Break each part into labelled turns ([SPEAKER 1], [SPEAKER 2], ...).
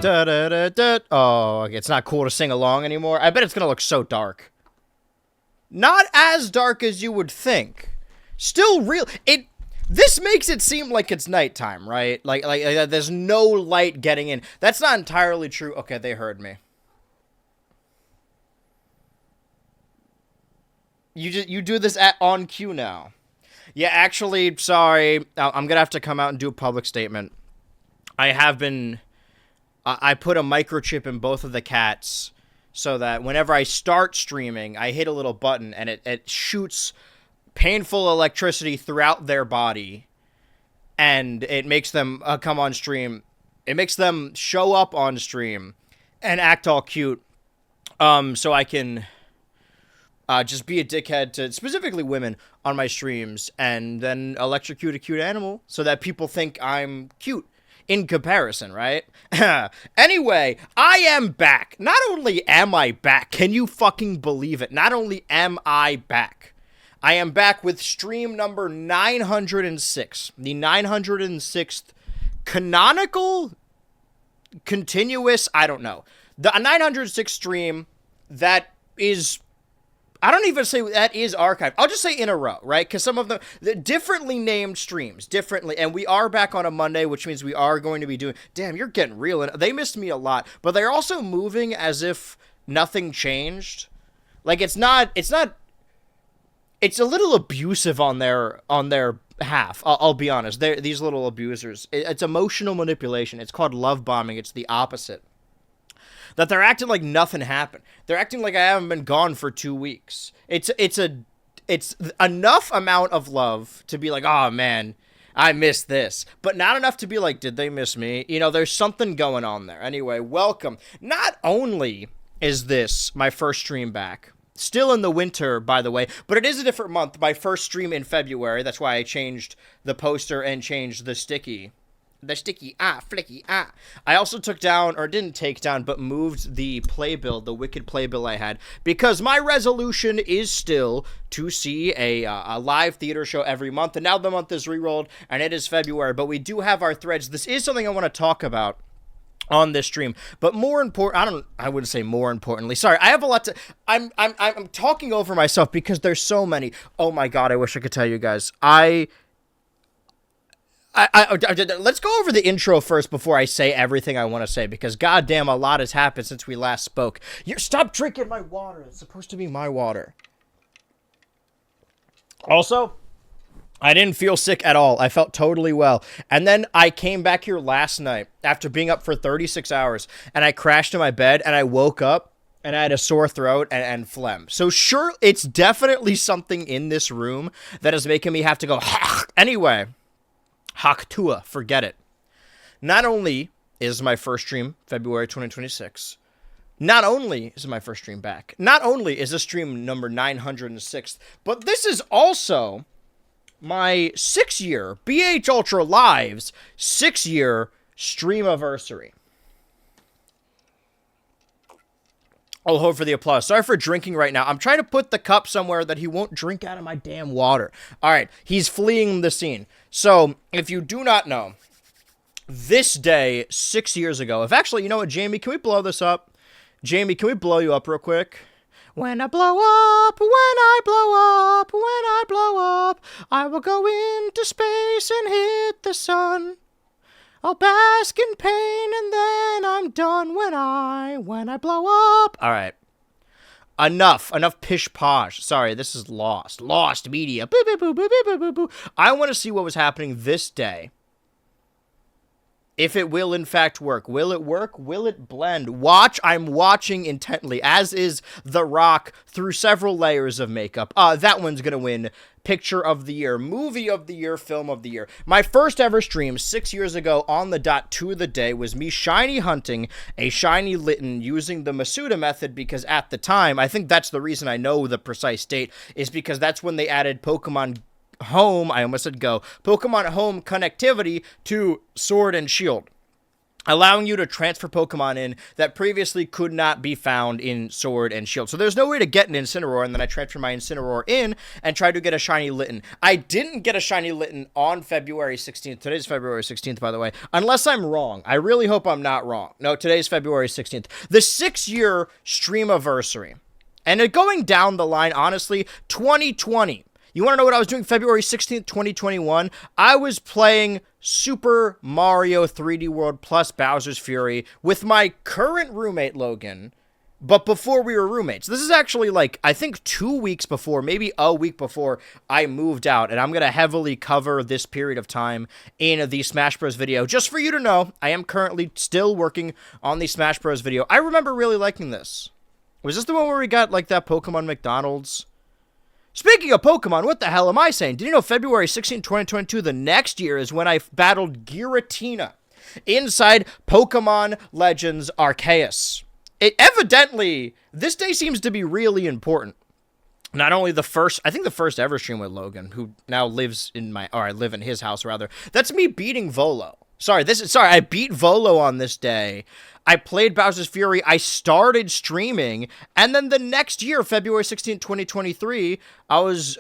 [SPEAKER 1] Da, da, da, da. Oh, it's not cool to sing along anymore. I bet it's gonna look so dark. Not as dark as you would think. Still real. This makes it seem like it's nighttime, right? Like there's no light getting in. That's not entirely true. Okay, they heard me. You do this on cue now. Yeah, actually, sorry. I'm gonna have to come out and do a public statement. I put a microchip in both of the cats so that whenever I start streaming, I hit a little button and it shoots painful electricity throughout their body, and it makes them come on stream. It makes them show up on stream and act all cute, so I can just be a dickhead to specifically women on my streams, and then electrocute a cute animal so that people think I'm cute. In comparison, right? Anyway, I am back. Not only am I back, can you fucking believe it? Not only am I back, I am back with stream number 906. The 906th canonical, continuous, I don't know. The 906th stream that is... I don't even say that is archived. I'll just say in a row, right? Because some of them, differently named streams, and we are back on a Monday, which means we are going to be doing, damn, you're getting real, and they missed me a lot, but they're also moving as if nothing changed. Like, it's a little abusive on their half, I'll be honest. These little abusers. It's emotional manipulation. It's called love bombing. It's the opposite. That they're acting like nothing happened. They're acting like I haven't been gone for 2 weeks. It's enough amount of love to be like, oh man, I missed this. But not enough to be like, did they miss me? You know, there's something going on there. Anyway, welcome. Not only is this my first stream back, still in the winter, by the way, but it is a different month. My first stream in February. That's why I changed the poster and changed the sticky. Flicky, I also took down, or didn't take down, but moved the playbill, the wicked playbill I had, because my resolution is still to see a live theater show every month, and now the month is re-rolled, and it is February, but we do have our threads. This is something I want to talk about on this stream, but more important, I wouldn't say more importantly, sorry, I have a lot to, I'm talking over myself because there's so many. Oh my god, I wish I could tell you guys. Let's go over the intro first before I say everything I want to say, because goddamn, a lot has happened since we last spoke. Stop drinking my water. It's supposed to be my water. Also, I didn't feel sick at all. I felt totally well. And then I came back here last night after being up for 36 hours, and I crashed in my bed, and I woke up, and I had a sore throat and phlegm. So sure, it's definitely something in this room that is making me have to go, anyway. Haktua, forget it. Not only is my first stream February 2026, not only is my first stream back, not only is this stream number 906, but this is also my 6-year BHultraLIVE's 6-year Stream-iversary. I'll hold for the applause. Sorry for drinking right now. I'm trying to put the cup somewhere that he won't drink out of my damn water. All right, he's fleeing the scene. So, if you do not know, this day, 6 years ago, if actually, you know what, Jamie, can we blow this up? Jamie, can we blow you up real quick? When I blow up, when I blow up, when I blow up, I will go into space and hit the sun. I'll bask in pain and then I'm done when I blow up. All right. Enough pish posh. Sorry, this is Lost media. Boo, boo, boo, boo, boo, boo, boo. I want to see what was happening this day. If it will, in fact, work. Will it work? Will it blend? I'm watching intently, as is The Rock, through several layers of makeup. That one's going to win Picture of the Year, Movie of the Year, Film of the Year. My first ever stream 6 years ago on the dot to the day was me shiny hunting a shiny Litten using the Masuda method because at the time, I think that's the reason I know the precise date, is because that's when they added Pokemon Home, I almost said Go, Pokemon Home connectivity to Sword and Shield, allowing you to transfer Pokemon in that previously could not be found in Sword and Shield. So there's no way to get an Incineroar, and then I transfer my Incineroar in and try to get a shiny Litten. I didn't get a shiny Litten on February 16th. Today's February 16th, by the way, unless I'm wrong. I really hope I'm not wrong. No, today's February 16th. The 6-year Stream-iversary. And going down the line, honestly, 2020. You want to know what I was doing February 16th, 2021? I was playing Super Mario 3D World plus Bowser's Fury with my current roommate, Logan, but before we were roommates. This is actually like, I think 2 weeks before, maybe a week before I moved out, and I'm going to heavily cover this period of time in the Smash Bros. Video. Just for you to know, I am currently still working on the Smash Bros. Video. I remember really liking this. Was this the one where we got, like, that Pokemon McDonald's? Speaking of Pokemon, what the hell am I saying? Did you know February 16, 2022, the next year, is when I battled Giratina inside Pokemon Legends Arceus. Evidently, this day seems to be really important. Not only the first ever stream with Logan, who now lives I live in his house, rather. That's me beating Volo. I beat Volo on this day. I played Bowser's Fury, I started streaming, and then the next year, February 16, 2023, I was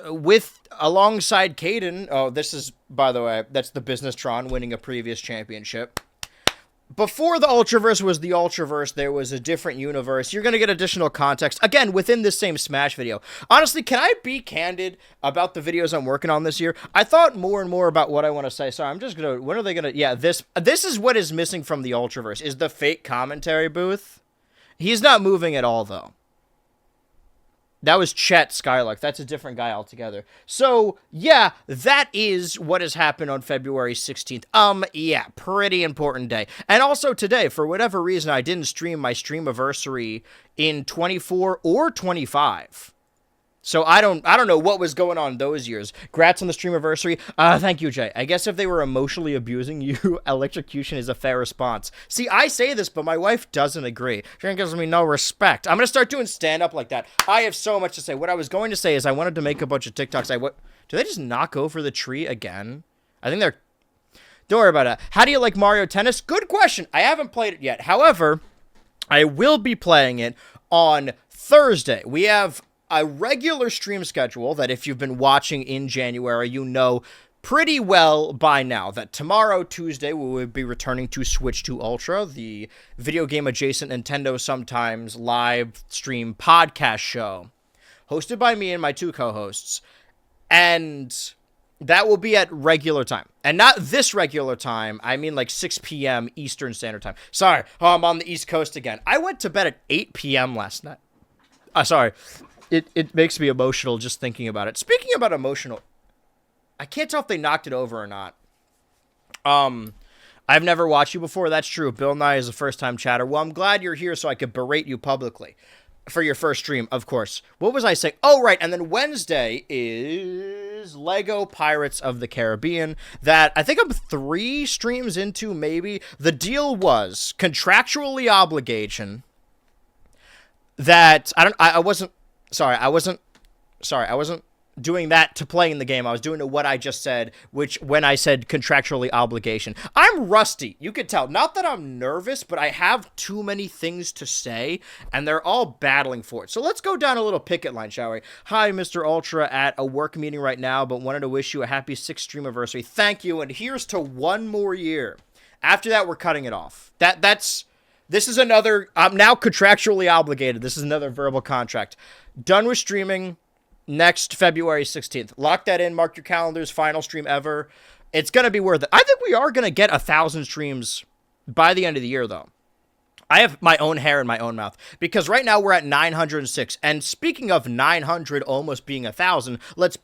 [SPEAKER 1] alongside Caden. Oh, this is, by the way, that's the Business-tron winning a previous championship. Before the Ultraverse was the Ultraverse, there was a different universe. You're going to get additional context, again, within this same Smash video. Honestly, can I be candid about the videos I'm working on this year? I thought more and more about what I want to say. Sorry, I'm just going to... When are they going to... Yeah, this is what is missing from the Ultraverse, is the fake commentary booth. He's not moving at all, though. That was Chet Skylark. That's a different guy altogether. So, yeah, that is what has happened on February 16th. Yeah, pretty important day. And also today, for whatever reason, I didn't stream my Stream-iversary in 24 or 25. So I don't know what was going on those years. Grats on the Stream-iversary. Thank you, Jay. I guess if they were emotionally abusing you, electrocution is a fair response. See, I say this, but my wife doesn't agree. She gives me no respect. I'm going to start doing stand-up like that. I have so much to say. What I was going to say is I wanted to make a bunch of TikToks. Do they just knock over the tree again? I think they're... Don't worry about it. How do you like Mario Tennis? Good question. I haven't played it yet. However, I will be playing it on Thursday. We have a regular stream schedule that if you've been watching in January, you know pretty well by now that tomorrow, Tuesday, we will be returning to Switch 2 Ultra, the video game adjacent Nintendo Sometimes live stream podcast show, hosted by me and my two co-hosts, and that will be at regular time. And not this regular time, I mean like 6 p.m. Eastern Standard Time. Sorry, I'm on the East Coast again. I went to bed at 8 p.m. last night. Sorry. It makes me emotional just thinking about it. Speaking about emotional, I can't tell if they knocked it over or not. I've never watched you before. That's true. Bill Nye is a first-time chatter. Well, I'm glad you're here so I could berate you publicly for your first stream, of course. What was I saying? Oh, right. And then Wednesday is Lego Pirates of the Caribbean that I think I'm 3 streams into, maybe. The deal was contractually obligation that I wasn't doing that to playing the game. I was doing to what I just said, which when I said contractually obligation. I'm rusty. You could tell. Not that I'm nervous, but I have too many things to say, and they're all battling for it. So let's go down a little picket line, shall we? Hi, Mr. Ultra, at a work meeting right now, but wanted to wish you a happy 6th Stream-iversary. Thank you, and here's to 1 more year. After that, we're cutting it off. This is another... I'm now contractually obligated. This is another verbal contract. Done with streaming next February 16th. Lock that in. Mark your calendars. Final stream ever. It's going to be worth it. I think we are going to get 1,000 streams by the end of the year, though. I have my own hair in my own mouth because right now we're at 906. And speaking of 900 almost being 1,000, let's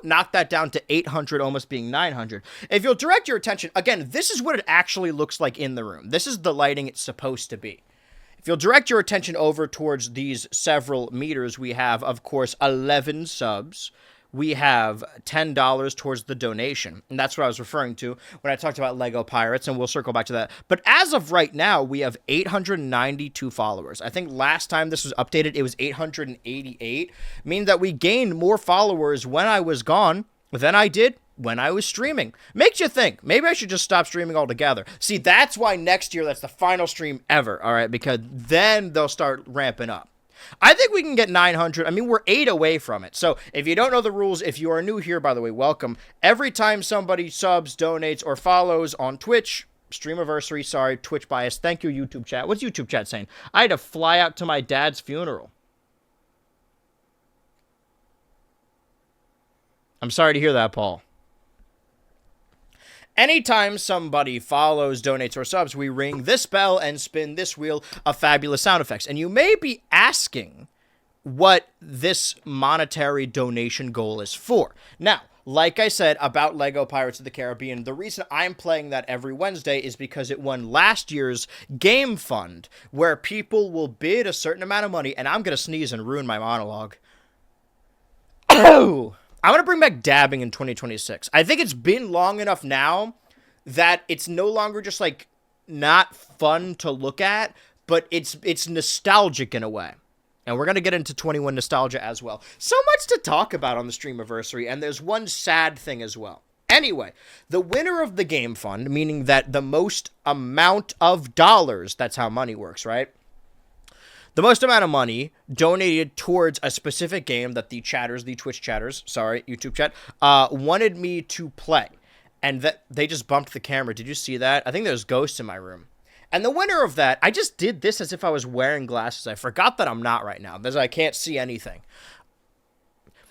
[SPEAKER 1] knock that down to 800 almost being 900. If you'll direct your attention, again, this is what it actually looks like in the room. This is the lighting it's supposed to be. If you'll direct your attention over towards these several meters, we have, of course, 11 subs. We have $10 towards the donation. And that's what I was referring to when I talked about Lego Pirates, and we'll circle back to that. But as of right now, we have 892 followers. I think last time this was updated, it was 888, meaning that we gained more followers when I was gone than I did when I was streaming. Makes you think, maybe I should just stop streaming altogether. See, that's why next year, that's the final stream ever, all right? Because then they'll start ramping up. I think we can get 900. I mean, we're 8 away from it. So if you don't know the rules, if you are new here, by the way, welcome. Every time somebody subs, donates, or follows on Twitch, Stream-iversary, sorry, Twitch bias. Thank you, YouTube chat. What's YouTube chat saying? I had to fly out to my dad's funeral. I'm sorry to hear that, Paul. Anytime somebody follows, donates, or subs, we ring this bell and spin this wheel of fabulous sound effects. And you may be asking what this monetary donation goal is for. Now, like I said about Lego Pirates of the Caribbean, the reason I'm playing that every Wednesday is because it won last year's game fund, where people will bid a certain amount of money, and I'm going to sneeze and ruin my monologue. Oh! I want to bring back dabbing in 2026. I think it's been long enough now that it's no longer just, like, not fun to look at, but it's nostalgic in a way. And we're going to get into 21 nostalgia as well. So much to talk about on the Stream-iversary, and there's one sad thing as well. Anyway, the winner of the game fund, meaning that the most amount of dollars, that's how money works, right? The most amount of money donated towards a specific game that the chatters, the Twitch chatters, sorry, YouTube chat, wanted me to play. And that they just bumped the camera. Did you see that? I think there's ghosts in my room. And the winner of that, I just did this as if I was wearing glasses. I forgot that I'm not right now, because I can't see anything.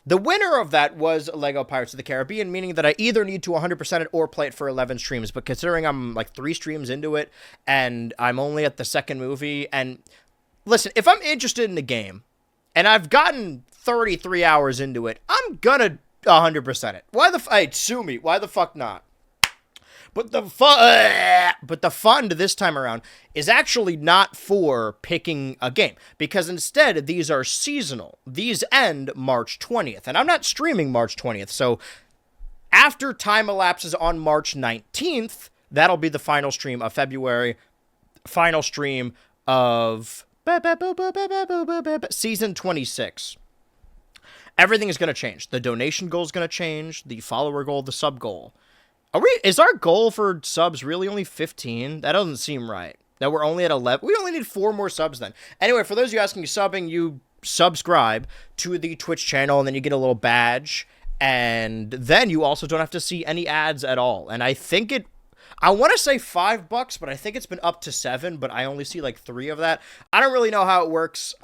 [SPEAKER 1] The winner of that was Lego Pirates of the Caribbean, meaning that I either need to 100% it or play it for 11 streams. But considering I'm like 3 streams into it, and I'm only at the second movie, and listen, if I'm interested in the game, and I've gotten 33 hours into it, I'm gonna 100% it. Sue me. Why the fuck not? But the fund this time around is actually not for picking a game, because instead these are seasonal. These end March 20th, and I'm not streaming March 20th. So after time elapses on March 19th, that'll be the final stream of February, final stream of season 26. Everything is going to change. The donation goal is going to change. The follower goal, the sub goal. Is our goal for subs really only 15? That doesn't seem right. That we're only at 11. We only need 4 more subs then. Anyway, for those of you asking, subbing, you subscribe to the Twitch channel, and then you get a little badge. And then you also don't have to see any ads at all. And I think I want to say $5, but I think it's been up to 7, but I only see like 3 of that. I don't really know how it works.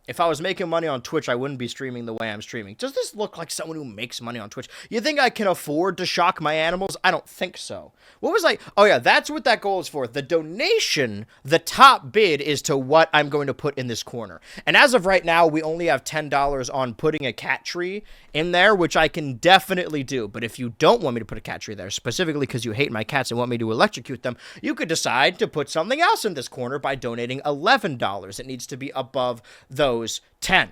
[SPEAKER 1] If I was making money on Twitch, I wouldn't be streaming the way I'm streaming. Does this look like someone who makes money on Twitch? You think I can afford to shock my animals? I don't think so. What was I? Oh yeah, that's what that goal is for. The donation, the top bid is to what I'm going to put in this corner. And as of right now, we only have $10 on putting a cat tree in there, which I can definitely do. But if you don't want me to put a cat tree there, specifically because you hate my cats and want me to electrocute them, you could decide to put something else in this corner by donating $11. It needs to be above those 10.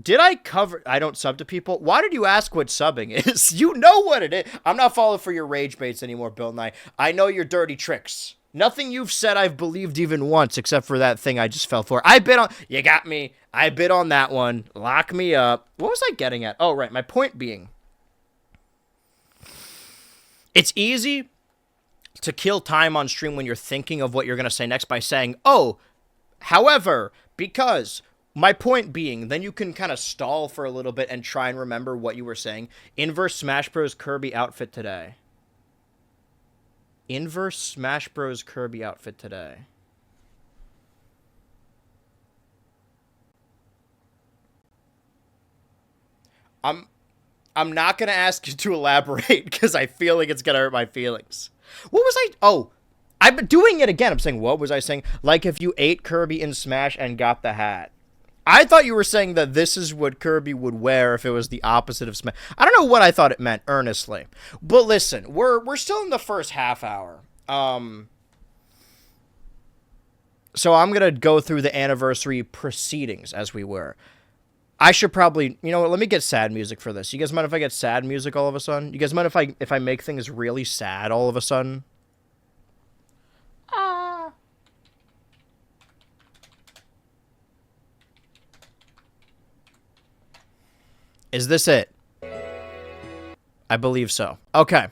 [SPEAKER 1] Did I cover? I don't sub to people. Why did you ask what subbing is? You know what it is. I'm not falling for your rage baits anymore, Bill Nye. I know your dirty tricks. Nothing you've said I've believed even once, except for that thing I just fell for. I bid on. You got me. I bid on that one. Lock me up. What was I getting at? Oh, right. My point being, it's easy to kill time on stream when you're thinking of what you're going to say next by saying, oh, however, because. My point being, then you can kind of stall for a little bit and try and remember what you were saying. Inverse Smash Bros. Kirby outfit today. Inverse Smash Bros. Kirby outfit today. I'm not going to ask you to elaborate because I feel like it's going to hurt my feelings. What was I... Oh, I've been doing it again. I'm saying, what was I saying? Like if you ate Kirby in Smash and got the hat. I thought you were saying that this is what Kirby would wear if it was the opposite of Smash. I don't know what I thought it meant, earnestly. But listen, we're still in the first half hour. So I'm going to go through the anniversary proceedings, as we were. I should probably... You know what? Let me get sad music for this. You guys mind if I get sad music all of a sudden? You guys mind if I make things really sad all of a sudden? Is this it? I believe so. Okay.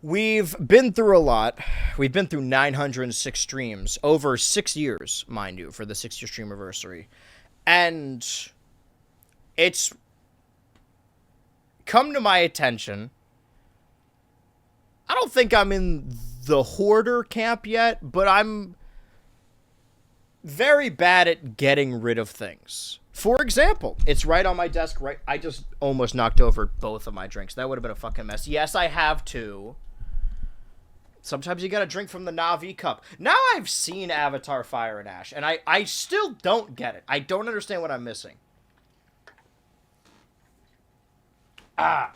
[SPEAKER 1] We've been through a lot. We've been through 906 streams over 6 years, mind you, for the 6-year Stream-iversary. And it's come to my attention. I don't think I'm in the hoarder camp yet, but I'm very bad at getting rid of things. For example, it's right on my desk, right? I just almost knocked over both of my drinks. That would have been a fucking mess. Yes, I have two. Sometimes you gotta drink from the Na'vi cup. Now I've seen Avatar Fire and Ash, and I still don't get it. I don't understand what I'm missing. Ah.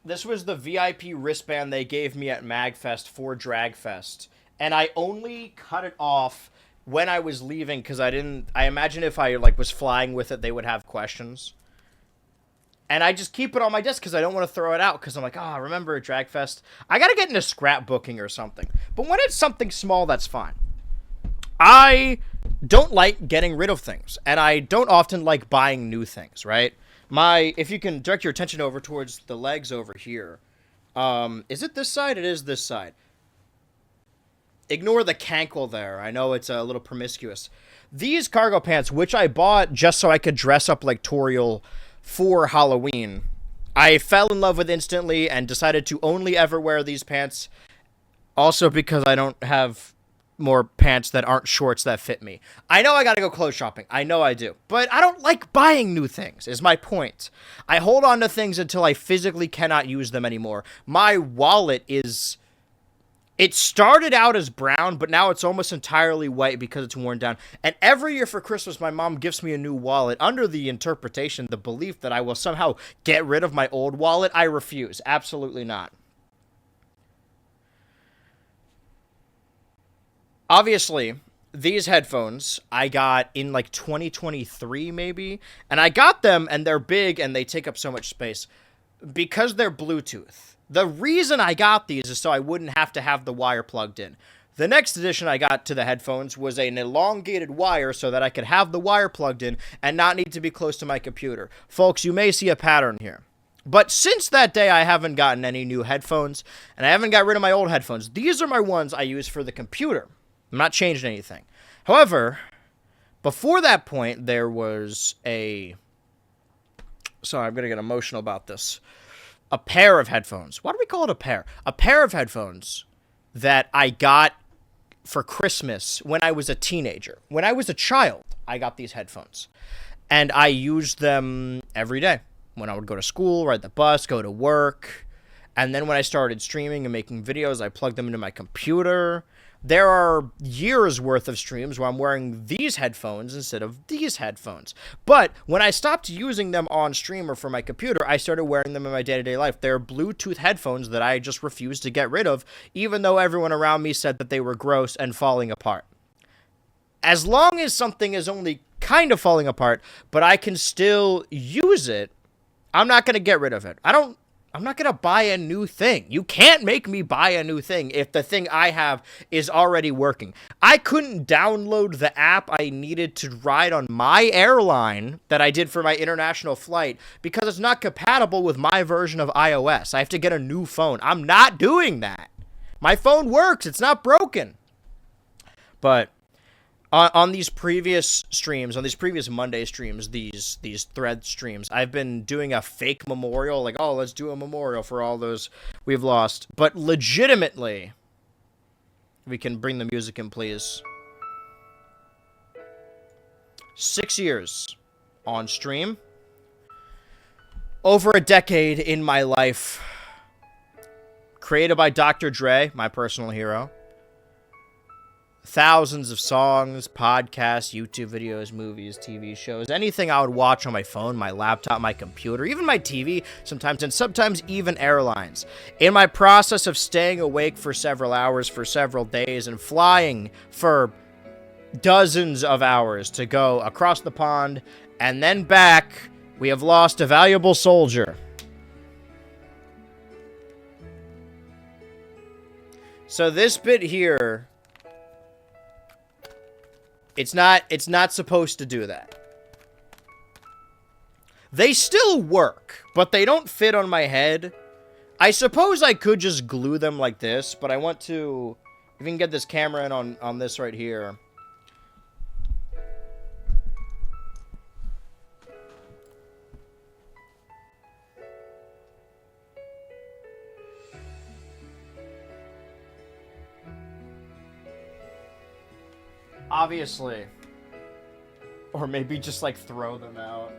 [SPEAKER 1] This was the VIP wristband they gave me at MagFest for DragFest. And I only cut it off when I was leaving because I imagine if I was flying with it, they would have questions. And I just keep it on my desk because I don't want to throw it out because I'm like, remember DragFest? I got to get into scrapbooking or something. But when it's something small, that's fine. I don't like getting rid of things. And I don't often like buying new things, right? If you can direct your attention over towards the legs over here. Is it this side? It is this side. Ignore the cankle there. I know it's a little promiscuous. These cargo pants, which I bought just so I could dress up like Toriel for Halloween, I fell in love with instantly and decided to only ever wear these pants. Also because I don't have more pants that aren't shorts that fit me. I know I gotta go clothes shopping. I know I do. But I don't like buying new things, is my point. I hold on to things until I physically cannot use them anymore. My wallet is... It started out as brown, but now it's almost entirely white because it's worn down. And every year for Christmas, my mom gives me a new wallet under the interpretation, the belief that I will somehow get rid of my old wallet. I refuse. Absolutely not. Obviously, these headphones I got in 2023 maybe. And I got them and they're big and they take up so much space because they're Bluetooth. The reason I got these is so I wouldn't have to have the wire plugged in. The next addition I got to the headphones was an elongated wire so that I could have the wire plugged in and not need to be close to my computer. Folks, you may see a pattern here. But since that day, I haven't gotten any new headphones, and I haven't got rid of my old headphones. These are my ones I use for the computer. I'm not changing anything. However, before that point, there was a... Sorry, I'm going to get emotional about this. A pair of headphones. Why do we call it a pair? A pair of headphones that I got for Christmas when I was a teenager. When I was a child, I got these headphones. And I used them every day. When I would go to school, ride the bus, go to work. And then when I started streaming and making videos, I plugged them into my computer. There are years worth of streams where I'm wearing these headphones instead of these headphones. But when I stopped using them on stream or for my computer, I started wearing them in my day-to-day life. They're Bluetooth headphones that I just refused to get rid of, even though everyone around me said that they were gross and falling apart. As long as something is only kind of falling apart, but I can still use it, I'm not going to get rid of it. I'm not going to buy a new thing. You can't make me buy a new thing if the thing I have is already working. I couldn't download the app I needed to ride on my airline that I did for my international flight because it's not compatible with my version of iOS. I have to get a new phone. I'm not doing that. My phone works. It's not broken. But on these previous streams, on these previous Monday streams, these thread streams, I've been doing a fake memorial, like, oh, let's do a memorial for all those we've lost. But legitimately, we can bring the music in, please. 6 years on stream. Over a decade in my life. Created by Dr. Dre, my personal hero. Thousands of songs, podcasts, YouTube videos, movies, TV shows, anything I would watch on my phone, my laptop, my computer, even my TV sometimes, and sometimes even airlines. In my process of staying awake for several hours, for several days, and flying for dozens of hours to go across the pond and then back, we have lost a valuable soldier. So this bit here, it's not supposed to do that. They still work, but they don't fit on my head. I suppose I could just glue them like this, but I want to, if we can get this camera in on this right here. Obviously. Or maybe just, like, throw them out.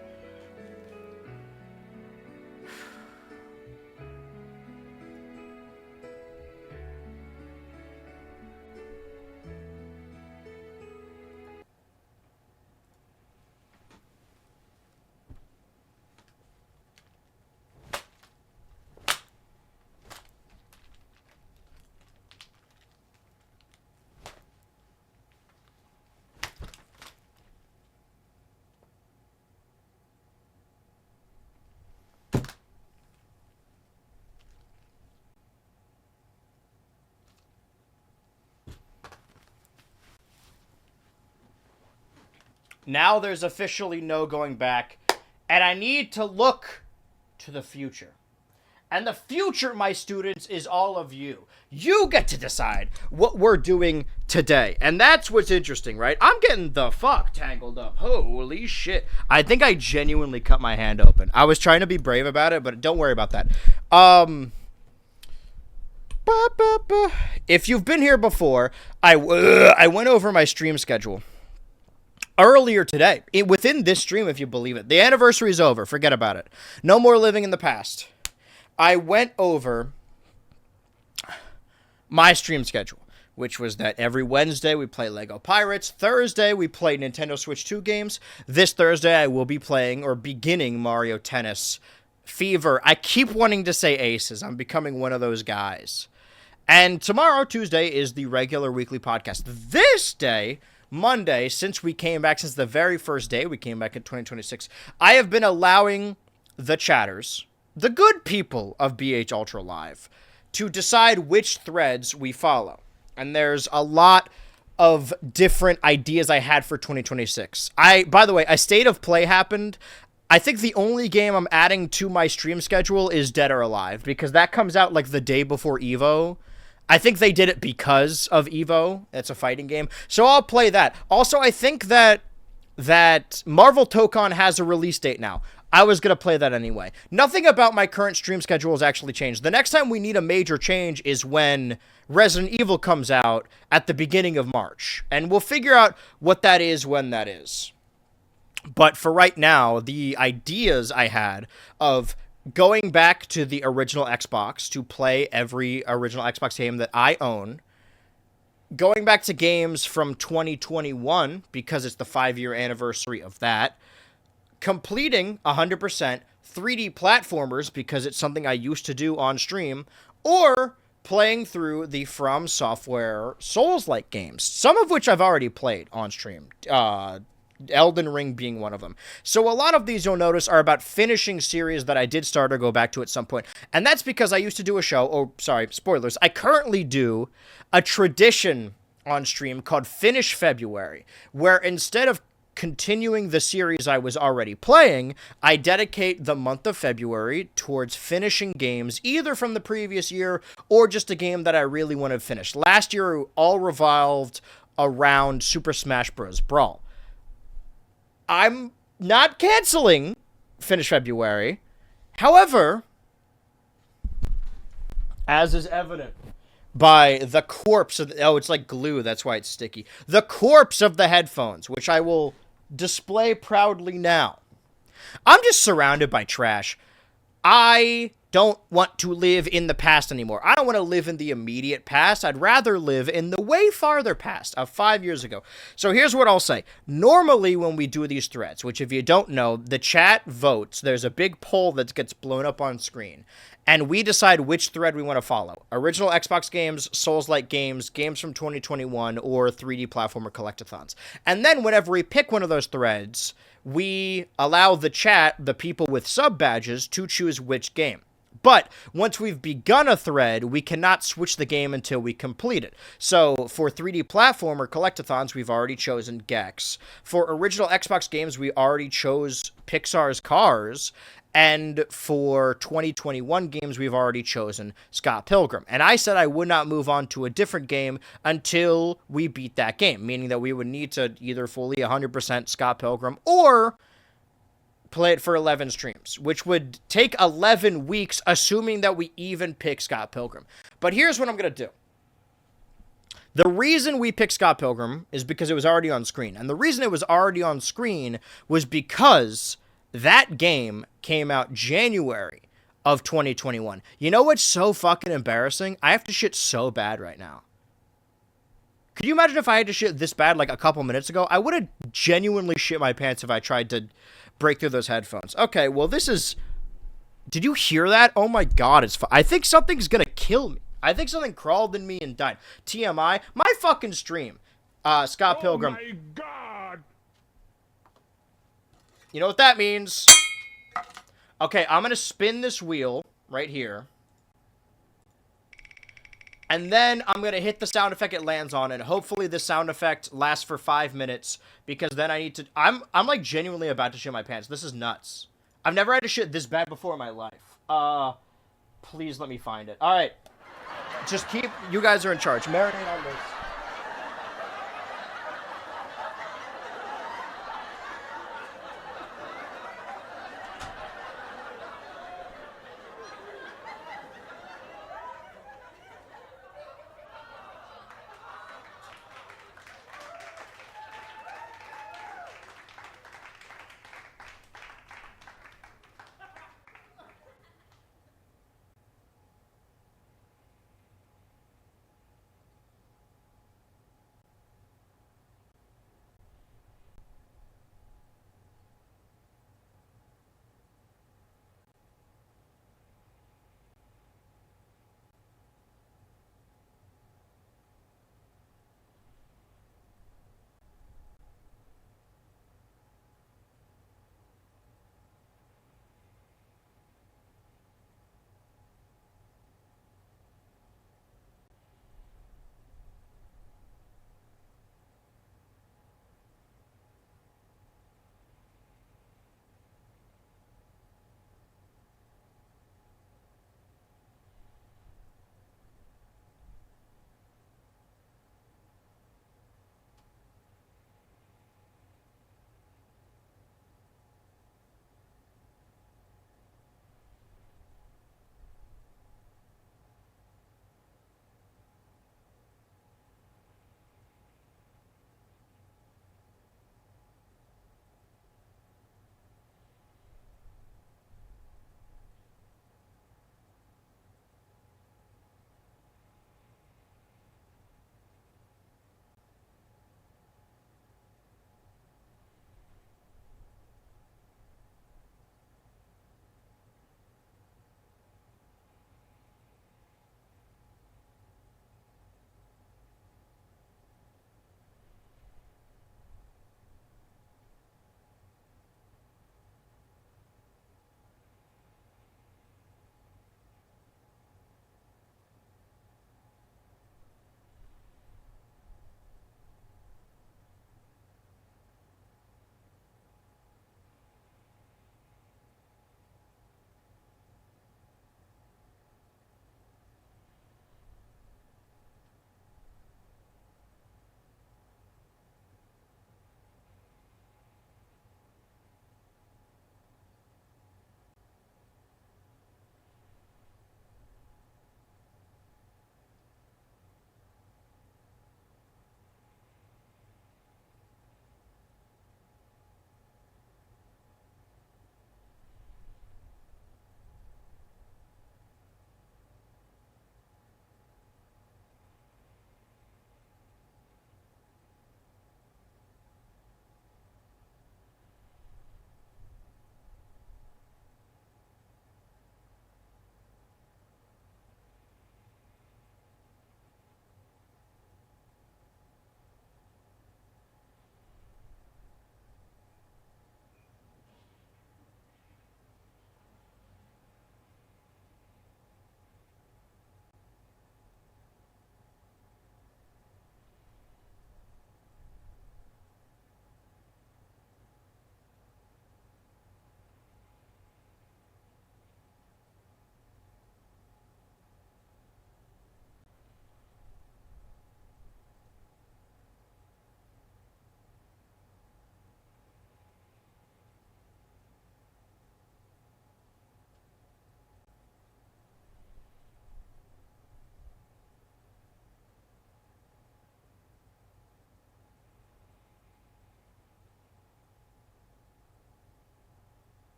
[SPEAKER 1] Now there's officially no going back, and I need to look to the future. And the future, my students, is all of you. You get to decide what we're doing today. And that's what's interesting, right? I'm getting the fuck tangled up. Holy shit. I think I genuinely cut my hand open. I was trying to be brave about it, but don't worry about that. If you've been here before, I went over my stream schedule. Earlier today, within this stream, if you believe it. The anniversary is over. Forget about it. No more living in the past. I went over my stream schedule, which was that every Wednesday we play Lego Pirates. Thursday we play Nintendo Switch 2 games. This Thursday I will be playing or beginning Mario Tennis Fever. I keep wanting to say Aces. I'm becoming one of those guys. And tomorrow, Tuesday, is the regular weekly podcast. This day, Monday, since the very first day we came back in 2026, I have been allowing the chatters, the good people of BHultraLIVE, to decide which threads we follow. And there's a lot of different ideas I had for 2026. By the way, a state of play happened. I think the only game I'm adding to my stream schedule is Dead or Alive, because that comes out like the day before EVO. I think they did it because of EVO. It's a fighting game. So I'll play that. Also, I think that Marvel Tokon has a release date now. I was going to play that anyway. Nothing about my current stream schedule has actually changed. The next time we need a major change is when Resident Evil comes out at the beginning of March. And we'll figure out what that is when that is. But for right now, the ideas I had of going back to the original Xbox to play every original Xbox game that I own, going back to games from 2021, because it's the 5-year anniversary of that, completing 100% 3D platformers, because it's something I used to do on stream, or playing through the From Software Souls-like games, some of which I've already played on stream, Elden Ring being one of them. So a lot of these, you'll notice, are about finishing series that I did start or go back to at some point. And that's because I used to do a show, spoilers, I currently do a tradition on stream called Finish February, where instead of continuing the series I was already playing, I dedicate the month of February towards finishing games, either from the previous year or just a game that I really want to finish. Last year, all revolved around Super Smash Bros. Brawl. I'm not canceling Finish February. However, as is evident by the corpse of it's like glue, that's why it's sticky. The corpse of the headphones, which I will Display proudly now. I'm just surrounded by trash. I don't want to live in the past anymore. I don't want to live in the immediate past. I'd rather live in the way farther past of 5 years ago. So here's what I'll say. Normally when we do these threads, which if you don't know, the chat votes. There's a big poll that gets blown up on screen. And we decide which thread we want to follow. Original Xbox games, Souls-like games, games from 2021, or 3D platformer collectathons. And then whenever we pick one of those threads, we allow the chat, the people with sub badges, to choose which game. But once we've begun a thread, we cannot switch the game until we complete it. So for 3D platformer collectathons, we've already chosen Gex. For original Xbox games, we already chose Pixar's Cars. And for 2021 games, we've already chosen Scott Pilgrim. And I said I would not move on to a different game until we beat that game, meaning that we would need to either fully 100% Scott Pilgrim or play it for 11 streams, which would take 11 weeks, assuming that we even pick Scott Pilgrim. But here's what I'm going to do. The reason we picked Scott Pilgrim is because it was already on screen. And the reason it was already on screen was because that game came out January of 2021. You know what's so fucking embarrassing? I have to shit so bad right now. Could you imagine if I had to shit this bad like a couple minutes ago? I would have genuinely shit my pants if I tried to break through those headphones. Okay, well this is... Did you hear that? Oh my god, it's... I think something's gonna kill me. I think something crawled in me and died. TMI, my fucking stream. Scott Pilgrim.
[SPEAKER 2] Oh my god!
[SPEAKER 1] You know what that means? Okay, I'm going to spin this wheel right here. And then I'm going to hit the sound effect it lands on, and hopefully this sound effect lasts for 5 minutes, because then I need to... I'm like genuinely about to shit my pants. This is nuts. I've never had to shit this bad before in my life. Please let me find it. All right. Just keep... You guys are in charge. Marinate on this.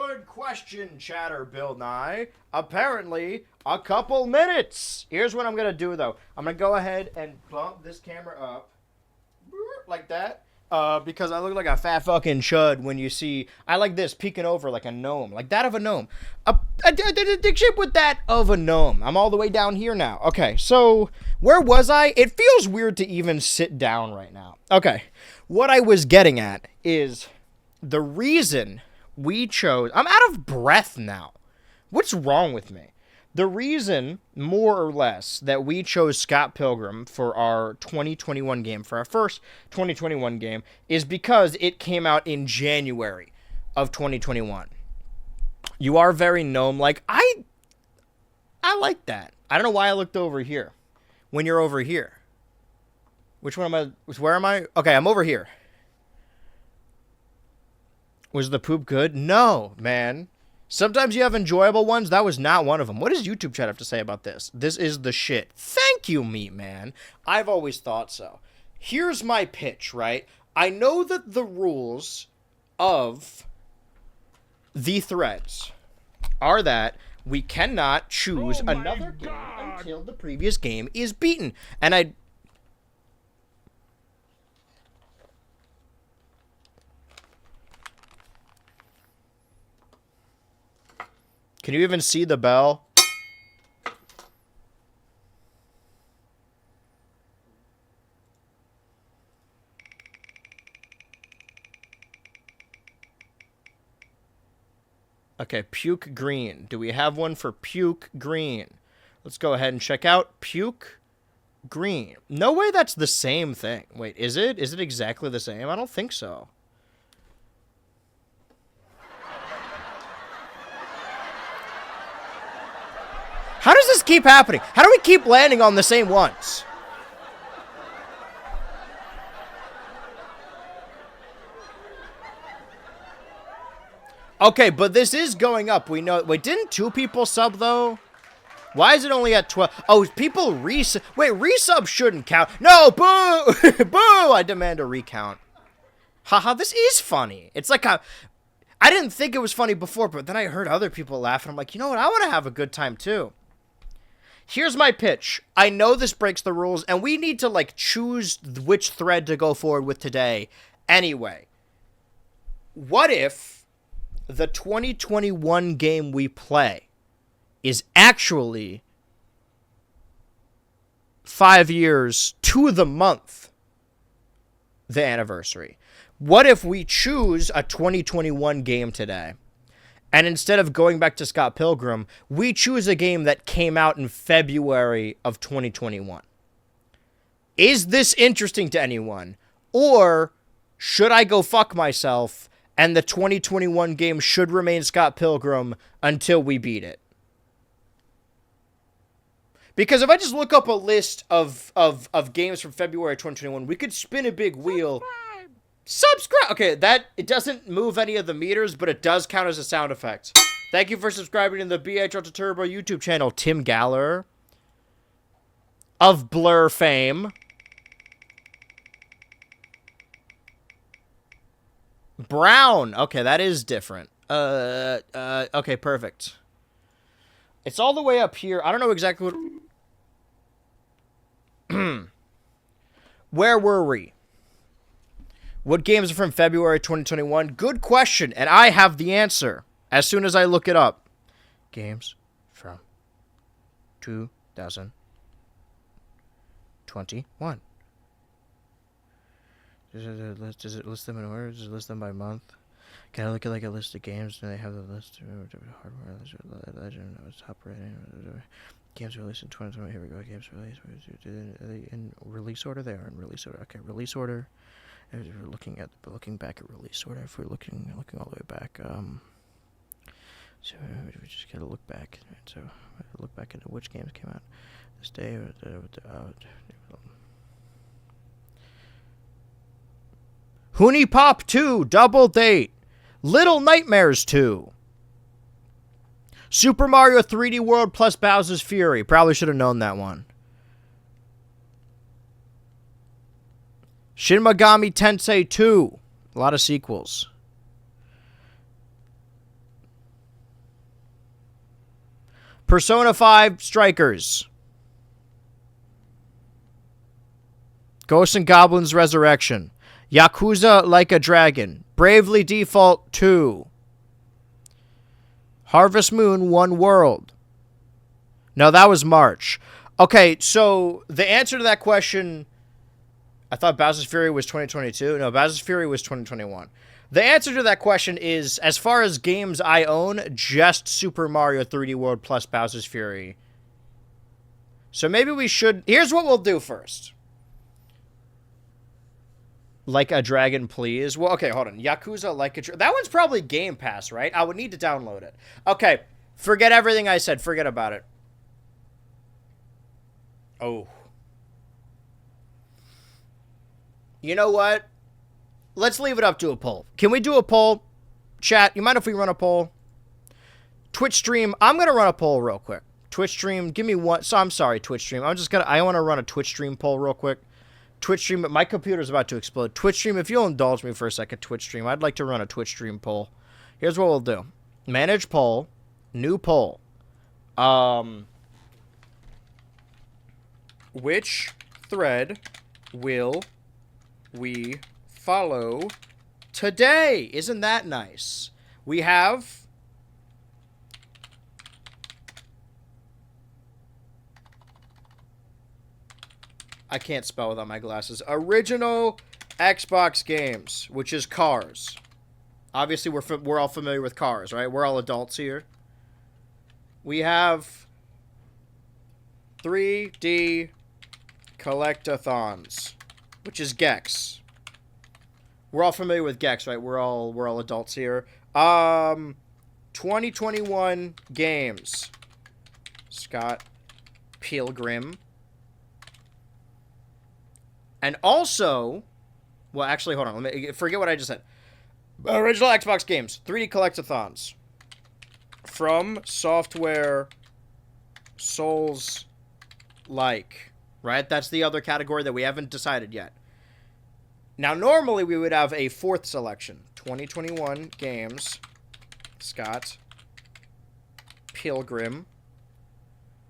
[SPEAKER 1] Good question, Chatter Bill Nye. Apparently, a couple minutes. Here's what I'm going to do, though. I'm going to go ahead and bump this camera up. Like that. Because I look like a fat fucking chud when you see... I like this, peeking over like a gnome. Like that of a gnome. A dick shape with that of a gnome. I'm all the way down here now. Okay, so... Where was I? It feels weird to even sit down right now. Okay. What I was getting at is the reason we chose... I'm out of breath now. What's wrong with me? The reason, more or less, that we chose Scott Pilgrim for our 2021 game, for our first 2021 game, is because it came out in January of 2021. You are very gnome-like. I like that. I don't know why I looked over here when you're over here. Which one am I? Where am I? Okay, I'm over here. Was the poop good? No, man. Sometimes you have enjoyable ones. That was not one of them. What does YouTube chat have to say about this? This is the shit. Thank you, Meat Man. I've always thought so. Here's my pitch, right? I know that the rules of the threads are that we cannot choose another game until the previous game is beaten. And I... Can you even see the bell? Okay, Puke Green. Do we have one for Puke Green? Let's go ahead and check out Puke Green. No way that's the same thing. Wait, is it? Is it exactly the same? I don't think so. How does this keep happening? How do we keep landing on the same ones? Okay, but this is going up. We know. Wait, didn't 2 people sub, though? Why is it only at 12? Oh, people resub. Wait, resub shouldn't count. No, boo! Boo! I demand a recount. Haha, this is funny. It's like a... I didn't think it was funny before, but then I heard other people laugh, and I'm like, you know what? I want to have a good time, too. Here's my pitch. I know this breaks the rules, and we need to, like, choose which thread to go forward with today. Anyway, what if the 2021 game we play is actually 5 years to the month, the anniversary? What if we choose a 2021 game today? And instead of going back to Scott Pilgrim, we choose a game that came out in February of 2021. Is this interesting to anyone? Or should I go fuck myself and the 2021 game should remain Scott Pilgrim until we beat it? Because if I just look up a list of games from February 2021, we could spin a big wheel. Subscribe! Okay, it doesn't move any of the meters, but it does count as a sound effect. Thank you for subscribing to the BHultraLIVE YouTube channel, Tim Galler. Of Blur fame. Brown! Okay, that is different. Okay, perfect. It's all the way up here. I don't know exactly what... Where were we? What games are from February 2021? Good question, and I have the answer as soon as I look it up. Games from 2021. Does it list them in order? Does it list them by month? Can I look at like a list of games? Do they have the list? Hardware, legend, top rating. Games released in 2020. Here we go. Games released. Are they in release order? They are in release order. Okay, release order. If we're looking back at release order, if we're looking all the way back, so we just gotta look back. Right? So look back at which games came out this day. Hoonie Pop 2, Double Date, Little Nightmares 2, Super Mario 3D World plus Bowser's Fury. Probably should have known that one. Shin Megami Tensei 2. A lot of sequels. Persona 5 Strikers. Ghosts and Goblins Resurrection. Yakuza Like a Dragon. Bravely Default 2. Harvest Moon One World. No, that was March. Okay, so the answer to that question... I thought Bowser's Fury was 2022. No, Bowser's Fury was 2021. The answer to that question is, as far as games I own, just Super Mario 3D World plus Bowser's Fury. So maybe we should... Here's what we'll do first. Like a Dragon, please. Well, okay, hold on. Yakuza Like a Dragon. That one's probably Game Pass, right? I would need to download it. Okay, forget everything I said. Forget about it. Oh. You know what? Let's leave it up to a poll. Can we do a poll? Chat, you mind if we run a poll? Twitch stream, I'm going to run a poll real quick. Twitch stream, give me one. So I'm sorry, Twitch stream. I want to run a Twitch stream poll real quick. Twitch stream, my computer's about to explode. Twitch stream, if you'll indulge me for a second, Twitch stream, I'd like to run a Twitch stream poll. Here's what we'll do. Manage poll. New poll. Which thread will we follow today? Isn't that nice? We have I can't spell without my glasses. Original Xbox games, which is Cars. Obviously, we're all familiar with Cars, right? We're all adults here. We have 3D Collectathons, which is Gex. We're all familiar with Gex, right? We're all adults here. 2021 games. Scott Pilgrim. And also, well, actually, hold on. Let me forget what I just said. Original Xbox games. 3D Collectathons. From Software Souls-like. Right? That's the other category that we haven't decided yet. Now, normally we would have a fourth selection. 2021 games. Scott Pilgrim.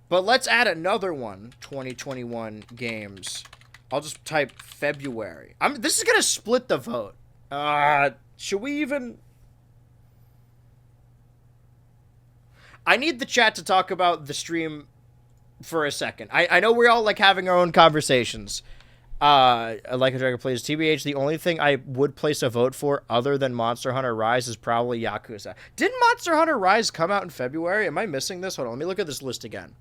[SPEAKER 1] But let's add another one. 2021 games. I'll just type February. This is going to split the vote. Should we even... I need the chat to talk about the stream for a second. I know we're all, like, having our own conversations. Like a Dragon plays TBH, the only thing I would place a vote for other than Monster Hunter Rise is probably Yakuza. Didn't Monster Hunter Rise come out in February? Am I missing this? Hold on, let me look at this list again.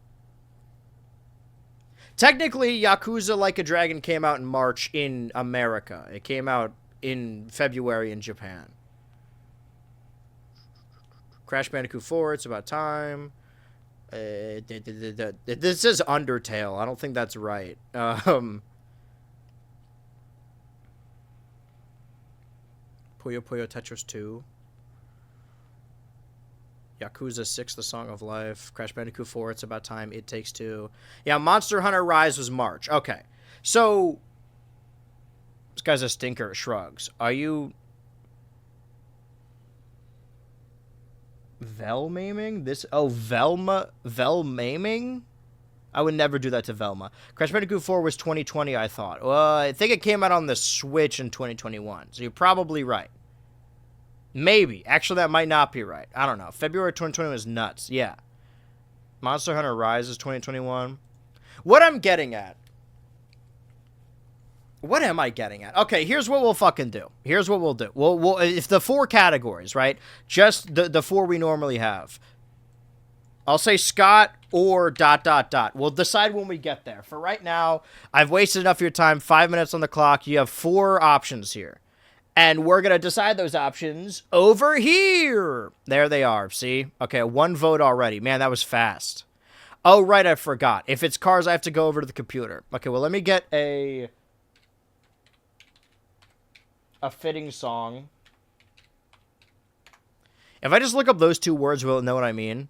[SPEAKER 1] Technically, Yakuza Like a Dragon came out in March in America. It came out in February in Japan. Crash Bandicoot 4, It's About Time. This is Undertale. I don't think that's right. Puyo Puyo Tetris 2. Yakuza 6, The Song of Life. Crash Bandicoot 4, It's About Time. It Takes Two. Yeah, Monster Hunter Rise was March. Okay. So, this guy's a stinker. Shrugs. Are you... Velmaming? This... Oh, Velmaming? I would never do that to Velma. Crash Bandicoot 4 was 2020, I thought. Well, I think it came out on the Switch in 2021. So you're probably right. Maybe. Actually, that might not be right. I don't know. February 2020 was nuts. Yeah. Monster Hunter Rise is 2021. What I'm getting at. What am I getting at? Okay, here's what we'll fucking do. Here's what we'll do. We'll if the four categories, right? Just the four we normally have. I'll say Scott or ... We'll decide when we get there. For right now, I've wasted enough of your time. 5 minutes on the clock. You have 4 options here. And we're going to decide those options over here. There they are. See? Okay, 1 vote already. Man, that was fast. Oh, right, I forgot. If it's Cars, I have to go over to the computer. Okay, well, let me get a fitting song. If I just look up those 2 words, will it know what I mean?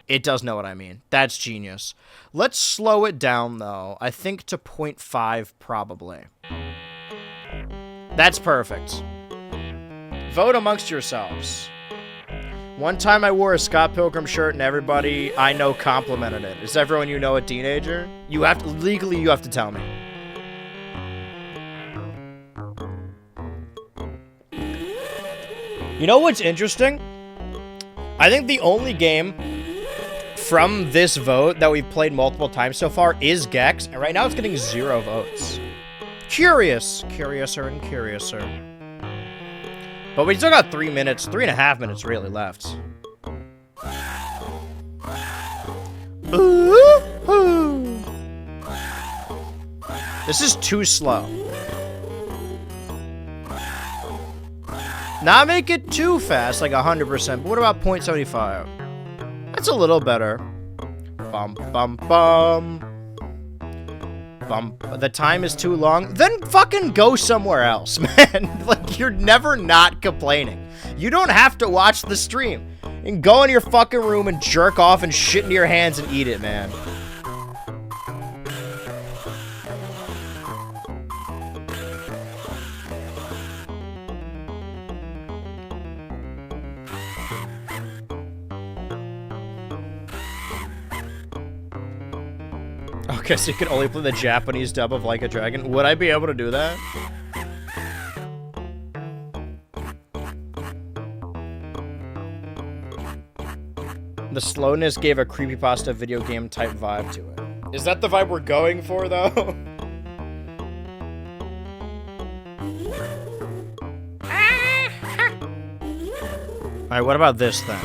[SPEAKER 1] It does know what I mean. That's genius. Let's slow it down, though. I think to 0.5, probably. That's perfect. Vote amongst yourselves. One time I wore a Scott Pilgrim shirt and everybody I know complimented it. Is everyone you know a teenager? You have to, legally, you have to tell me. You know what's interesting? I think the only game from this vote that we've played multiple times so far is Gex, and right now it's getting 0 votes. Curious. Curiouser and curiouser. But we still got 3 minutes, 3.5 minutes really left. Ooh-hoo. This is too slow. Not make it too fast, like 100%, but what about 0.75? That's a little better. Bum, bum, bum. Bum. The time is too long. Then fucking go somewhere else, man. Like, you're never not complaining. You don't have to watch the stream. You can go in your fucking room and jerk off and shit into your hands and eat it, man. Okay, so you can only play the Japanese dub of Like a Dragon. Would I be able to do that? The slowness gave a creepypasta video game type vibe to it. Is that the vibe we're going for, though? Alright, what about this, then?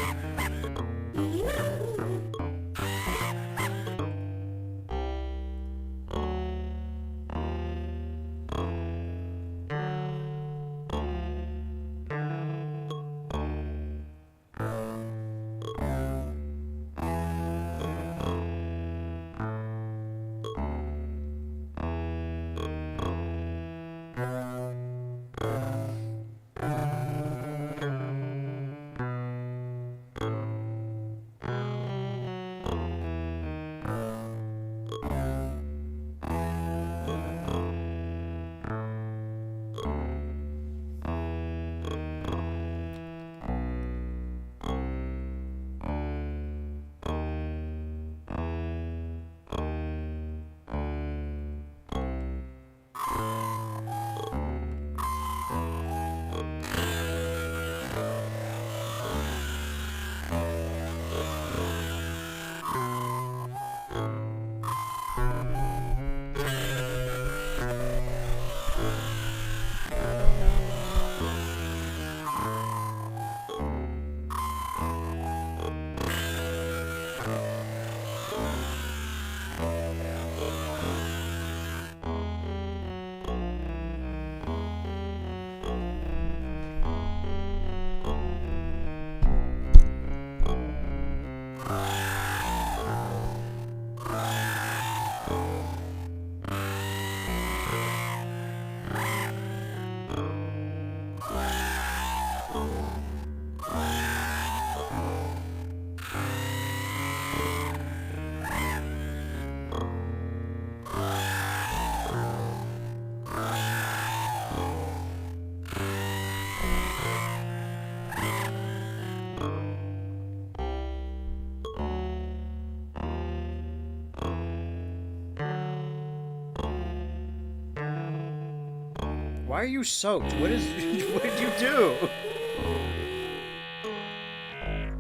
[SPEAKER 1] Why are you soaked? What did you do?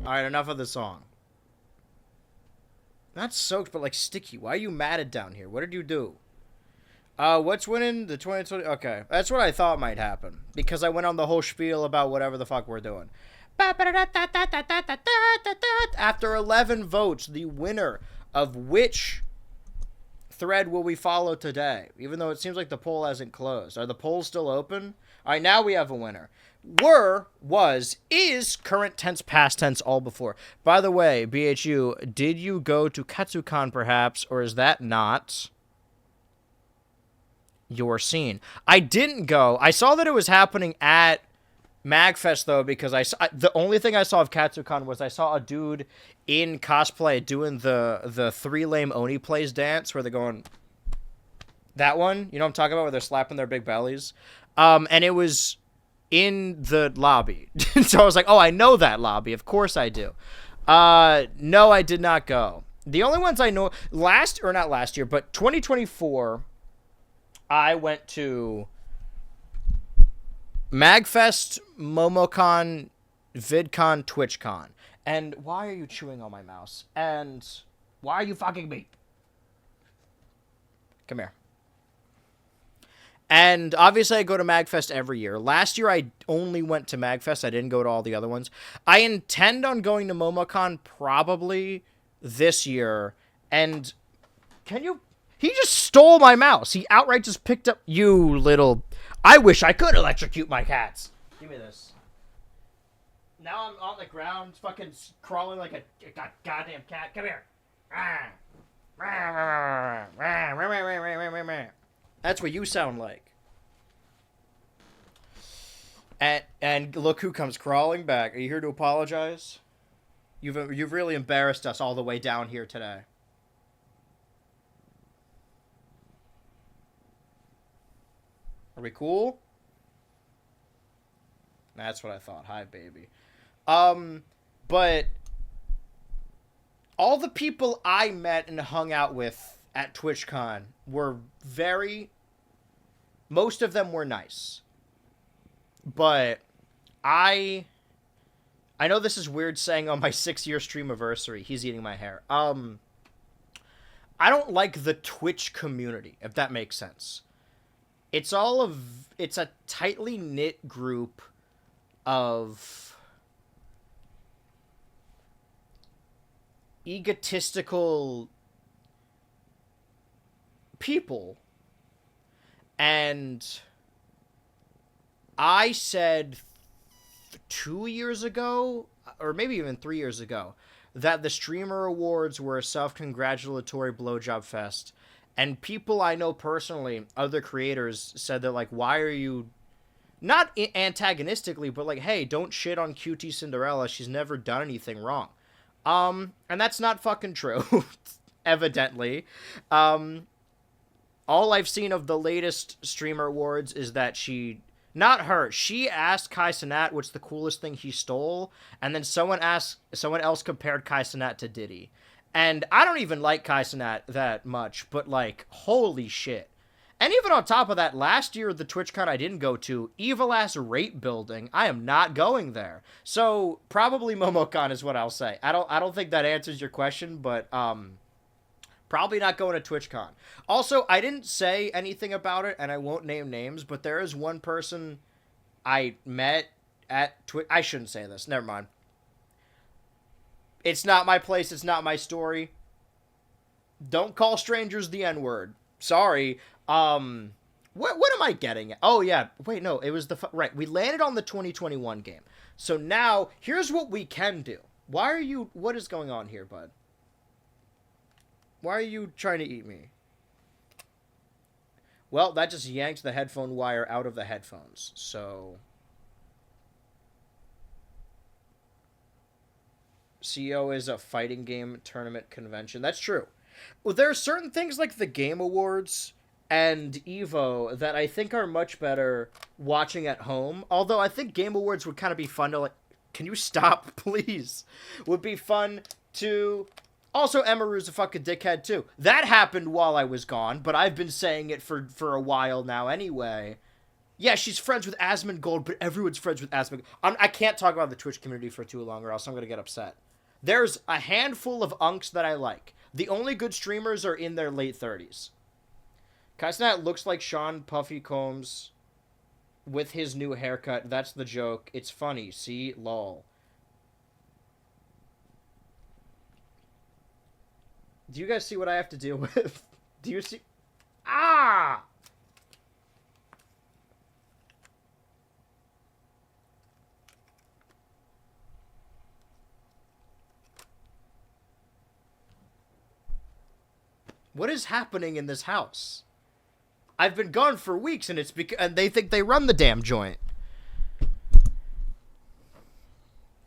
[SPEAKER 1] Alright, enough of the song. Not soaked, but like sticky. Why are you matted down here? What did you do? What's winning the 2020? Okay, that's what I thought might happen. Because I went on the whole spiel about whatever the fuck we're doing. After 11 votes, the winner of which thread will we follow today? Even though it seems like the poll hasn't closed. Are the polls still open? All right, now we have a winner. Were, was, is, current tense, past tense, all before. By the way, BHU, did you go to Katsucon perhaps, or is that not your scene? I didn't go. I saw that it was happening at MagFest, though, because the only thing I saw of Katsucon was I saw a dude in cosplay doing the three lame Oni plays dance where they're going, that one, you know what I'm talking about, where they're slapping their big bellies, and it was in the lobby. So I was like, oh, I know that lobby. Of course I do. No, I did not go. The only ones I know not last year, but 2024, I went to MagFest, MomoCon, VidCon, TwitchCon. And why are you chewing on my mouse? And why are you fucking me? Come here. And obviously I go to MagFest every year. Last year I only went to MagFest. I didn't go to all the other ones. I intend on going to MomoCon probably this year. And he just stole my mouse. He outright just picked up, you little... I wish I could electrocute my cats. Give me this. Now I'm on the ground fucking crawling like a goddamn cat. Come here. That's what you sound like. And look who comes crawling back. Are you here to apologize? You've really embarrassed us all the way down here today. Are we cool? That's what I thought. Hi, baby. But all the people I met and hung out with at TwitchCon were most of them were nice. But I know this is weird saying on my 6-year Stream-iversary. He's eating my hair. I don't like the Twitch community, if that makes sense. It's a tightly knit group of egotistical people. And I said 2 years ago, or maybe even 3 years ago, that the Streamer Awards were a self-congratulatory blowjob fest. And people I know personally, other creators, said that, like, why are you... Not antagonistically, but like, hey, don't shit on QT Cinderella. She's never done anything wrong. And that's not fucking true. Evidently. All I've seen of the latest Streamer Awards is that she asked Kai Cenat what's the coolest thing he stole, and then someone else compared Kai Cenat to Diddy. And I don't even like Kai Cenat that much, but like, holy shit. And even on top of that, last year, the TwitchCon I didn't go to, evil-ass rape building, I am not going there. So, probably MomoCon is what I'll say. I don't think that answers your question, but, probably not going to TwitchCon. Also, I didn't say anything about it, and I won't name names, but there is one person I met at Twitch. I shouldn't say this. Never mind. It's not my place. It's not my story. Don't call strangers the N-word. Sorry. What am I getting at? Oh, yeah. Wait, no. It was right. We landed on the 2021 game. So now, here's what we can do. What is going on here, bud? Why are you trying to eat me? Well, that just yanked the headphone wire out of the headphones. So... CO is a fighting game tournament convention. That's true. Well, there are certain things like the Game Awards and EVO that I think are much better watching at home. Although I think Game Awards would kind of be fun to, like... Can you stop, please? Would be fun to... Also, Emaru's a fucking dickhead, too. That happened while I was gone, but I've been saying it for a while now anyway. Yeah, she's friends with Asmongold, but everyone's friends with Asmongold. I can't talk about the Twitch community for too long, or else I'm going to get upset. There's a handful of unks that I like. The only good streamers are in their late 30s. Kai Cenat looks like Sean Puffy Combs with his new haircut. That's the joke. It's funny. See? Lol. Do you guys see what I have to deal with? Do you see? Ah! What is happening in this house? I've been gone for weeks, and and they think they run the damn joint.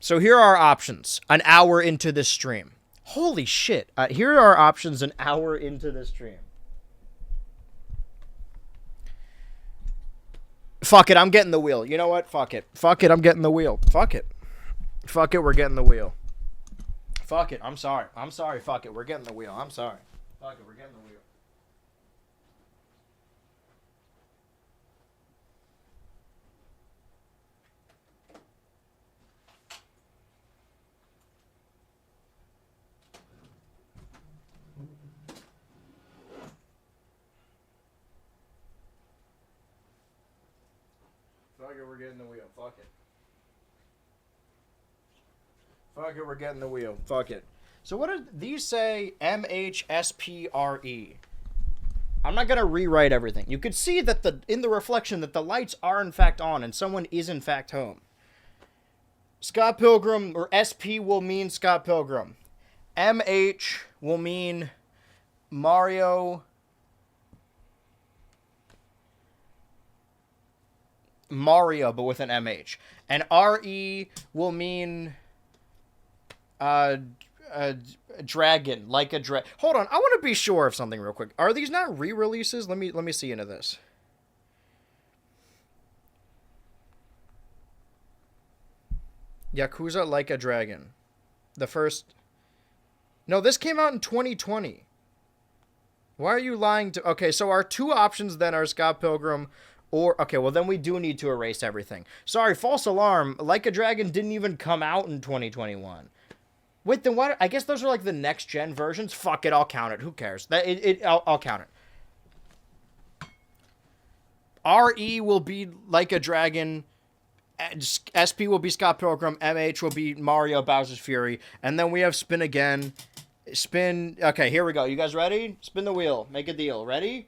[SPEAKER 1] So here are our options. An hour into this stream. Holy shit. Here are our options an hour into this stream. Fuck it, I'm getting the wheel. You know what? Fuck it. Fuck it, I'm getting the wheel. Fuck it. Fuck it, we're getting the wheel. Fuck it, I'm sorry. I'm sorry, fuck it, we're getting the wheel. I'm sorry. Fuck it, we're getting the wheel. Fuck it, we're getting the wheel. Fuck it. Fuck it, we're getting the wheel. Fuck it. So what do these say? MHSPRE. I'm not gonna rewrite everything. You could see that in the reflection that the lights are in fact on and someone is in fact home. Scott Pilgrim, or SP will mean Scott Pilgrim. MH will mean Mario. Mario, but with an MH. And RE will mean dragon, like a dragon. Hold on, I want to be sure of something real quick. Are these not re-releases? Let me see into this. Yakuza Like a Dragon. The first... No, this came out in 2020. Why are you lying to... Okay, so our two options then are Scott Pilgrim or... Okay, well then we do need to erase everything. Sorry, false alarm. Like a Dragon didn't even come out in 2021. Wait, then why... I guess those are like the next-gen versions. Fuck it, I'll count it. Who cares? I'll count it. RE will be Like a Dragon... SP will be Scott Pilgrim. MH will be Mario Bowser's Fury. And then we have Spin again. Spin. Okay, here we go. You guys ready? Spin the wheel. Make a deal. Ready?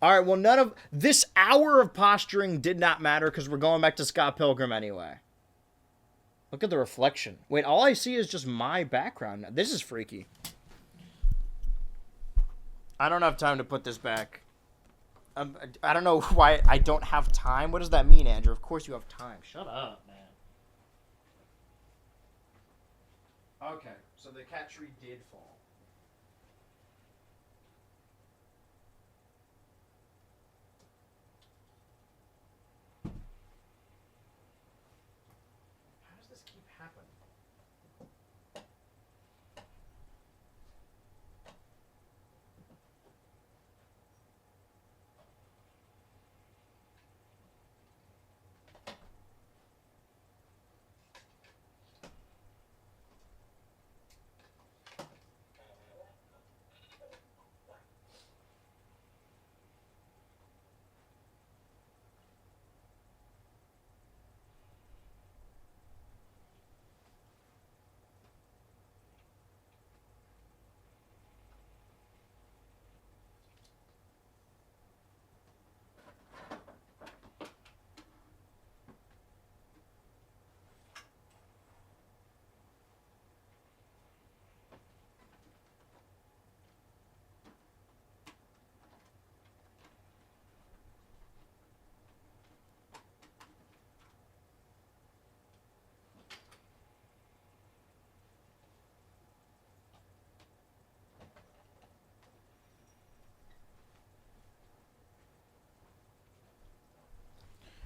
[SPEAKER 1] All right, well, none of... This hour of posturing did not matter because we're going back to Scott Pilgrim anyway. Look at the reflection. Wait, all I see is just my background. This is freaky. I don't have time to put this back. I don't know why I don't have time. What does that mean, Andrew? Of course you have time. Shut up, man. Okay, so the cat tree did fall. How does this keep happening?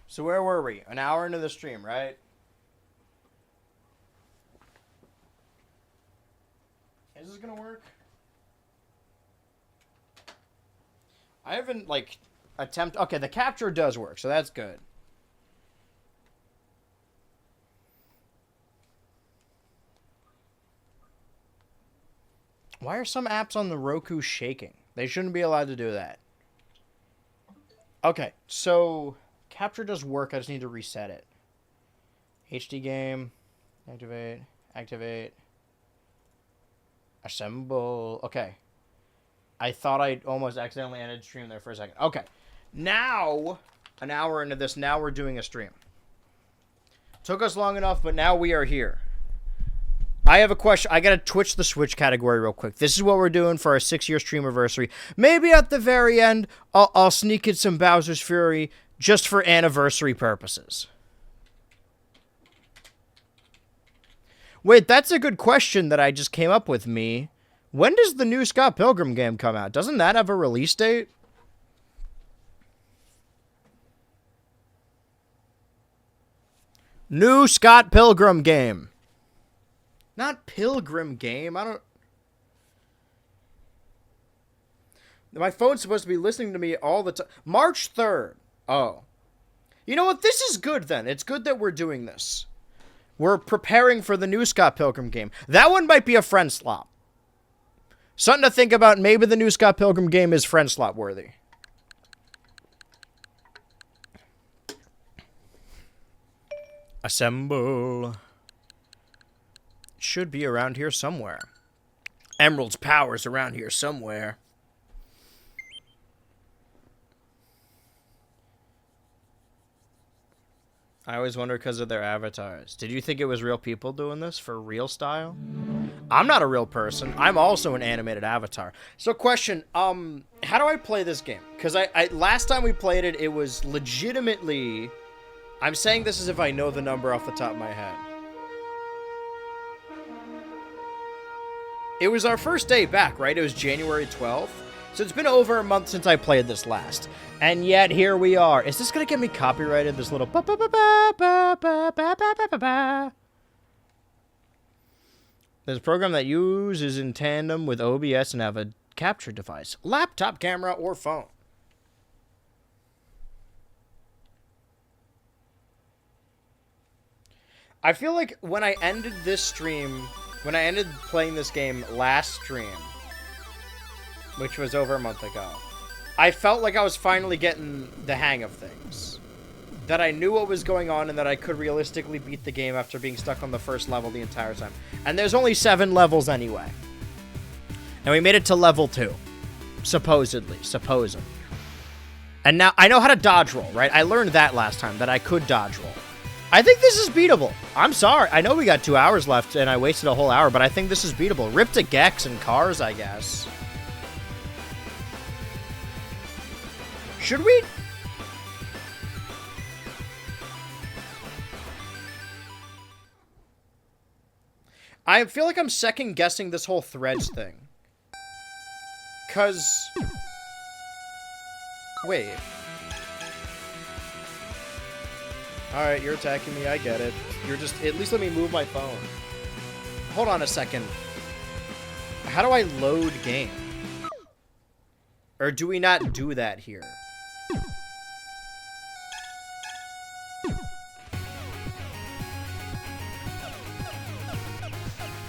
[SPEAKER 1] So where were we? An hour into the stream, right? Is this gonna work? I haven't, like, Okay, the capture does work, so that's good. Why are some apps on the Roku shaking? They shouldn't be allowed to do that. Okay, so... Capture does work, I just need to reset it. HD game, activate, assemble. Okay. I thought I almost accidentally ended stream there for a second. Okay. Now, an hour into this, now we're doing a stream. Took us long enough, but now we are here. I have a question. I gotta twitch the Switch category real quick. This is what we're doing for our 6-year Stream-iversary. Maybe at the very end, I'll sneak in some Bowser's Fury just for anniversary purposes. Wait, that's a good question that I just came up with, me. When does the new Scott Pilgrim game come out? Doesn't that have a release date? New Scott Pilgrim game. Not Pilgrim game. I don't... My phone's supposed to be listening to me all the time. March 3rd. Oh. You know what? This is good, then. It's good that we're doing this. We're preparing for the new Scott Pilgrim game. That one might be a friend slot. Something to think about. Maybe the new Scott Pilgrim game is friend slot worthy. Assemble. Should be around here somewhere. Emerald's power's around here somewhere. I always wonder because of their avatars. Did you think it was real people doing this for real style? I'm not a real person. I'm also an animated avatar. So question, how do I play this game? Because I last time we played it, it was legitimately... I'm saying this as if I know the number off the top of my head. It was our first day back, right? It was January 12th. So it's been over a month since I played this last. And yet, here we are. Is this going to get me copyrighted? This little... There's a program that uses in tandem with OBS and have a capture device. Laptop, camera, or phone. I feel like when I ended this stream... When I ended playing this game last stream... which was over a month ago, I felt like I was finally getting the hang of things. That I knew what was going on and that I could realistically beat the game after being stuck on the first level the entire time. And there's only 7 levels anyway. And we made it to level 2. Supposedly. And now, I know how to dodge roll, right? I learned that last time, that I could dodge roll. I think this is beatable. I'm sorry. I know we got 2 hours left and I wasted a whole hour, but I think this is beatable. Rip to Gex and cars, I guess. Should we? I feel like I'm second guessing this whole threads thing. 'Cause... Wait. Alright, you're attacking me, I get it. You're just... At least let me move my phone. Hold on a second. How do I load game? Or do we not do that here?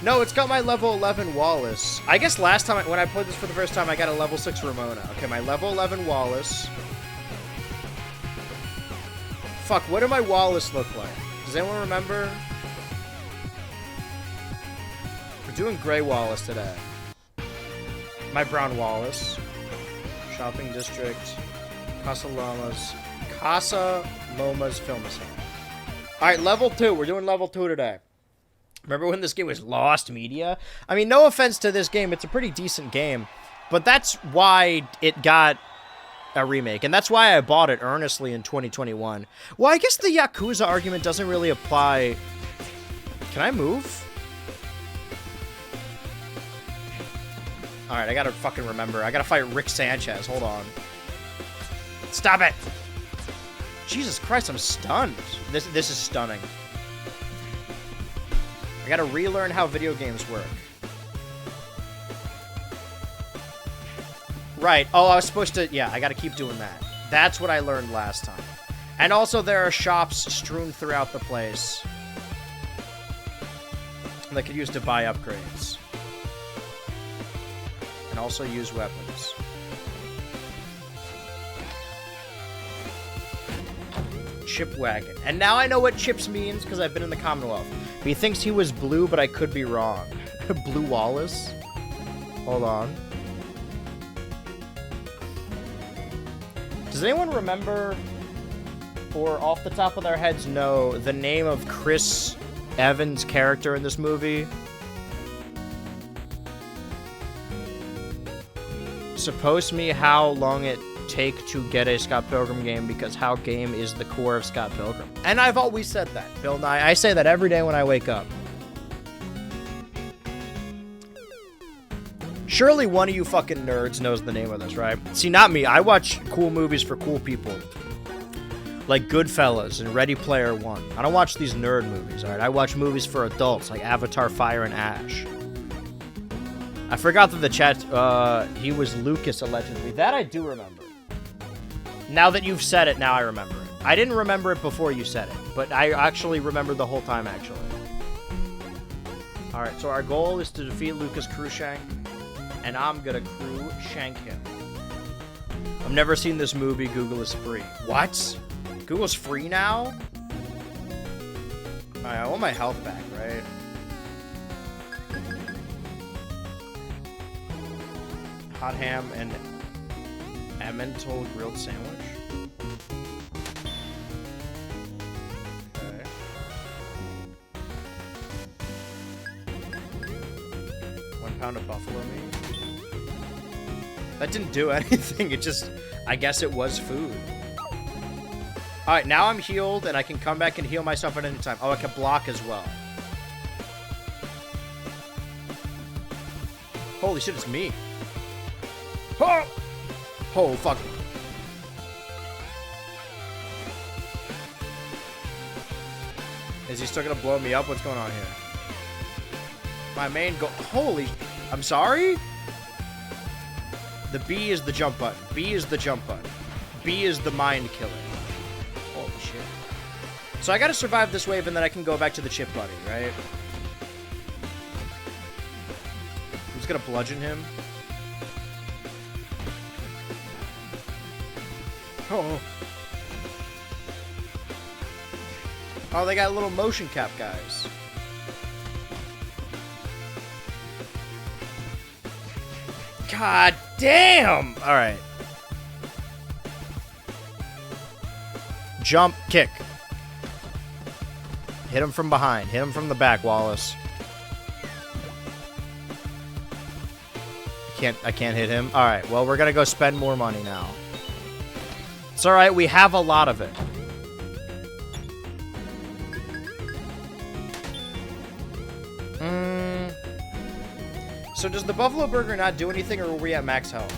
[SPEAKER 1] No, it's got my level 11 Wallace. I guess last time, when I played this for the first time, I got a level 6 Ramona. Okay, my level 11 Wallace. Fuck, what did my Wallace look like? Does anyone remember? We're doing Gray Wallace today. My brown Wallace. Shopping District. Casa Lomas Film Center. Alright, level 2. We're doing level 2 today. Remember when this game was Lost Media? I mean, no offense to this game. It's a pretty decent game. But that's why it got a remake. And that's why I bought it earnestly in 2021. Well, I guess the Yakuza argument doesn't really apply. Can I move? Alright, I gotta fucking remember. I gotta fight Rick Sanchez. Hold on. Stop it! Jesus Christ, I'm stunned. This is stunning. I gotta relearn how video games work. Right. Oh, I was supposed to... Yeah, I gotta keep doing that. That's what I learned last time. And also, there are shops strewn throughout the place that could use to buy upgrades. And also use weapons. Chip wagon. And now I know what chips means because I've been in the Commonwealth. He thinks he was blue, but I could be wrong. Blue Wallace? Hold on. Does anyone remember, or off the top of their heads know, the name of Chris Evans' character in this movie? Suppose me how long it take to get a Scott Pilgrim game because how game is the core of Scott Pilgrim. And I've always said that, Bill Nye. I say that every day when I wake up. Surely one of you fucking nerds knows the name of this, right? See, not me. I watch cool movies for cool people. Like Goodfellas and Ready Player One. I don't watch these nerd movies, alright? I watch movies for adults, like Avatar, Fire, and Ash. I forgot that the chat, he was Lucas, allegedly. That I do remember. Now that you've said it, now I remember it. I didn't remember it before you said it, but I actually remembered the whole time, actually. Alright, so our goal is to defeat Lucas Cruikshank, and I'm gonna Cruikshank him. I've never seen this movie. Google is free. What? Google's free now? Alright, I want my health back, right? Hot ham and Emmental grilled sandwich? Okay. 1 pound of buffalo meat. That didn't do anything. It just, I guess it was food. Alright, now I'm healed, and I can come back and heal myself at any time. Oh, I can block as well. Holy shit, it's me. Oh! Oh, fuck. Is he still gonna blow me up? What's going on here? My main goal. Holy. I'm sorry? The B is the jump button. B is the jump button. B is the mind killer. Holy shit. So I gotta survive this wave and then I can go back to the chip buddy, right? I'm just gonna bludgeon him. Oh. Oh, they got little motion cap guys. God damn! Alright. Jump, kick. Hit him from behind. Hit him from the back, Wallace. I can't hit him. Alright, well, we're gonna go spend more money now. It's alright, we have a lot of it. So does the Buffalo Burger not do anything, or are we at max health?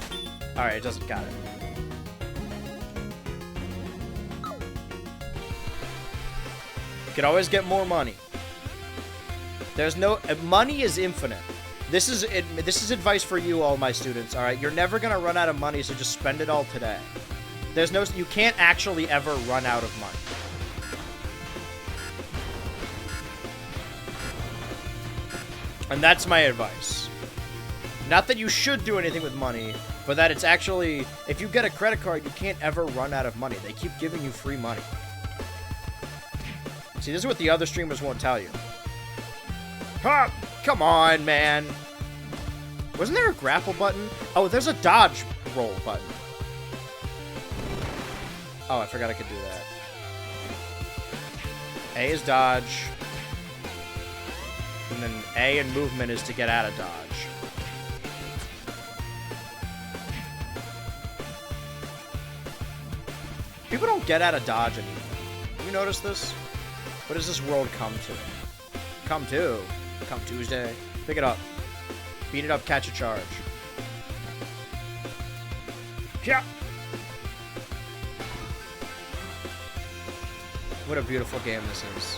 [SPEAKER 1] Alright, it doesn't. Got it. You can always get more money. There's no... money is infinite. This is advice for you, all my students, alright? You're never gonna run out of money, so just spend it all today. There's no... You can't actually ever run out of money. And that's my advice. Not that you should do anything with money, but that it's actually... If you get a credit card, you can't ever run out of money. They keep giving you free money. See, this is what the other streamers won't tell you. Huh, come on, man. Wasn't there a grapple button? Oh, there's a dodge roll button. Oh, I forgot I could do that. A is dodge. And then A in movement is to get out of dodge. People don't get out of dodge anymore. Have you noticed this? What does this world come to? Come to? Come Tuesday. Pick it up. Beat it up, catch a charge. Yeah. What a beautiful game this is.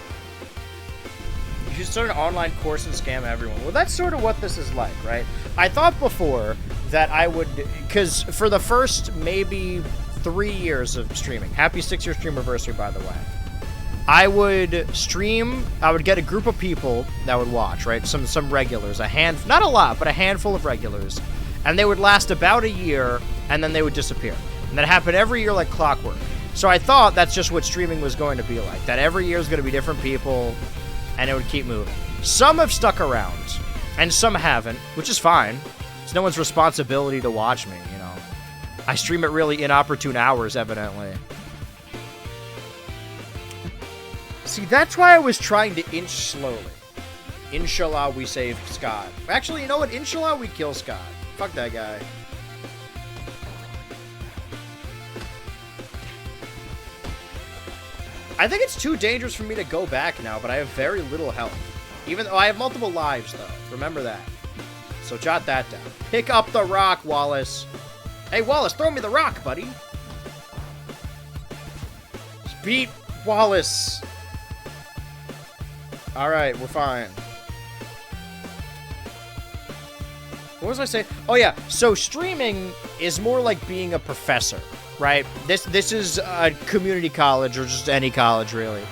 [SPEAKER 1] You should start an online course and scam everyone. Well, that's sort of what this is like, right? I thought before that I would... Because for the first maybe 3 years of streaming... Happy 6-year Stream-iversary, by the way. I would stream... I would get a group of people that would watch, right? Some regulars. Not a lot, but a handful of regulars. And they would last about a year, and then they would disappear. And that happened every year like clockwork. So I thought that's just what streaming was going to be like. That every year is going to be different people... and it would keep moving. Some have stuck around, and some haven't, which is fine. It's no one's responsibility to watch me, you know. I stream at really inopportune hours, evidently. See, that's why I was trying to inch slowly. Inshallah, we save Scott. Actually, you know what? Inshallah, we kill Scott. Fuck that guy. I think it's too dangerous for me to go back now, but I have very little health. Even though I have multiple lives, though. Remember that. So jot that down. Pick up the rock, Wallace. Hey, Wallace, throw me the rock, buddy. Just beat Wallace. Alright, we're fine. What was I saying? Oh, yeah. So streaming is more like being a professor, right? This is a community college, or just any college, really.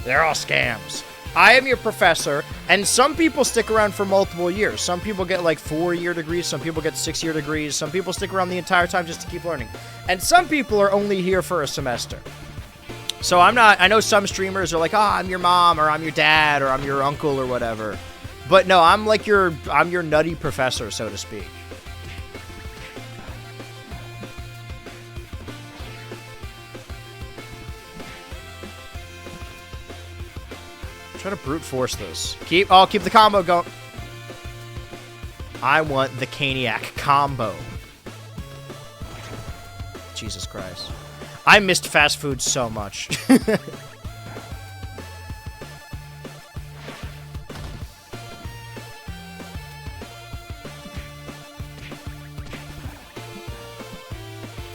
[SPEAKER 1] They're all scams. I am your professor, and some people stick around for multiple years. Some people get like 4-year degrees, some people get 6-year degrees, some people stick around the entire time just to keep learning. And some people are only here for a semester. So I know some streamers are like, oh, I'm your mom, or I'm your dad, or I'm your uncle, or whatever. But no, I'm your nutty professor, so to speak. Try to brute force this. Keep the combo going. I want the Caniac combo. Jesus Christ. I missed fast food so much.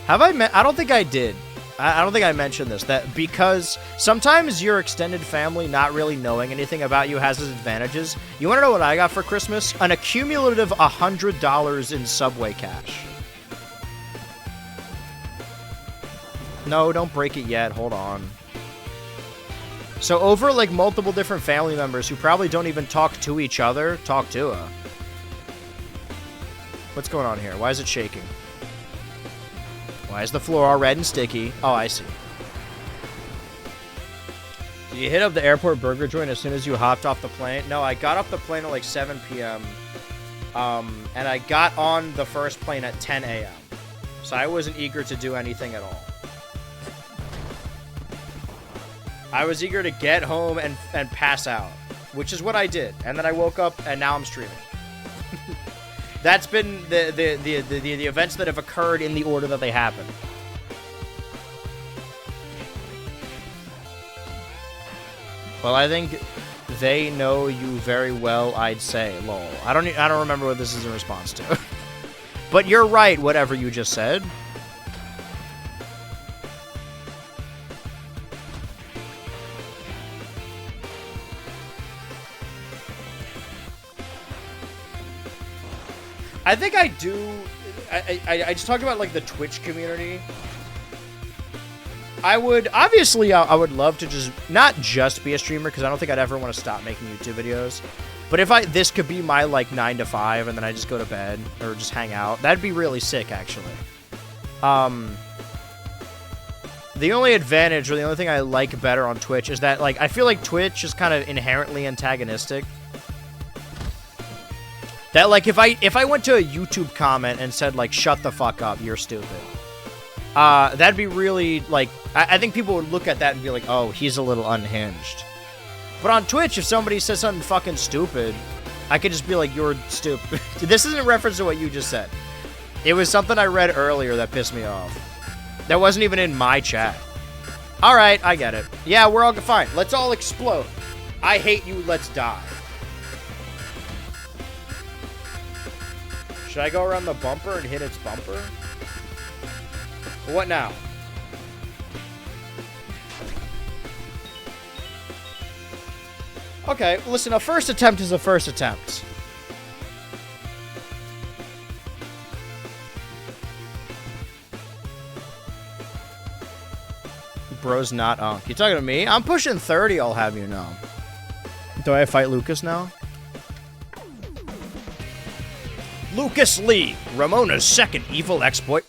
[SPEAKER 1] Have I I don't think I did. I don't think I mentioned this, that because sometimes your extended family not really knowing anything about you has its advantages. You want to know what I got for Christmas? An accumulative $100 in Subway cash. No, don't break it yet. Hold on. So over, like, multiple different family members who probably don't even talk to each other, talk to her. What's going on here? Why is it shaking? Why is the floor all red and sticky? Oh, I see. Did you hit up the airport burger joint as soon as you hopped off the plane? No, I got off the plane at like 7 p.m. And I got on the first plane at 10 a.m. So I wasn't eager to do anything at all. I was eager to get home and pass out, which is what I did. And then I woke up and now I'm streaming. That's been the events that have occurred in the order that they happened. Well, I think they know you very well, I'd say. Lol. I don't remember what this is in response to. But you're right, whatever you just said. I think I do. I just talked about like the Twitch community. I would obviously I would love to just not just be a streamer because I don't think I'd ever want to stop making YouTube videos. But if this could be my like 9 to 5 and then I just go to bed or just hang out, that'd be really sick actually. The only advantage or the only thing I like better on Twitch is that like I feel like Twitch is kind of inherently antagonistic. That, like, if I went to a YouTube comment and said, like, shut the fuck up, you're stupid, that'd be really, like, I think people would look at that and be like, oh, he's a little unhinged. But on Twitch, if somebody says something fucking stupid, I could just be like, you're stupid. This isn't a reference to what you just said. It was something I read earlier that pissed me off. That wasn't even in my chat. Alright, I get it. Yeah, we're all fine. Let's all explode. I hate you, let's die. Should I go around the bumper and hit its bumper? What now? Okay, listen, a first attempt is a first attempt. Bro's not on. You talking to me? I'm pushing 30, I'll have you know. Do I fight Lucas now? Lucas Lee, Ramona's second evil exploit.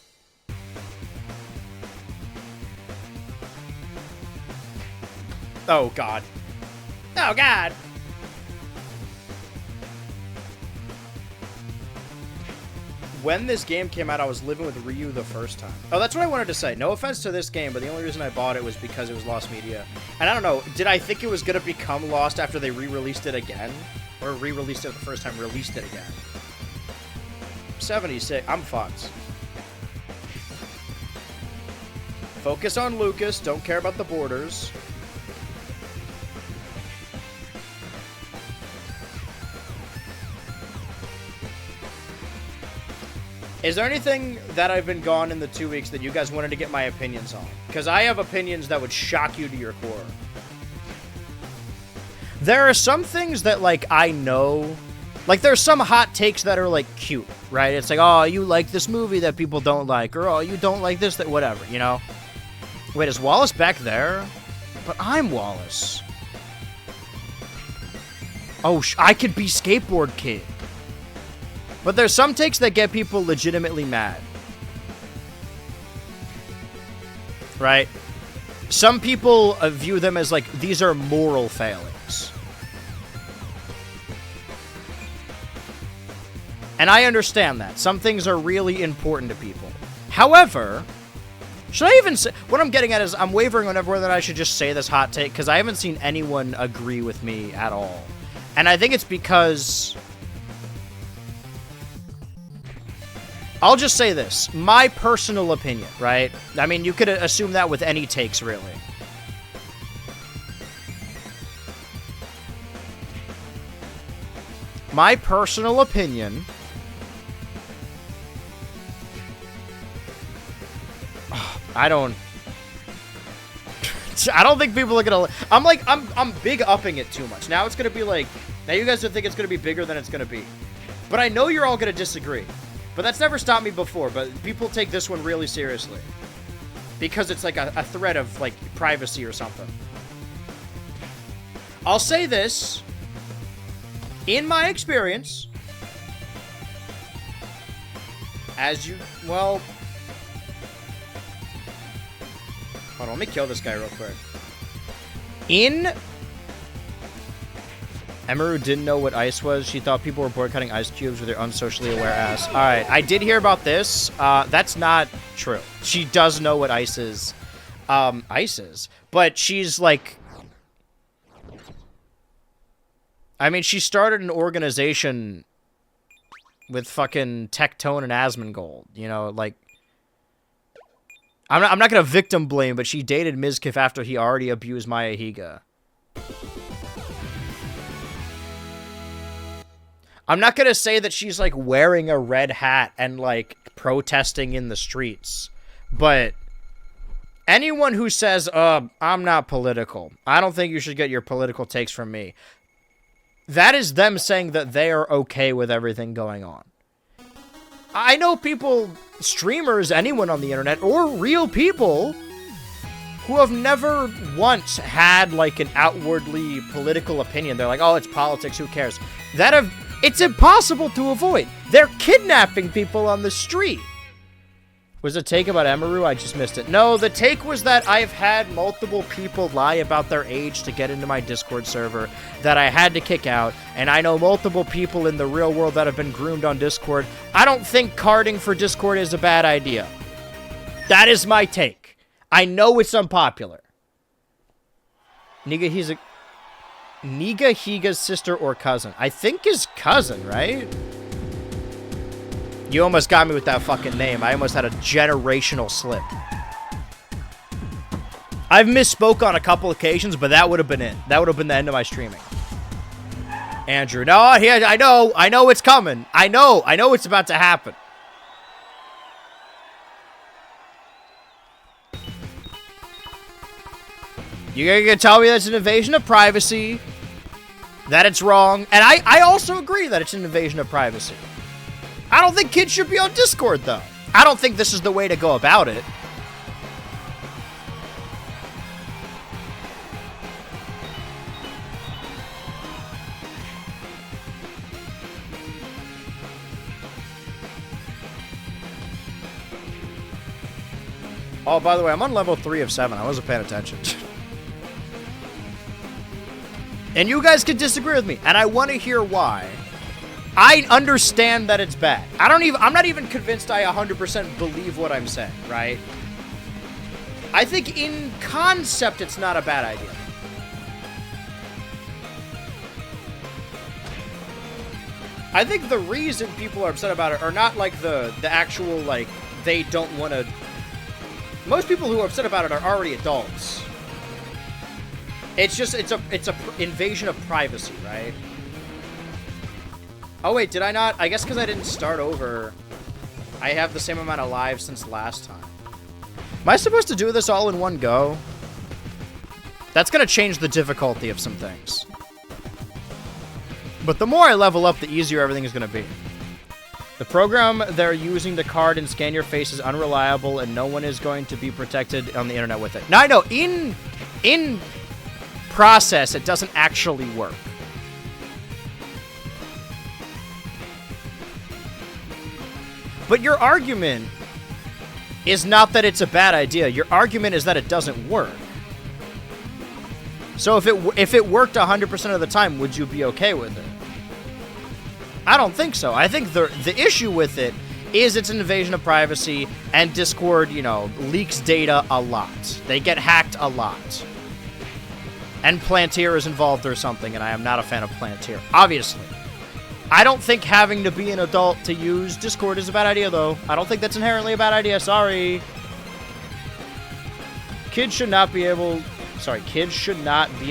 [SPEAKER 1] Oh, God. Oh, God. When this game came out, I was living with Ryu the first time. Oh, that's what I wanted to say. No offense to this game, but the only reason I bought it was because it was Lost Media. And I don't know, did I think it was going to become Lost after they re-released it again? Or re-released it the first time, released it again? 76. I'm fucked. Focus on Lucas. Don't care about the borders. Is there anything that I've been gone in the 2 weeks that you guys wanted to get my opinions on? Because I have opinions that would shock you to your core. There are some things that, like, I know. Like, there's some hot takes that are, like, cute, right? It's like, oh, you like this movie that people don't like. Or, oh, you don't like this, that, whatever, you know? Wait, is Wallace back there? But I'm Wallace. Oh, I could be Skateboard Kid. But there's some takes that get people legitimately mad. Right? Some people view them as, like, these are moral failings. And I understand that. Some things are really important to people. However, should I even say... What I'm getting at is I'm wavering on whether I should just say this hot take, because I haven't seen anyone agree with me at all. And I think it's because... I'll just say this. My personal opinion, right? I mean, you could assume that with any takes, really. My personal opinion... I don't think people are gonna... I'm big upping it too much. Now it's gonna be like... Now you guys don't think it's gonna be bigger than it's gonna be. But I know you're all gonna disagree. But that's never stopped me before, but people take this one really seriously. Because it's like a threat of, like, privacy or something. I'll say this. In my experience, well... Hold on, let me kill this guy real quick. Emeru didn't know what ice was. She thought people were boycotting ice cubes with their unsocially aware ass. Alright, I did hear about this. That's not true. She does know what ice is. But she's like... I mean, she started an organization with fucking Tectone and Asmongold. You know, like... I'm not gonna victim blame, but she dated Mizkif after he already abused Maya Higa. I'm not gonna say that she's, like, wearing a red hat and, like, protesting in the streets. But anyone who says, I'm not political. I don't think you should get your political takes from me. That is them saying that they are okay with everything going on. I know people, streamers, anyone on the internet, or real people who have never once had, like, an outwardly political opinion. They're like, oh, it's politics, who cares? It's impossible to avoid. They're kidnapping people on the street. Was the take about Emeru? I just missed it. No, the take was that I've had multiple people lie about their age to get into my Discord server that I had to kick out, and I know multiple people in the real world that have been groomed on Discord. I don't think carding for Discord is a bad idea. That is my take. I know it's unpopular. Niga Higa's sister or cousin. I think his cousin, right? You almost got me with that fucking name. I almost had a generational slip. I've misspoke on a couple occasions, but that would have been it. That would have been the end of my streaming. Andrew. No, I know it's coming. I know it's about to happen. You're gonna tell me that's an invasion of privacy, that it's wrong, and I also agree that it's an invasion of privacy. I don't think kids should be on Discord, though. I don't think this is the way to go about it. Oh, by the way, I'm on level 3 of 7. I wasn't paying attention. And you guys can disagree with me, and I want to hear why. I understand that it's bad. I'm not even convinced I 100% believe what I'm saying, right? I think in concept, it's not a bad idea. I think the reason people are upset about it are not like the actual, like, they don't want to... Most people who are upset about it are already adults. It's just, it's a invasion of privacy, right? Oh, wait, did I not? I guess because I didn't start over. I have the same amount of lives since last time. Am I supposed to do this all in one go? That's gonna change the difficulty of some things. But the more I level up, the easier everything is gonna be. The program they're using to card and scan your face is unreliable, and no one is going to be protected on the internet with it. Now, I know, in process, it doesn't actually work. But your argument is not that it's a bad idea. Your argument is that it doesn't work. So if it worked 100% of the time, would you be okay with it? I don't think so. I think the issue with it is it's an invasion of privacy, and Discord, you know, leaks data a lot. They get hacked a lot. And Plantier is involved or something, and I am not a fan of Plantier, obviously. I don't think having to be an adult to use Discord is a bad idea, though. I don't think that's inherently a bad idea. Sorry. Kids should not be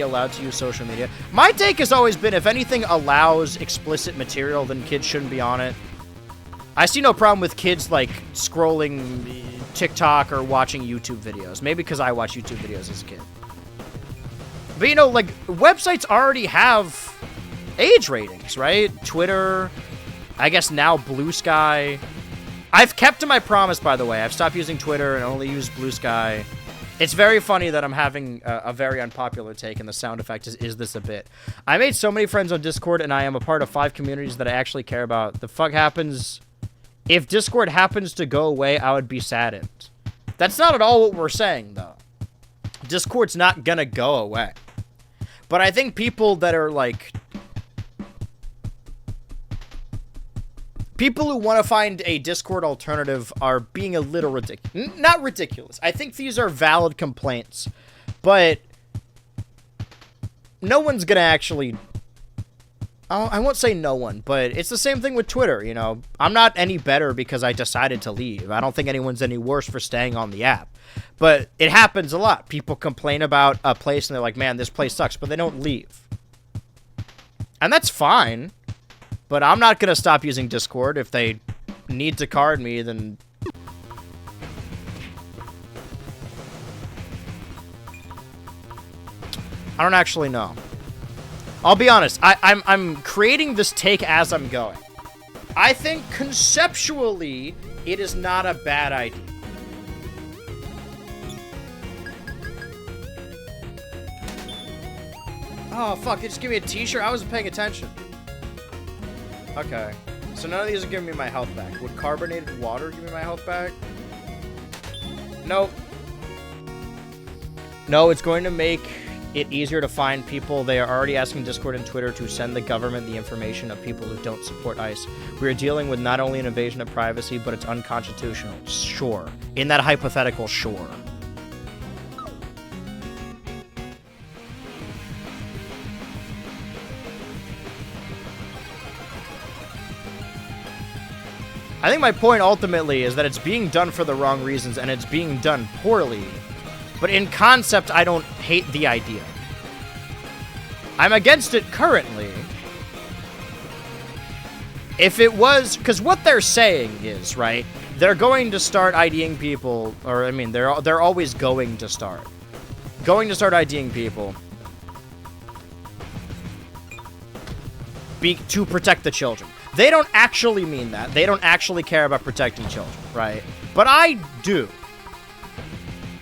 [SPEAKER 1] allowed to use social media. My take has always been, if anything allows explicit material, then kids shouldn't be on it. I see no problem with kids, like, scrolling TikTok or watching YouTube videos. Maybe because I watch YouTube videos as a kid. But, you know, like, websites already have age ratings, right? Twitter, I guess now Blue Sky. I've kept to my promise, by the way. I've stopped using Twitter and only use Blue Sky. It's very funny that I'm having a very unpopular take, and the sound effect is this a bit. I made so many friends on Discord, and I am a part of 5 communities that I actually care about. The fuck happens... If Discord happens to go away, I would be saddened. That's not at all what we're saying, though. Discord's not gonna go away. But I think people that are, like... People who want to find a Discord alternative are being a little ridiculous. Not ridiculous. I think these are valid complaints. But... no one's gonna actually... I won't say no one, but it's the same thing with Twitter, you know. I'm not any better because I decided to leave. I don't think anyone's any worse for staying on the app. But it happens a lot. People complain about a place and they're like, man, this place sucks, but they don't leave. And that's fine. But I'm not going to stop using Discord. If they need to card me, then... I don't actually know. I'll be honest, I'm creating this take as I'm going. I think conceptually, it is not a bad idea. Oh, fuck, they just give me a t-shirt? I wasn't paying attention. Okay. So none of these are giving me my health back. Would carbonated water give me my health back? Nope. No, it's going to make... it easier to find people. They are already asking Discord and Twitter to send the government the information of people who don't support ICE. We are dealing with not only an invasion of privacy, but it's unconstitutional. Sure. In that hypothetical, sure. I think my point ultimately is that it's being done for the wrong reasons, and it's being done poorly. But in concept, I don't hate the idea. I'm against it currently. If it was... because what they're saying is, right, they're going to start IDing people, or, I mean, they're always going to start. Going to start IDing people. To protect the children. They don't actually mean that. They don't actually care about protecting children, right? But I do.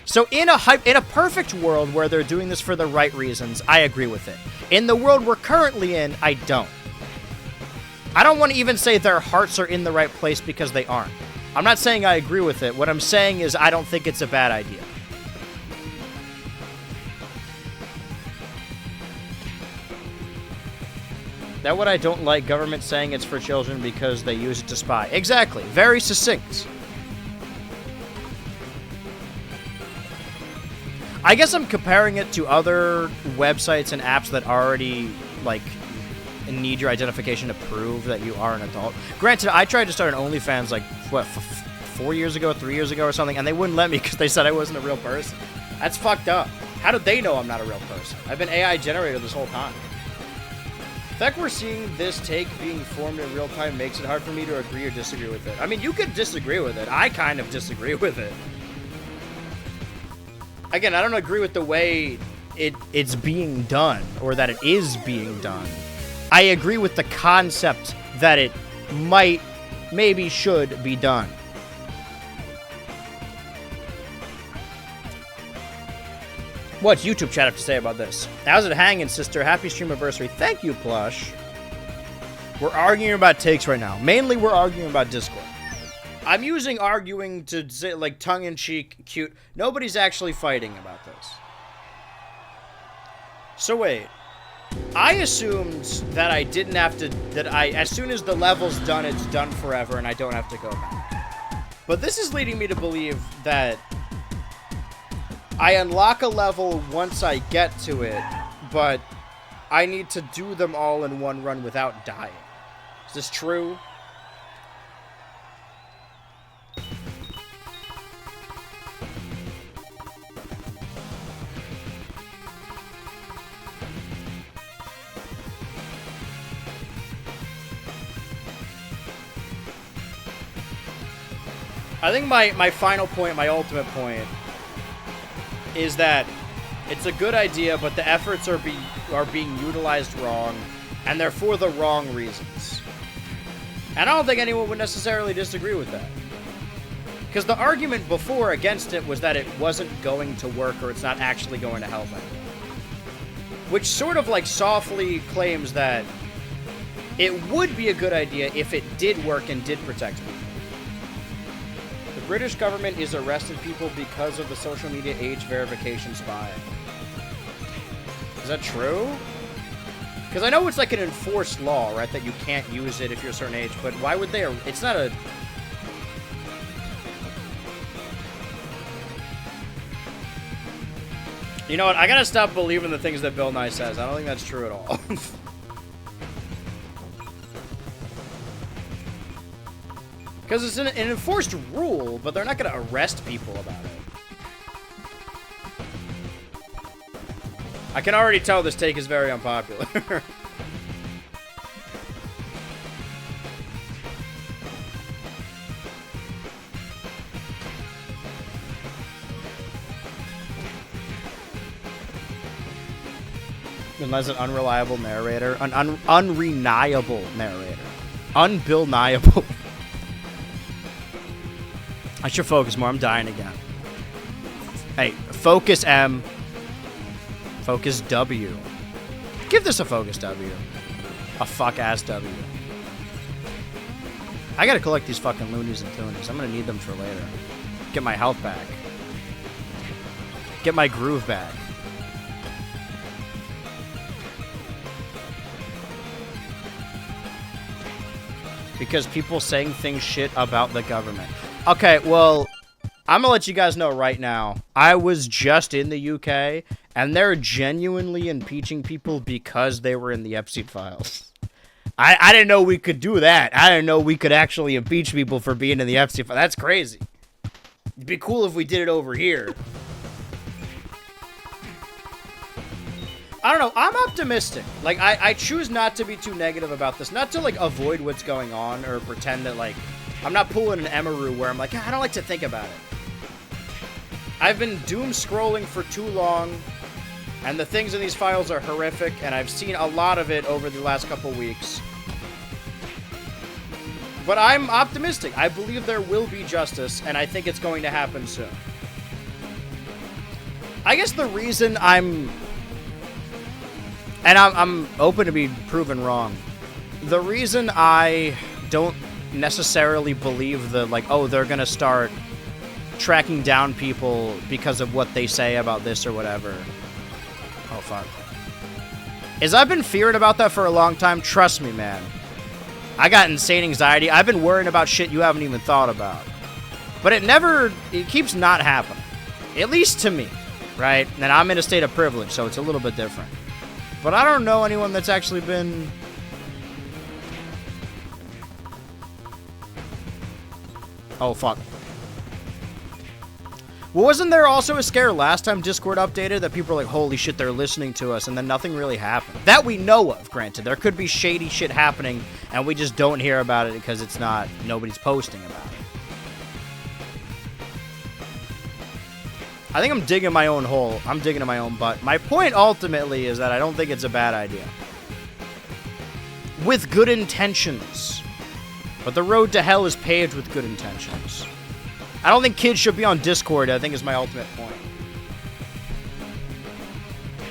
[SPEAKER 1] So in a perfect world where they're doing this for the right reasons, I agree with it. In the world we're currently in, I don't. I don't want to even say their hearts are in the right place because they aren't. I'm not saying I agree with it. What I'm saying is I don't think it's a bad idea. That what I don't like, government saying it's for children because they use it to spy. Exactly. Very succinct. I guess I'm comparing it to other websites and apps that already, like, need your identification to prove that you are an adult. Granted, I tried to start an OnlyFans, like, what, 4 years ago, 3 years ago or something, and they wouldn't let me because they said I wasn't a real person. That's fucked up. How did they know I'm not a real person? I've been AI generated this whole time. The fact we're seeing this take being formed in real time makes it hard for me to agree or disagree with it. I mean, you could disagree with it. I kind of disagree with it. Again, I don't agree with the way it's being done, or that it is being done. I agree with the concept that it maybe should be done. What's YouTube chat have to say about this? How's it hanging, sister? Happy Stream-iversary. Thank you, Plush. We're arguing about takes right now. Mainly, we're arguing about Discord. I'm using arguing to say, like, tongue-in-cheek, cute. Nobody's actually fighting about this. So wait. I assumed that I didn't have to... as soon as the level's done, it's done forever, and I don't have to go back. But this is leading me to believe that I unlock a level once I get to it, but I need to do them all in one run without dying. Is this true? I think my final point, my ultimate point, is that it's a good idea, but the efforts are being utilized wrong, and they're for the wrong reasons. And I don't think anyone would necessarily disagree with that. Because the argument before against it was that it wasn't going to work, or it's not actually going to help anyone. Which sort of like softly claims that it would be a good idea if it did work and did protect people. The British government is arresting people because of the social media age verification spy. Is that true? Because I know it's like an enforced law, right? That you can't use it if you're a certain age, but why would they? It's not a... You know what? I gotta stop believing the things that Bill Nye says. I don't think that's true at all. Because it's an enforced rule, but they're not going to arrest people about it. I can already tell this take is very unpopular. Unless an unreliable narrator. An unreliable narrator. Unbill-niable. I should focus more. I'm dying again. Hey, focus M. Focus W. Give this a focus W. A fuck-ass W. I gotta collect these fucking loonies and toonies. I'm gonna need them for later. Get my health back. Get my groove back. Because people saying things shit about the government. Okay, well, I'm gonna let you guys know right now. I was just in the UK, and they're genuinely impeaching people because they were in the Epstein files. I didn't know we could do that. I didn't know we could actually impeach people for being in the Epstein files. That's crazy. It'd be cool if we did it over here. I don't know. I'm optimistic. Like, I choose not to be too negative about this. Not to, like, avoid what's going on or pretend that, like... I'm not pulling an Emeru where I'm like, I don't like to think about it. I've been doom scrolling for too long, and the things in these files are horrific, and I've seen a lot of it over the last couple weeks. But I'm optimistic. I believe there will be justice, and I think it's going to happen soon. I guess the reason I'm open to be proven wrong. The reason I don't necessarily believe the, like, oh, they're gonna start tracking down people because of what they say about this or whatever. Oh, fuck. Is I've been fearing about that for a long time. Trust me, man. I got insane anxiety. I've been worrying about shit you haven't even thought about. But it keeps not happening. At least to me, right? And I'm in a state of privilege, so it's a little bit different. But I don't know anyone that's actually been... Oh, fuck. Well, wasn't there also a scare last time Discord updated that people were like, holy shit, they're listening to us, and then nothing really happened? That we know of, granted. There could be shady shit happening, and we just don't hear about it because it's not, nobody's posting about it. I think I'm digging my own hole. I'm digging in my own butt. My point ultimately is that I don't think it's a bad idea. With good intentions. But the road to hell is paved with good intentions. I don't think kids should be on Discord, I think is my ultimate point.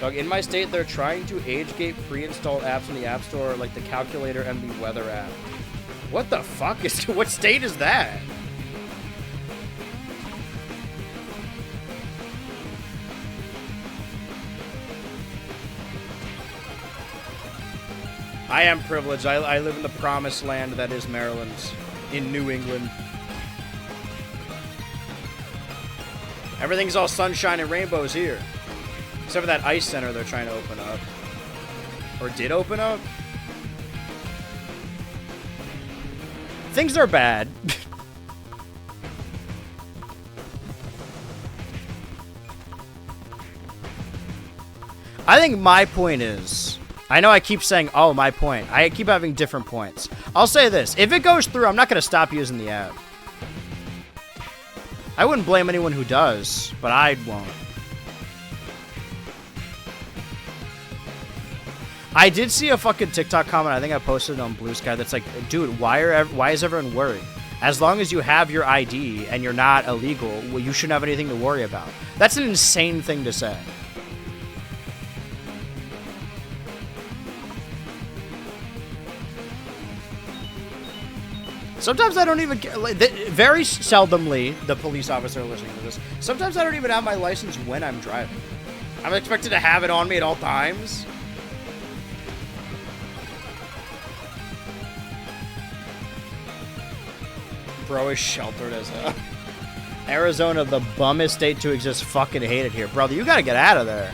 [SPEAKER 1] Dog, in my state, they're trying to age-gate pre-installed apps in the App Store, like the calculator and the weather app. What the fuck is... What state is that? I am privileged. I live in the promised land that is Maryland, in New England. Everything's all sunshine and rainbows here. Except for that ice center they're trying to open up. Or did open up? Things are bad. I think my point is... I know I keep saying, oh, my point. I keep having different points. I'll say this. If it goes through, I'm not going to stop using the app. I wouldn't blame anyone who does, but I won't. I did see a fucking TikTok comment, I think I posted it on Blue Sky, that's like, dude, why is everyone worried? As long as you have your ID and you're not illegal, well, you shouldn't have anything to worry about. That's an insane thing to say. Sometimes I don't even care. Like, very seldomly, the police officer listening to this, sometimes I don't even have my license when I'm driving. I'm expected to have it on me at all times. Bro is sheltered as hell. Arizona, the bummest state to exist. Fucking hate it here. Brother, you gotta get out of there.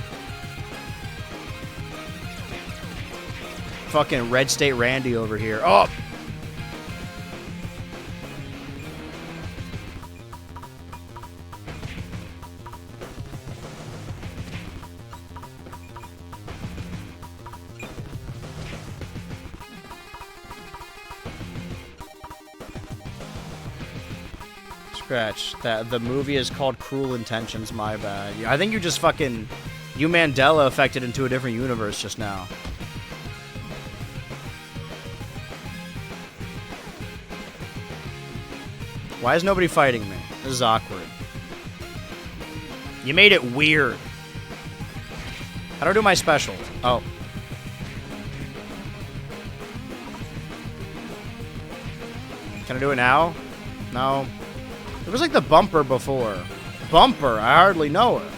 [SPEAKER 1] Fucking red state Randy over here. Oh! Scratch. The movie is called Cruel Intentions, my bad. I think you just fucking... You Mandela affected into a different universe just now. Why is nobody fighting me? This is awkward. You made it weird. How do I do my special? Oh. Can I do it now? No. It was like the bumper before. Bumper? I hardly know her.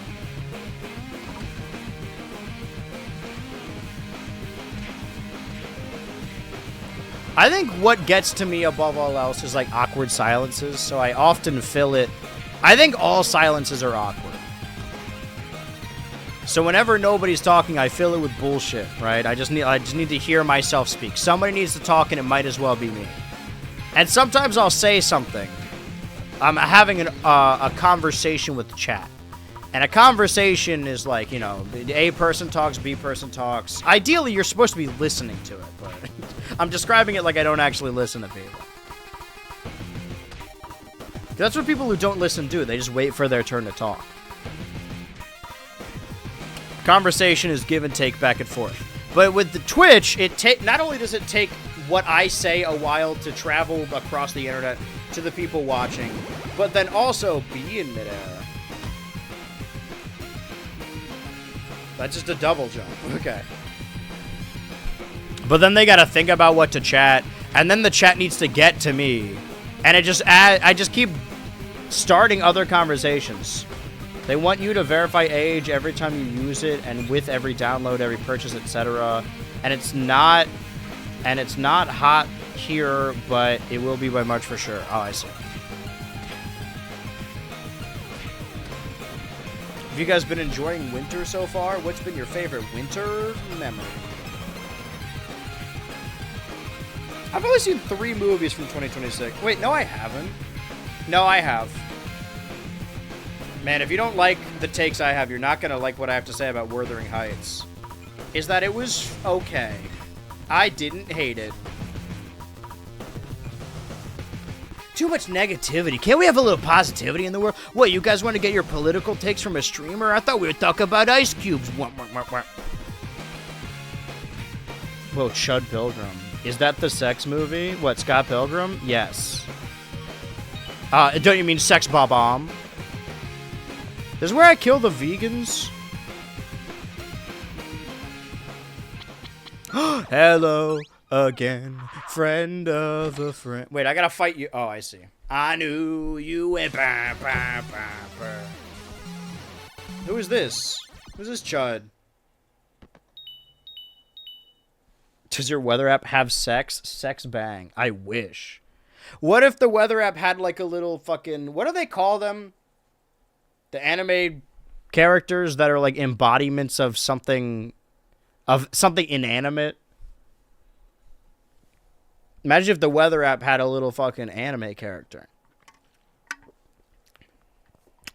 [SPEAKER 1] I think what gets to me above all else is like awkward silences, so I often fill it. I think all silences are awkward. So whenever nobody's talking, I fill it with bullshit, right? I just need to hear myself speak. Somebody needs to talk, and it might as well be me. And sometimes I'll say something. I'm having a conversation with the chat. And a conversation is like, you know, A person talks, B person talks. Ideally, you're supposed to be listening to it, but I'm describing it like I don't actually listen to people. That's what people who don't listen do. They just wait for their turn to talk. Conversation is give and take, back and forth. But with the Twitch, not only does it take what I say a while to travel across the internet to the people watching, but then also be in midair. That's just a double jump. Okay. But then they gotta think about what to chat, and then the chat needs to get to me, and I just keep starting other conversations. They want you to verify age every time you use it, and with every download, every purchase, etc. And it's not hot here, but it will be by March for sure. Oh, I see. Have you guys been enjoying winter so far? What's been your favorite winter memory? I've only seen 3 movies from 2026. Wait, no I haven't. No, I have. Man, if you don't like the takes I have, you're not gonna like what I have to say about Wuthering Heights. Is that it was okay. I didn't hate it. Too much negativity. Can't we have a little positivity in the world? What, you guys want to get your political takes from a streamer? I thought we were talking about ice cubes. Whoa, Chud Pilgrim. Is that the sex movie? What, Scott Pilgrim? Yes. Don't you mean Sex Bob-omb? This is where I kill the vegans? Hello again, friend of a friend. Wait, I gotta fight you. Oh, I see. I knew you went. Who is this? Who's this chud? Does your weather app have sex? Sex bang. I wish. What if the weather app had like a little fucking... What do they call them? The anime characters that are like embodiments of something... Of something inanimate. Imagine if the weather app had a little fucking anime character.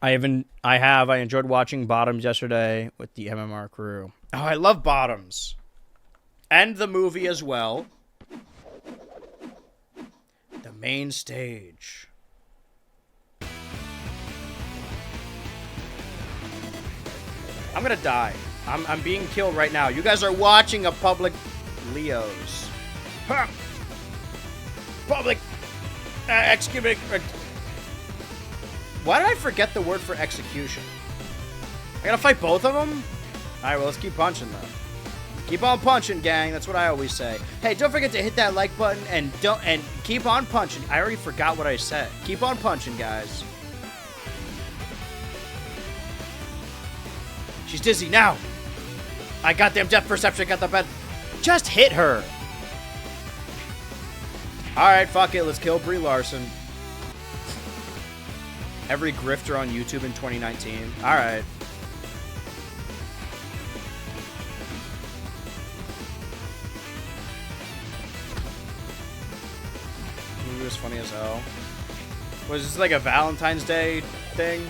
[SPEAKER 1] I enjoyed watching Bottoms yesterday with the MMR crew. Oh, I love Bottoms. And the movie as well. The main stage. I'm gonna die. I'm being killed right now. You guys are watching a public Leos. Huh. Public execution. Why did I forget the word for execution? I gotta fight both of them? Alright, well, let's keep punching them. Keep on punching, gang. That's what I always say. Hey, don't forget to hit that like button and keep on punching. I already forgot what I said. Keep on punching, guys. She's dizzy now. I goddamn depth perception got the bed. Just hit her. Alright, fuck it. Let's kill Brie Larson. Every grifter on YouTube in 2019. Alright. It was funny as hell. Was this like a Valentine's Day thing?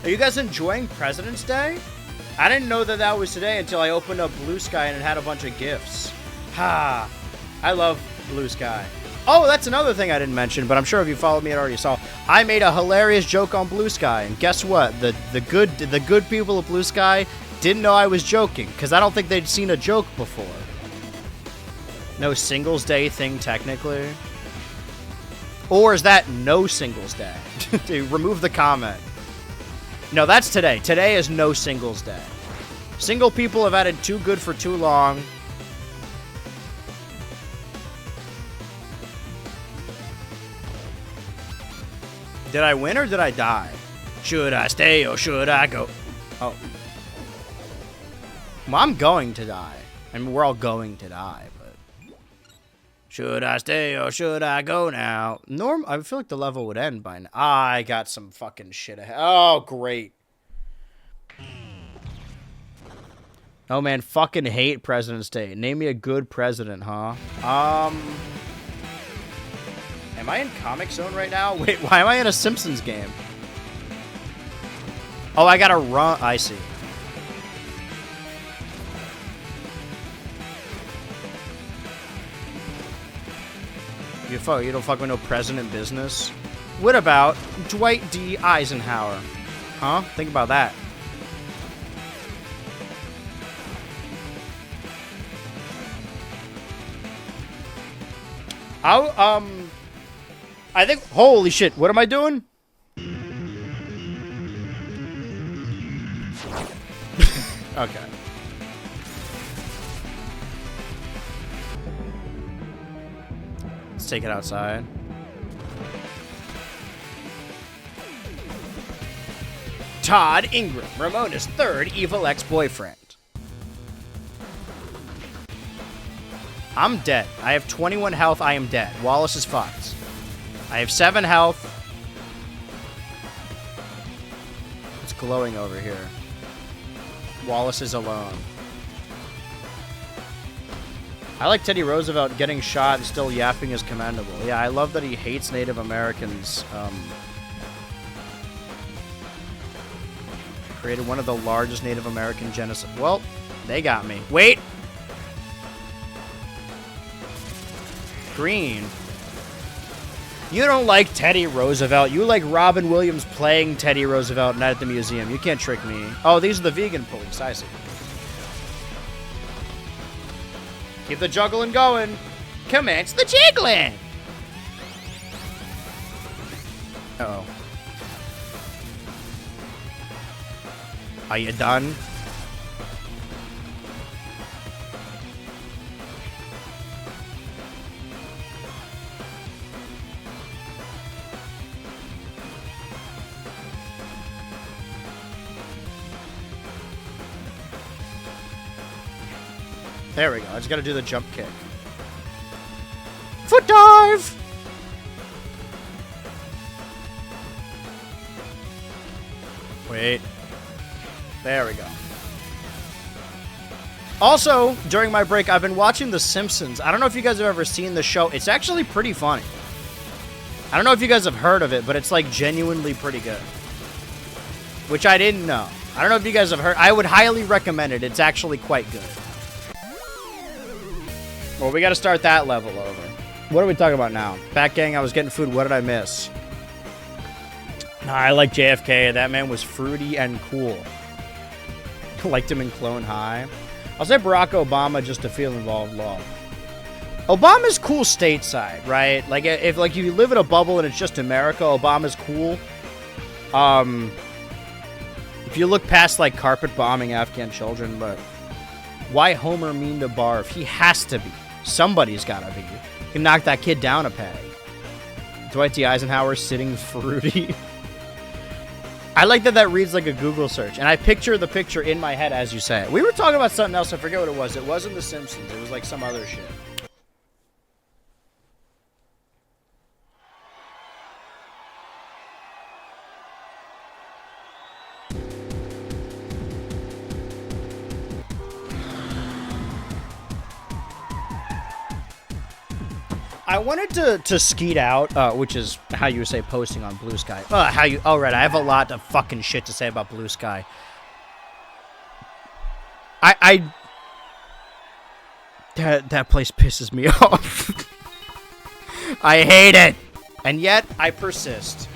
[SPEAKER 1] Are you guys enjoying President's Day? I didn't know that that was today until I opened up Blue Sky and it had a bunch of gifts. Ha! I love Blue Sky. Oh, that's another thing I didn't mention, but I'm sure if you followed me, I already saw. I made a hilarious joke on Blue Sky, and guess what? The good people of Blue Sky didn't know I was joking, because I don't think they'd seen a joke before. No Singles Day thing, technically. Or is that no Singles Day? Remove the comment. No, that's today. Today is no Singles Day. Single people have had it too good for too long. Did I win or did I die? Should I stay or should I go? Oh. Well, I'm going to die. I mean, we're all going to die, but... Should I stay or should I go now? I feel like the level would end by now. I got some fucking shit ahead. Oh, great. Oh, man, fucking hate President's Day. Name me a good president, huh? Am I in Comic Zone right now? Wait, why am I in a Simpsons game? Oh, I gotta run. I see. You don't fuck with no president business? What about Dwight D. Eisenhower? Huh? Think about that. I think... Holy shit, what am I doing? Okay. Let's take it outside. Todd Ingram, Ramona's third evil ex-boyfriend. I'm dead. I have 21 health. I am dead. Wallace is fucked. I have 7 health. It's glowing over here. Wallace is alone. I like Teddy Roosevelt getting shot and still yapping is commendable. Yeah, I love that he hates Native Americans. Created one of the largest Native American genocides. Well, they got me. Wait! Green. You don't like Teddy Roosevelt. You like Robin Williams playing Teddy Roosevelt Night at the Museum. You can't trick me. Oh, these are the vegan police. I see. Keep the juggling going. Commence the jiggling. Uh-oh. Are you done? There we go. I just gotta do the jump kick. Foot dive! Wait. There we go. Also, during my break, I've been watching The Simpsons. I don't know if you guys have ever seen the show. It's actually pretty funny. I don't know if you guys have heard of it, but it's like genuinely pretty good. Which I didn't know. I don't know if you guys have heard. I would highly recommend it. It's actually quite good. Well, we got to start that level over. What are we talking about now? Back gang, I was getting food. What did I miss? Nah, I like JFK. That man was fruity and cool. Liked him in Clone High. I'll say Barack Obama just to feel involved law. Obama's cool stateside, right? Like, if like you live in a bubble and it's just America, Obama's cool. If you look past, like, carpet bombing Afghan children, but why Homer mean to Barf? He has to be. Somebody's gotta be. You can knock that kid down a peg. Dwight D. Eisenhower sitting fruity. I like that that reads like a Google search, and I picture the picture in my head as you say it. We were talking about something else. I forget what it was. It wasn't The Simpsons. It was like some other shit. I wanted to skeet out, which is how you say posting on Blue Sky. Oh, right, I have a lot of fucking shit to say about Blue Sky. That place pisses me off. I hate it. And yet, I persist.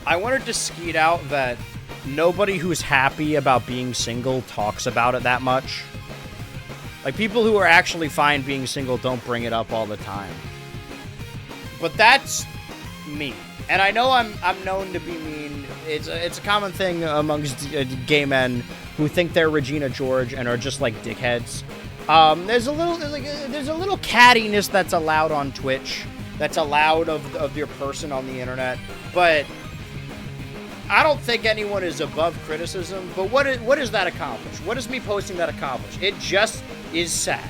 [SPEAKER 1] I wanted to skeet out that nobody who's happy about being single talks about it that much. Like, people who are actually fine being single don't bring it up all the time. But that's me. And I know I'm known to be mean. It's a common thing amongst gay men who think they're Regina George and are just like dickheads. There's a little cattiness that's allowed on Twitch, that's allowed of your person on the internet. But I don't think anyone is above criticism. But what does that accomplish? What does me posting that accomplish? It just is sad.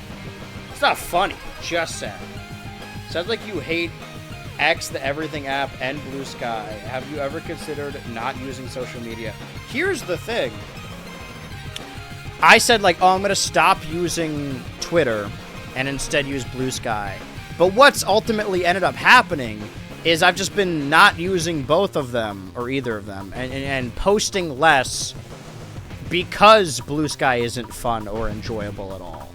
[SPEAKER 1] It's not funny, just sad. Sounds like you hate X, the Everything app, and Blue Sky. Have you ever considered not using social media? Here's the thing. I said, like, oh, I'm going to stop using Twitter and instead use Blue Sky. But what's ultimately ended up happening is I've just been not using both of them, or either of them, and posting less because Blue Sky isn't fun or enjoyable at all.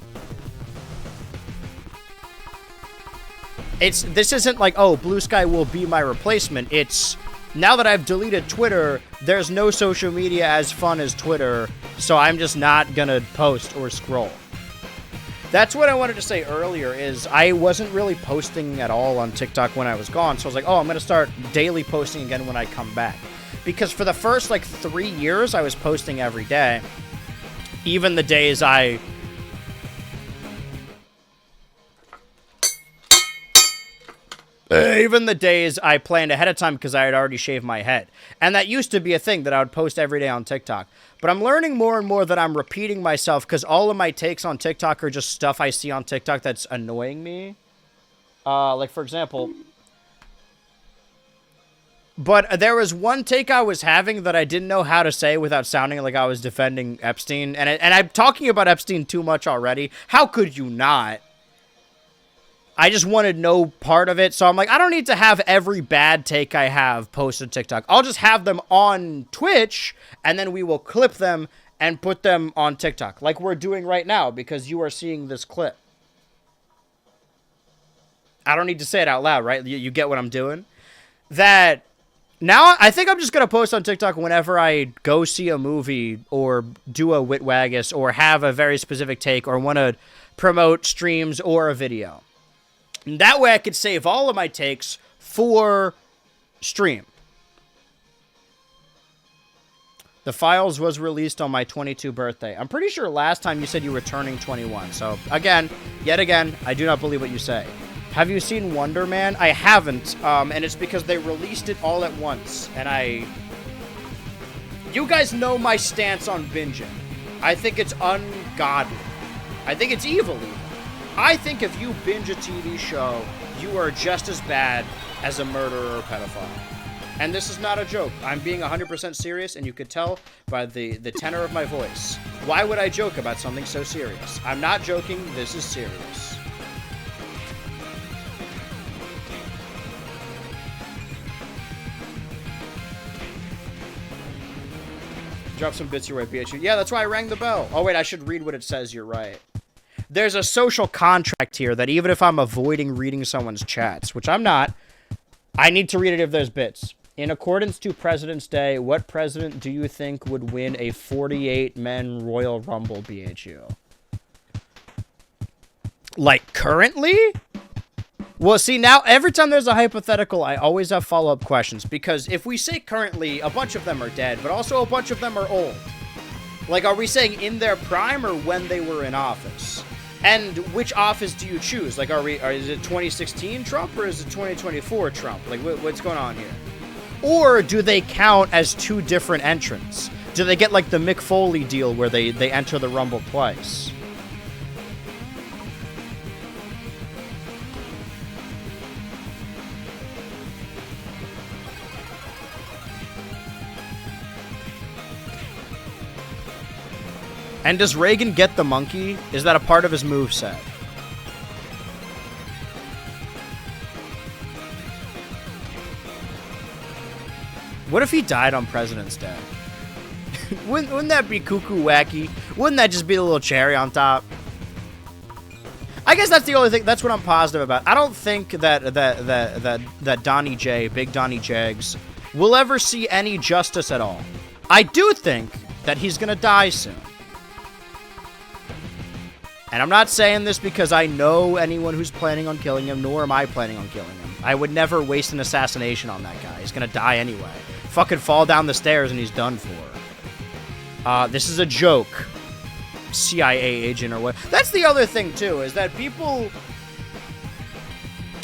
[SPEAKER 1] This isn't like, oh, Blue Sky will be my replacement. It's, now that I've deleted Twitter, there's no social media as fun as Twitter, so I'm just not gonna post or scroll. That's what I wanted to say earlier, is I wasn't really posting at all on TikTok when I was gone, so I was like, oh, I'm gonna start daily posting again when I come back. Because for the first, like, 3 years, I was posting every day. Even the days I planned ahead of time because I had already shaved my head. And that used to be a thing that I would post every day on TikTok. But I'm learning more and more that I'm repeating myself because all of my takes on TikTok are just stuff I see on TikTok that's annoying me. Like, for example, But there was one take I was having that I didn't know how to say without sounding like I was defending Epstein. And I'm talking about Epstein too much already. How could you not? I just wanted no part of it. So I'm like, I don't need to have every bad take I have posted to TikTok. I'll just have them on Twitch, and then we will clip them and put them on TikTok, like we're doing right now, because you are seeing this clip. I don't need to say it out loud, right? You get what I'm doing? That... Now, I think I'm just going to post on TikTok whenever I go see a movie or do a Witwagus or have a very specific take or want to promote streams or a video. And that way I could save all of my takes for stream. The Files was released on my 22 birthday. I'm pretty sure last time you said you were turning 21. So, again, yet again, I do not believe what you say. Have you seen Wonder Man? I haven't, and it's because they released it all at once, and You guys know my stance on binging. I think it's ungodly. I think it's evil, even. I think if you binge a TV show, you are just as bad as a murderer or pedophile. And this is not a joke. I'm being 100% serious, and you could tell by the tenor of my voice. Why would I joke about something so serious? I'm not joking. This is serious. Drop some bits your way, BHU. Yeah, that's why I rang the bell. Oh, wait, I should read what it says. You're right. There's a social contract here that even if I'm avoiding reading someone's chats, which I'm not, I need to read it if there's bits. In accordance to President's Day, what president do you think would win a 48-men Royal Rumble, BHU? Like, currently? Well, see, now, every time there's a hypothetical, I always have follow-up questions, because if we say currently, a bunch of them are dead, but also a bunch of them are old. Like, are we saying in their prime or when they were in office? And which office do you choose? Like, is it 2016 Trump or is it 2024 Trump? Like, what's going on here? Or do they count as two different entrants? Do they get, like, the Mick Foley deal where they enter the Rumble twice? And does Reagan get the monkey? Is that a part of his moveset? What if he died on President's Day? Wouldn't that be cuckoo wacky? Wouldn't that just be a little cherry on top? I guess that's the only thing. That's what I'm positive about. I don't think that Donnie J, Big Donnie Jags, will ever see any justice at all. I do think that he's gonna die soon. And I'm not saying this because I know anyone who's planning on killing him, nor am I planning on killing him. I would never waste an assassination on that guy. He's gonna die anyway. Fucking fall down the stairs and he's done for. This is a joke. CIA agent or what. That's the other thing, too, is that people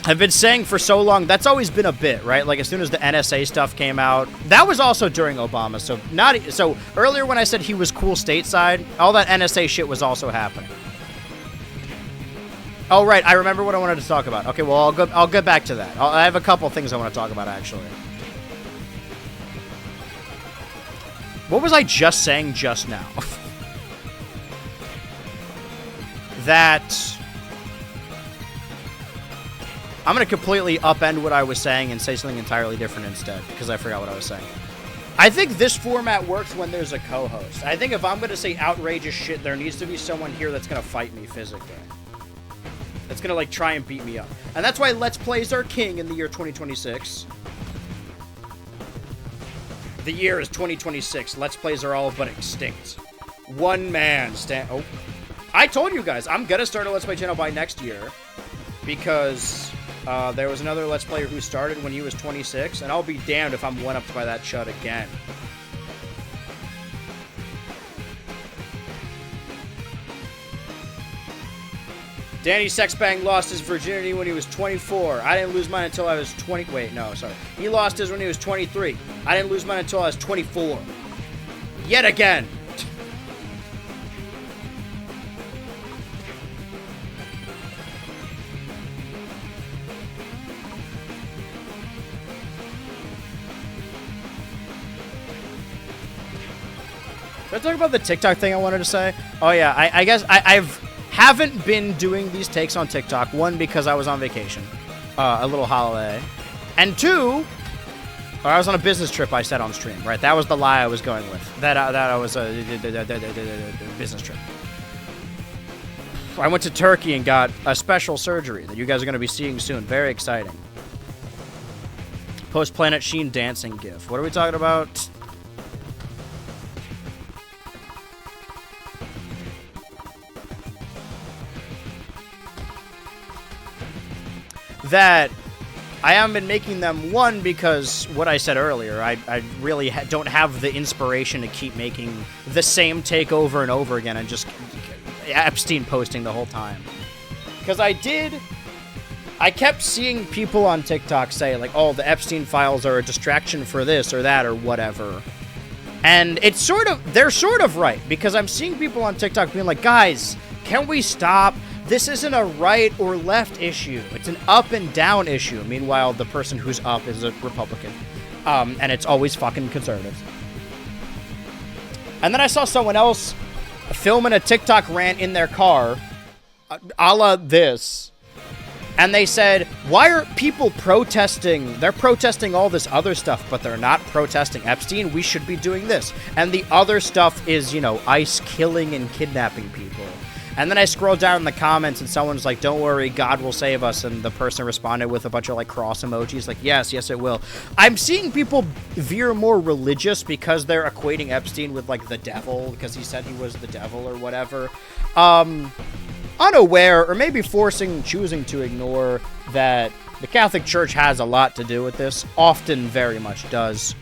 [SPEAKER 1] have been saying for so long, that's always been a bit, right? Like, as soon as the NSA stuff came out, that was also during Obama, so earlier when I said he was cool stateside, all that NSA shit was also happening. Oh, right, I remember what I wanted to talk about. Okay, well, I'll get back to that. I have a couple things I want to talk about, actually. What was I just saying just now? That I'm going to completely upend what I was saying and say something entirely different instead, because I forgot what I was saying. I think this format works when there's a co-host. I think if I'm going to say outrageous shit, there needs to be someone here that's going to fight me physically. That's going to, like, try and beat me up. And that's why Let's Plays are king in the year 2026. The year is 2026. Let's Plays are all but extinct. One man stand... Oh. I told you guys, I'm going to start a Let's Play channel by next year. Because there was another Let's Player who started when he was 26. And I'll be damned if I'm one-upped by that chud again. Danny Sexbang lost his virginity when he was 24. I didn't lose mine until I was 20... Wait, no, sorry. He lost his when he was 23. I didn't lose mine until I was 24. Yet again. Did I talk about the TikTok thing I wanted to say? Oh yeah, I guess I've haven't been doing these takes on TikTok. One, because I was on vacation, a little holiday, and two, or I was on a business trip. I said on stream, right? That was the lie I was going with. That I was a business trip. I went to Turkey and got a special surgery that you guys are going to be seeing soon. Very exciting. Post Planet Sheen dancing gif. What are we talking about? That I haven't been making them, one, because what I said earlier, I really don't have the inspiration to keep making the same take over and over again and just Epstein posting the whole time. Because I kept seeing people on TikTok say, like, oh, the Epstein files are a distraction for this or that or whatever. And it's they're sort of right, because I'm seeing people on TikTok being like, guys, can we stop? This isn't a right or left issue. It's an up and down issue. Meanwhile, the person who's up is a Republican. And it's always fucking conservatives. And then I saw someone else filming a TikTok rant in their car, a la this. And they said, why are people protesting? They're protesting all this other stuff, but they're not protesting Epstein. We should be doing this. And the other stuff is, you know, ICE killing and kidnapping people. And then I scrolled down in the comments and someone's like, don't worry, God will save us. And the person responded with a bunch of like cross emojis like, yes, it will. I'm seeing people veer more religious because they're equating Epstein with like the devil because he said he was the devil or whatever. Unaware or maybe choosing to ignore that the Catholic Church has a lot to do with this. Often very much does.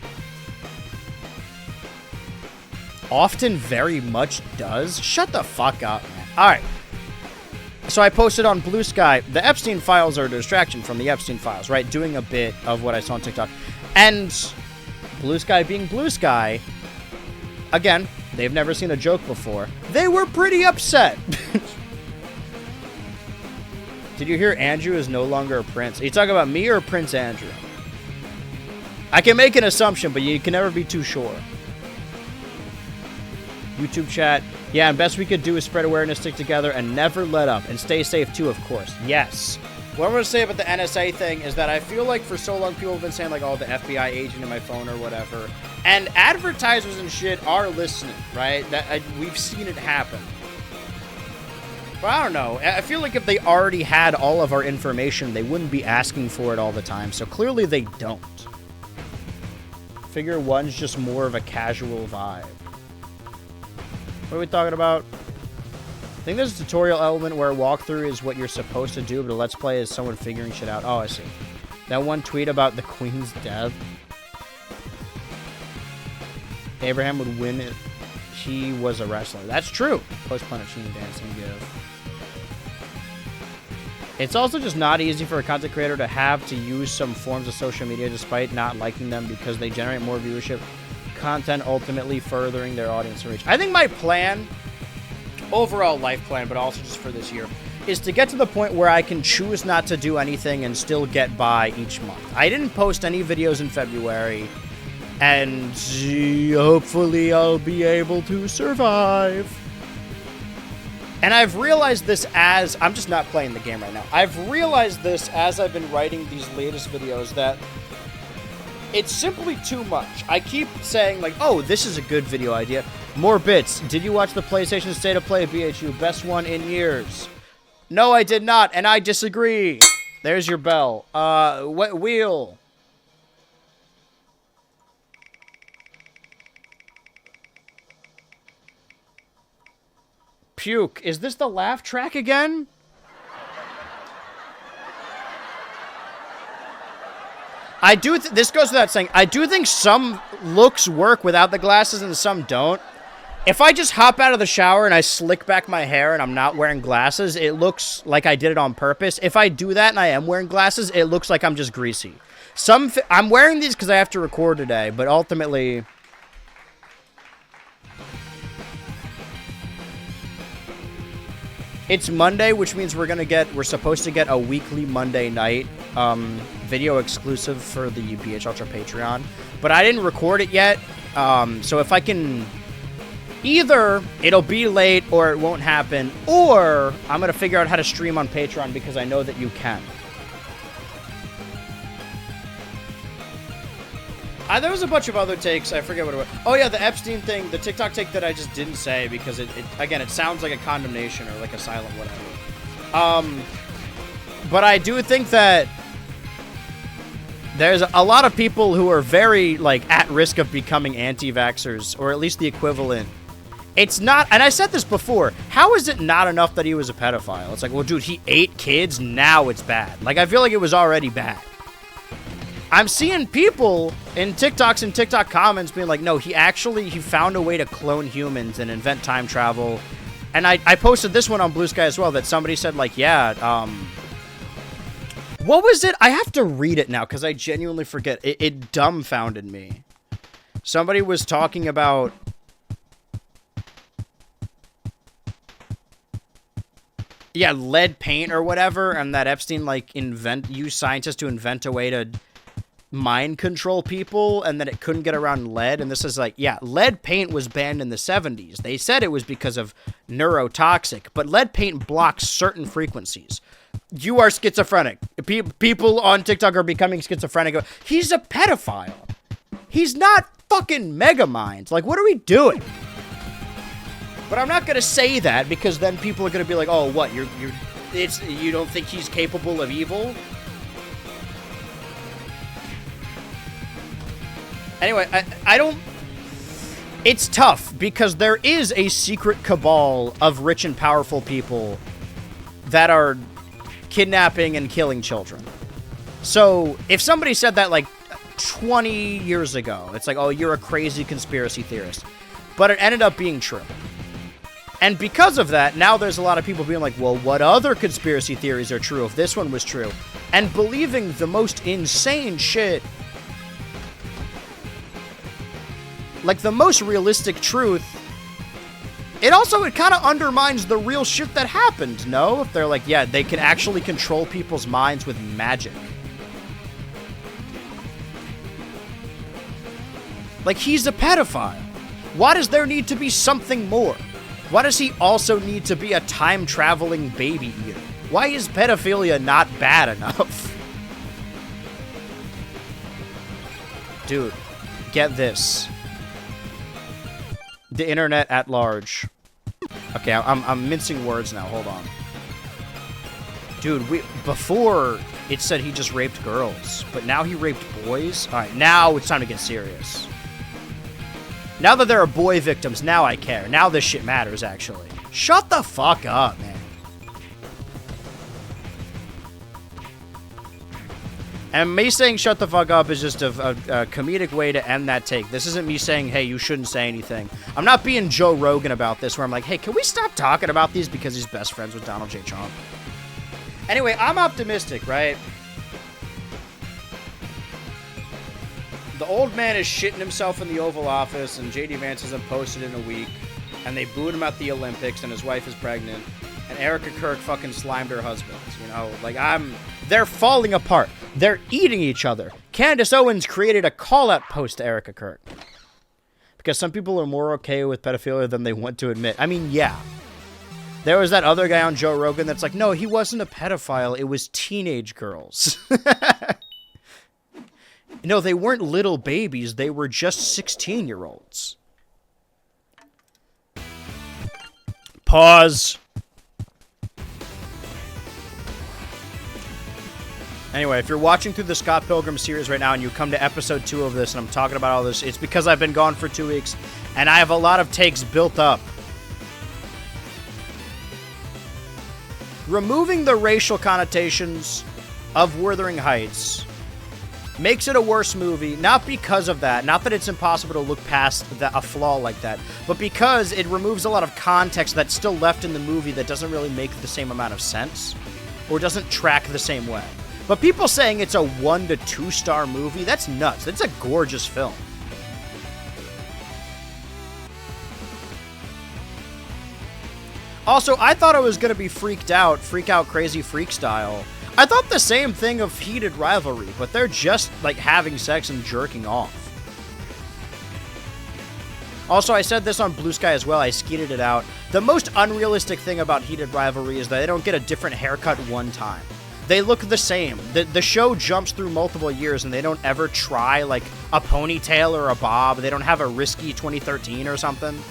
[SPEAKER 1] Often very much does? Shut the fuck up, man. Alright. So I posted on Blue Sky, the Epstein files are a distraction from the Epstein files, right? Doing a bit of what I saw on TikTok. And Blue Sky being Blue Sky, again, they've never seen a joke before. They were pretty upset. Did you hear Andrew is no longer a prince? Are you talking about me or Prince Andrew? I can make an assumption, but you can never be too sure. YouTube chat. Yeah, and best we could do is spread awareness, stick together, and never let up. And stay safe, too, of course. Yes. What I'm going to say about the NSA thing is that I feel like for so long people have been saying, like, oh, the FBI agent in my phone or whatever. And advertisers and shit are listening, right? We've seen it happen. But I don't know. I feel like if they already had all of our information, they wouldn't be asking for it all the time. So clearly they don't. Figure one's just more of a casual vibe. What are we talking about? I think there's a tutorial element where a walkthrough is what you're supposed to do, but a let's play is someone figuring shit out. Oh, I see. That one tweet about the Queen's death. Abraham would win if he was a wrestler. That's true. Post Planet Sheen dancing give. It's also just not easy for a content creator to have to use some forms of social media despite not liking them because they generate more viewership. Content ultimately furthering their audience reach. I think my plan, overall life plan, but also just for this year, is to get to the point where I can choose not to do anything and still get by each month. I didn't post any videos in February, and hopefully I'll be able to survive. And I've realized this as... I'm just not playing the game right now. I've realized this as I've been writing these latest videos that it's simply too much. I keep saying, like, oh, this is a good video idea. More bits. Did you watch the PlayStation State of Play, BHU? Best one in years. No, I did not, and I disagree. There's your bell. What wheel? Puke. Is this the laugh track again? I do. This goes without saying. I do think some looks work without the glasses and some don't. If I just hop out of the shower and I slick back my hair and I'm not wearing glasses, it looks like I did it on purpose. If I do that and I am wearing glasses, it looks like I'm just greasy. I'm wearing these because I have to record today, but ultimately... It's Monday, which means we're supposed to get a weekly Monday night video exclusive for the BH Ultra Patreon. But I didn't record it yet, so if I can Either it'll be late or it won't happen, or I'm going to figure out how to stream on Patreon because I know that you can. There was a bunch of other takes. I forget what it was. Oh, yeah, the Epstein thing, the TikTok take that I just didn't say because, again, it sounds like a condemnation or like a silent whatever. But I do think that there's a lot of people who are very, like, at risk of becoming anti-vaxxers, or at least the equivalent. It's not, and I said this before, how is it not enough that he was a pedophile? It's like, well, dude, he ate kids, now it's bad. Like, I feel like it was already bad. I'm seeing people in TikToks and TikTok comments being like, no, he found a way to clone humans and invent time travel. And I posted this one on Blue Sky as well, that somebody said, like, yeah, what was it? I have to read it now, because I genuinely forget. It dumbfounded me. Somebody was talking about... yeah, lead paint or whatever, and that Epstein, like, used scientists to invent a way to mind control people, and that it couldn't get around lead. And this is like, yeah, lead paint was banned in the 70s. They said it was because of neurotoxic, but lead paint blocks certain frequencies. You are schizophrenic. People on TikTok are becoming schizophrenic. He's a pedophile. He's not fucking Megamind. Like, what are we doing? But I'm not gonna say that, because then people are gonna be like, oh, what, you don't think he's capable of evil? Anyway, I don't... it's tough, because there is a secret cabal of rich and powerful people that are kidnapping and killing children. So, if somebody said that, like, 20 years ago, it's like, oh, you're a crazy conspiracy theorist. But it ended up being true. And because of that, now there's a lot of people being like, well, what other conspiracy theories are true if this one was true? And believing the most insane shit. Like, the most realistic truth. It kind of undermines the real shit that happened, no? If they're like, yeah, they can actually control people's minds with magic. Like, he's a pedophile. Why does there need to be something more? Why does he also need to be a time-traveling baby eater? Why is pedophilia not bad enough? Dude, get this. The internet at large. Okay, I'm mincing words now, hold on. Dude, before it said he just raped girls, but now he raped boys? Alright, now it's time to get serious. Now that there are boy victims, now I care. Now this shit matters, actually. Shut the fuck up, man. And me saying shut the fuck up is just a comedic way to end that take. This isn't me saying, hey, you shouldn't say anything. I'm not being Joe Rogan about this, where I'm like, hey, can we stop talking about these because he's best friends with Donald J. Trump? Anyway, I'm optimistic, right? The old man is shitting himself in the Oval Office, and J.D. Vance hasn't posted in a week, and they booed him at the Olympics, and his wife is pregnant, and Erica Kirk fucking slimed her husband, you know? Like, they're falling apart. They're eating each other. Candace Owens created a call-out post to Erica Kirk. Because some people are more okay with pedophilia than they want to admit. I mean, yeah. There was that other guy on Joe Rogan that's like, no, he wasn't a pedophile, it was teenage girls. No, they weren't little babies. They were just 16-year-olds. Pause. Anyway, if you're watching through the Scott Pilgrim series right now and you come to episode 2 of this and I'm talking about all this, it's because I've been gone for 2 weeks and I have a lot of takes built up. Removing the racial connotations of Wuthering Heights makes it a worse movie, not because of that, not that it's impossible to look past a flaw like that, but because it removes a lot of context that's still left in the movie that doesn't really make the same amount of sense, or doesn't track the same way. But people saying it's a 1 to 2 star movie, that's nuts. It's a gorgeous film. Also, I thought it was going to be freak out crazy freak style. I thought the same thing of Heated Rivalry, but they're just, like, having sex and jerking off. Also, I said this on Blue Sky as well. I skeeted it out. The most unrealistic thing about Heated Rivalry is that they don't get a different haircut one time. They look the same. The show jumps through multiple years, and they don't ever try, like, a ponytail or a bob. They don't have a risky 2013 or something.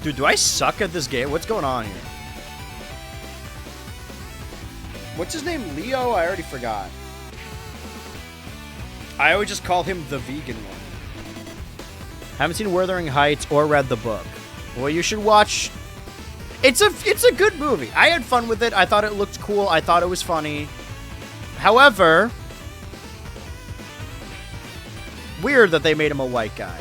[SPEAKER 1] Dude, do I suck at this game? What's going on here? What's his name? Leo? I already forgot. I always just call him the vegan one. Haven't seen Wuthering Heights or read the book. Well, you should watch. It's a good movie. I had fun with it. I thought it looked cool. I thought it was funny. However, weird that they made him a white guy.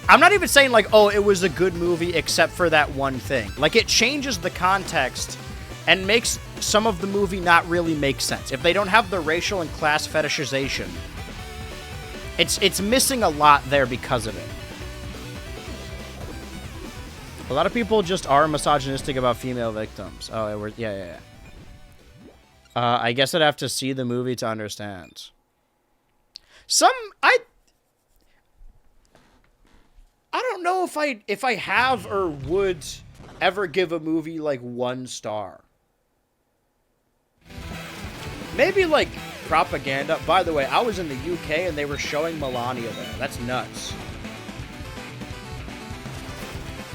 [SPEAKER 1] I'm not even saying, like, oh, it was a good movie except for that one thing. Like, it changes the context and makes some of the movie not really make sense. If they don't have the racial and class fetishization, it's missing a lot there because of it. A lot of people just are misogynistic about female victims. Oh, yeah. I guess I'd have to see the movie to understand. I don't know if I have or would ever give a movie like 1 star. Maybe like propaganda. By the way, I was in the UK and they were showing Melania there. That's nuts.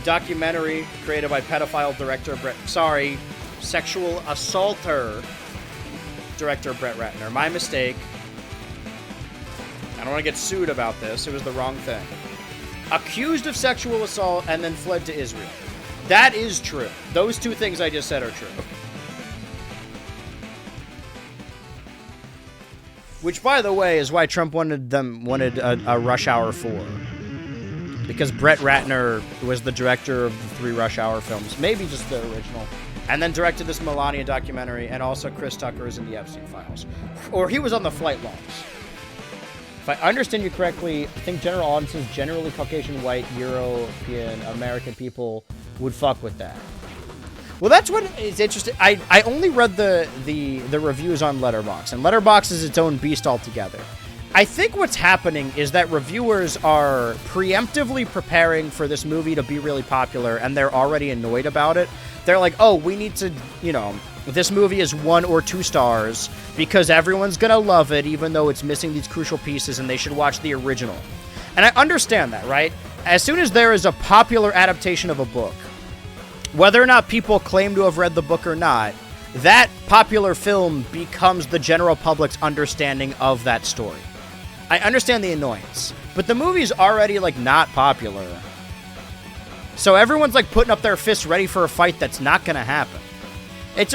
[SPEAKER 1] Documentary created by pedophile director sexual assaulter director Brett Ratner. My mistake. I don't want to get sued about this. It was the wrong thing. Accused of sexual assault and then fled to Israel. That is true. Those two things I just said are true. Which, by the way, is why Trump wanted a Rush Hour 4. Because Brett Ratner was the director of the 3 Rush Hour films. Maybe just the original. And then directed this Melania documentary, and also Chris Tucker is in the Epstein files. Or he was on the flight logs. If I understand you correctly, I think general audiences, generally Caucasian, white, European, American people would fuck with that. Well, that's what is interesting. I only read the reviews on Letterboxd, and Letterboxd is its own beast altogether. I think what's happening is that reviewers are preemptively preparing for this movie to be really popular, and they're already annoyed about it. They're like, oh, we need to, this movie is 1 or 2 stars because everyone's gonna love it, even though it's missing these crucial pieces, and they should watch the original. And I understand that, right? As soon as there is a popular adaptation of a book, whether or not people claim to have read the book or not, that popular film becomes the general public's understanding of that story. I understand the annoyance, but the movie's already, like, not popular. So everyone's, like, putting up their fists ready for a fight that's not gonna happen. It's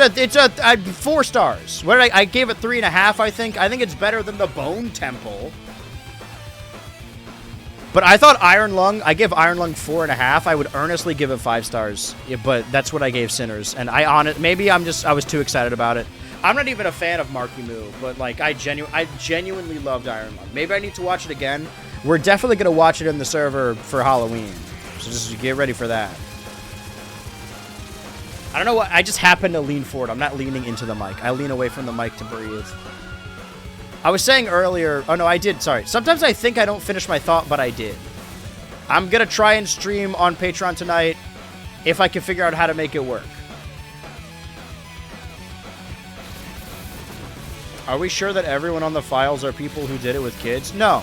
[SPEAKER 1] 4 stars. What did I gave it 3.5, I think. I think it's better than The Bone Temple. But I thought Iron Lung, I give Iron Lung 4.5. I would earnestly give it 5 stars, but that's what I gave Sinners. And maybe I was too excited about it. I'm not even a fan of Marky Moo, but like I genuinely loved Iron Lung. Maybe I need to watch it again. We're definitely gonna watch it in the server for Halloween, so just get ready for that. I don't know what. I just happen to lean forward. I'm not leaning into the mic. I lean away from the mic to breathe. I was saying earlier... Oh, no, I did. Sorry. Sometimes I think I don't finish my thought, but I did. I'm going to try and stream on Patreon tonight if I can figure out how to make it work. Are we sure that everyone on the files are people who did it with kids? No.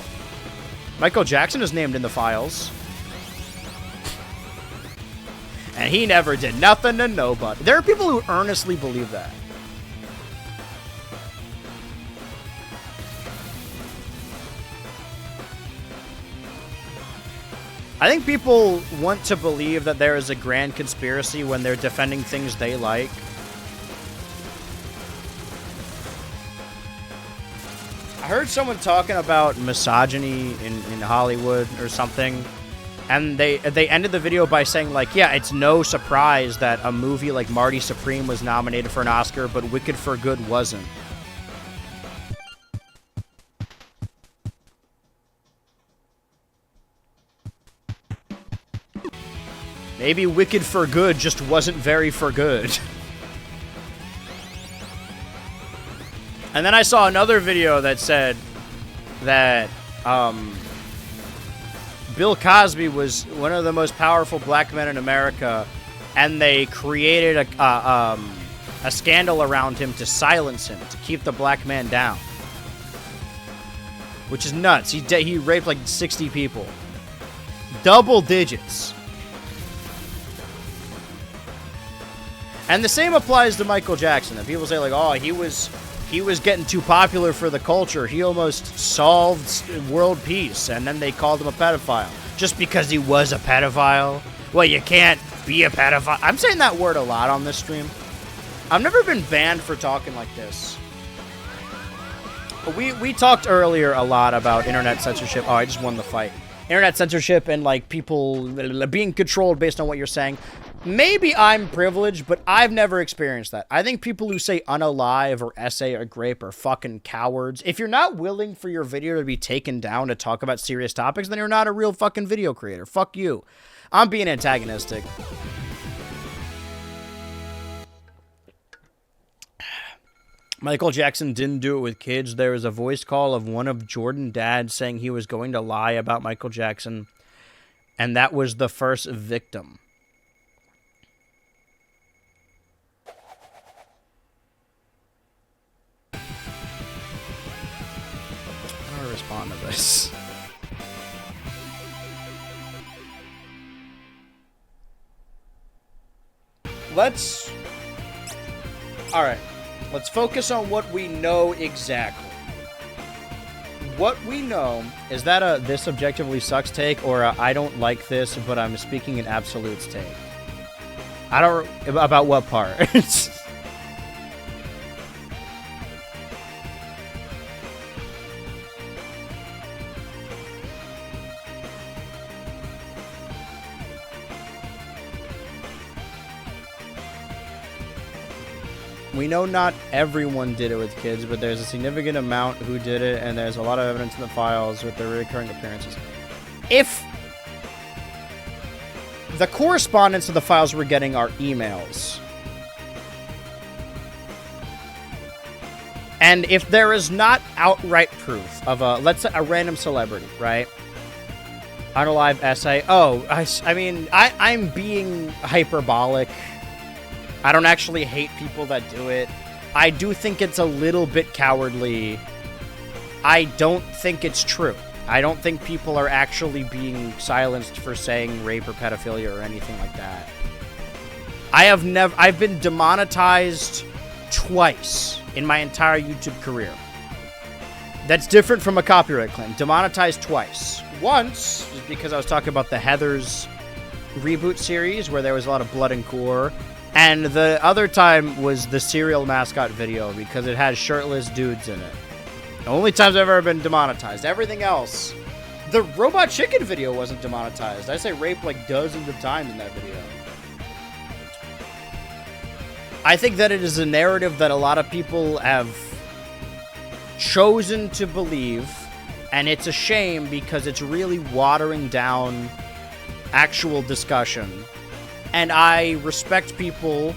[SPEAKER 1] Michael Jackson is named in the files. And he never did nothing to nobody. There are people who earnestly believe that. I think people want to believe that there is a grand conspiracy when they're defending things they like. I heard someone talking about misogyny in Hollywood or something, and they ended the video by saying, like, yeah, it's no surprise that a movie like Marty Supreme was nominated for an Oscar, but Wicked for Good wasn't. Maybe Wicked for Good just wasn't very for good. And then I saw another video that said that Bill Cosby was one of the most powerful black men in America, and they created a scandal around him to silence him, to keep the black man down. Which is nuts. He raped like 60 people. Double digits. And the same applies to Michael Jackson. And people say like, oh, he was getting too popular for the culture. He almost solved world peace. And then they called him a pedophile. Just because he was a pedophile? Well, you can't be a pedophile. I'm saying that word a lot on this stream. I've never been banned for talking like this. We talked earlier a lot about internet censorship. Oh, I just won the fight. Internet censorship and, like, people being controlled based on what you're saying. Maybe I'm privileged, but I've never experienced that. I think people who say unalive or essay or grape are fucking cowards. If you're not willing for your video to be taken down to talk about serious topics, then you're not a real fucking video creator. Fuck you. I'm being antagonistic. Michael Jackson didn't do it with kids. There was a voice call of one of Jordan's dads saying he was going to lie about Michael Jackson, and that was the first victim. How do I respond to this? Alright. Let's focus on what we know exactly. What we know is that a this objectively sucks take or a I don't like this, but I'm speaking in absolutes take. I don't... About what part? We know not everyone did it with kids, but there's a significant amount who did it, and there's a lot of evidence in the files with the recurring appearances. If the correspondence of the files we're getting are emails, and if there is not outright proof of let's say a random celebrity, right? On a live essay. Oh, I mean, I'm being hyperbolic. I don't actually hate people that do it. I do think it's a little bit cowardly. I don't think it's true. I don't think people are actually being silenced for saying rape or pedophilia or anything like that. I've been demonetized twice in my entire YouTube career. That's different from a copyright claim. Demonetized twice. Once is because I was talking about the Heathers reboot series where there was a lot of blood and gore. And the other time was the cereal mascot video because it has shirtless dudes in it. The only times I've ever been demonetized. Everything else. The Robot Chicken video wasn't demonetized. I say rape like dozens of times in that video. I think that it is a narrative that a lot of people have chosen to believe, and it's a shame because it's really watering down actual discussion. And I respect people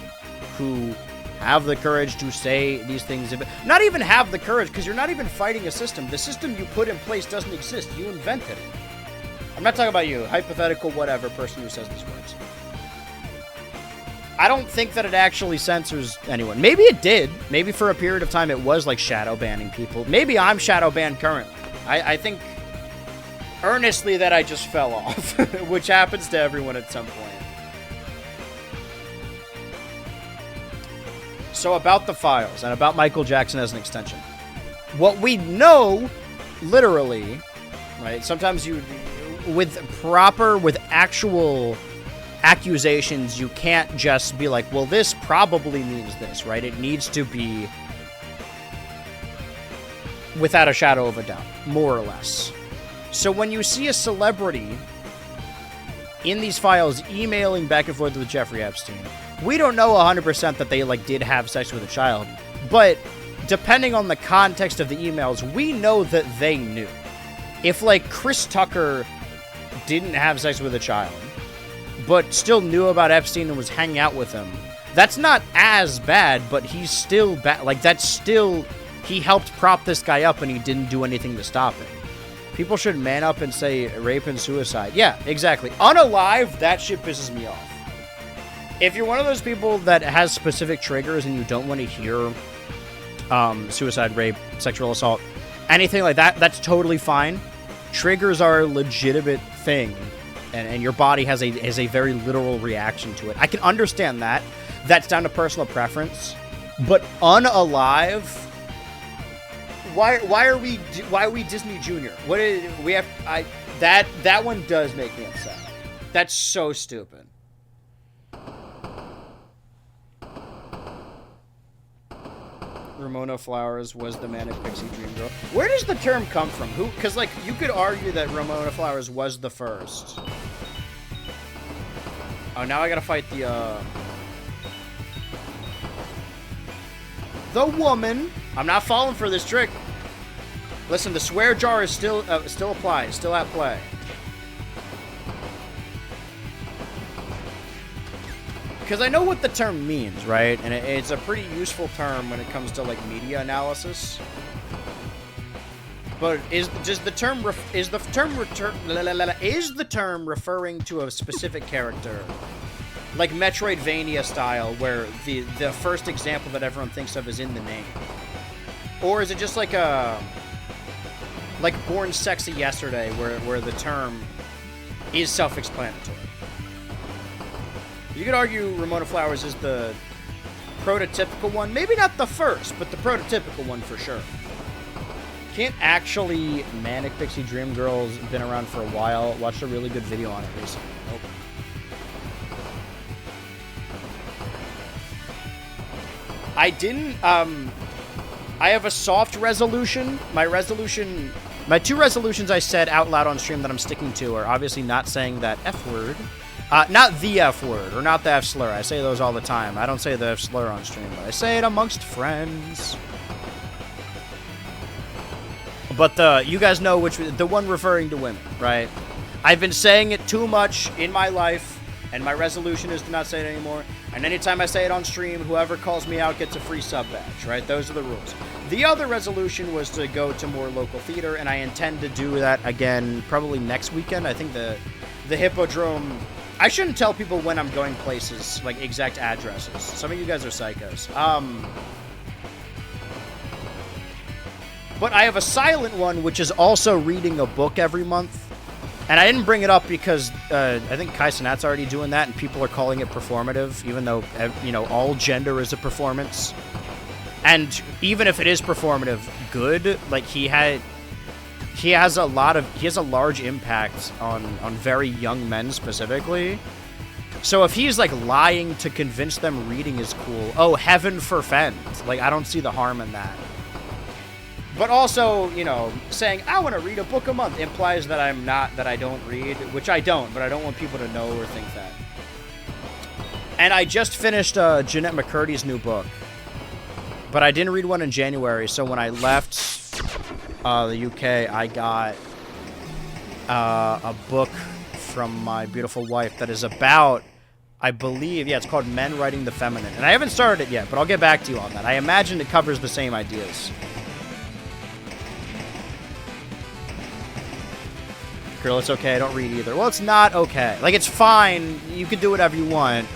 [SPEAKER 1] who have the courage to say these things. Not even have the courage, because you're not even fighting a system. The system you put in place doesn't exist. You invented it. I'm not talking about you, hypothetical whatever person who says these words. I don't think that it actually censors anyone. Maybe it did. Maybe for a period of time it was like shadow banning people. Maybe I'm shadow banned currently. I think earnestly that I just fell off, which happens to everyone at some point. So about the files and about Michael Jackson as an extension. What we know, literally, right? Sometimes with actual accusations, you can't just be like, well, this probably means this, right? It needs to be without a shadow of a doubt, more or less. So when you see a celebrity in these files emailing back and forth with Jeffrey Epstein, we don't know 100% that they, like, did have sex with a child, but depending on the context of the emails, we know that they knew. If, like, Chris Tucker didn't have sex with a child, but still knew about Epstein and was hanging out with him, that's not as bad, but he's still bad. Like, that's still he helped prop this guy up and he didn't do anything to stop it. People should man up and say rape and suicide. Yeah, exactly. Unalive, that shit pisses me off. If you're one of those people that has specific triggers and you don't want to hear suicide, rape, sexual assault, anything like that, that's totally fine. Triggers are a legitimate thing, and your body has a very literal reaction to it. I can understand that. That's down to personal preference. But Unalive, why are we Disney Junior? What is we have? That one does make me upset. That's so stupid. Ramona Flowers was the Manic Pixie Dream Girl. Where does the term come from? Who? Because, like, you could argue that Ramona Flowers was the first. Oh, now I gotta fight the woman. I'm not falling for this trick. Listen, the swear jar is still applies, still at play. Because I know what the term means, right? And it's a pretty useful term when it comes to, like, media analysis. But is the term referring to a specific character, like Metroidvania style, where the first example that everyone thinks of is in the name, or is it just like Born Sexy Yesterday, where the term is self-explanatory? You could argue Ramona Flowers is the prototypical one. Maybe not the first, but the prototypical one for sure. Can't actually Manic Pixie Dream Girl's been around for a while. Watched a really good video on it recently. Nope. I didn't, I have a soft resolution. My two resolutions I said out loud on stream that I'm sticking to are obviously not saying that F word. Not the F word, or not the F slur. I say those all the time. I don't say the F slur on stream, but I say it amongst friends. But you guys know the one referring to women, right? I've been saying it too much in my life, and my resolution is to not say it anymore. And anytime I say it on stream, whoever calls me out gets a free sub badge, right? Those are the rules. The other resolution was to go to more local theater, and I intend to do that again probably next weekend. I think the Hippodrome... I shouldn't tell people when I'm going places, like exact addresses. Some of you guys are psychos. But I have a silent one, which is also reading a book every month. And I didn't bring it up because I think Kai Cenat's already doing that, and people are calling it performative, even though, you know, all gender is a performance. And even if it is performative, good, like he has a large impact on very young men specifically. So if he's like lying to convince them reading is cool, oh, heaven forfend. Like, I don't see the harm in that. But also, you know, saying I want to read a book a month implies that I don't read, which I don't, but I don't want people to know or think that. And I just finished Jeanette McCurdy's new book, but I didn't read one in January. So when I left the UK, I got a book from my beautiful wife that is about, I believe, yeah, it's called Men Writing the Feminine. And I haven't started it yet, but I'll get back to you on that. I imagine it covers the same ideas. Girl, it's okay, I don't read either. Well, it's not okay. Like, it's fine. You can do whatever you want.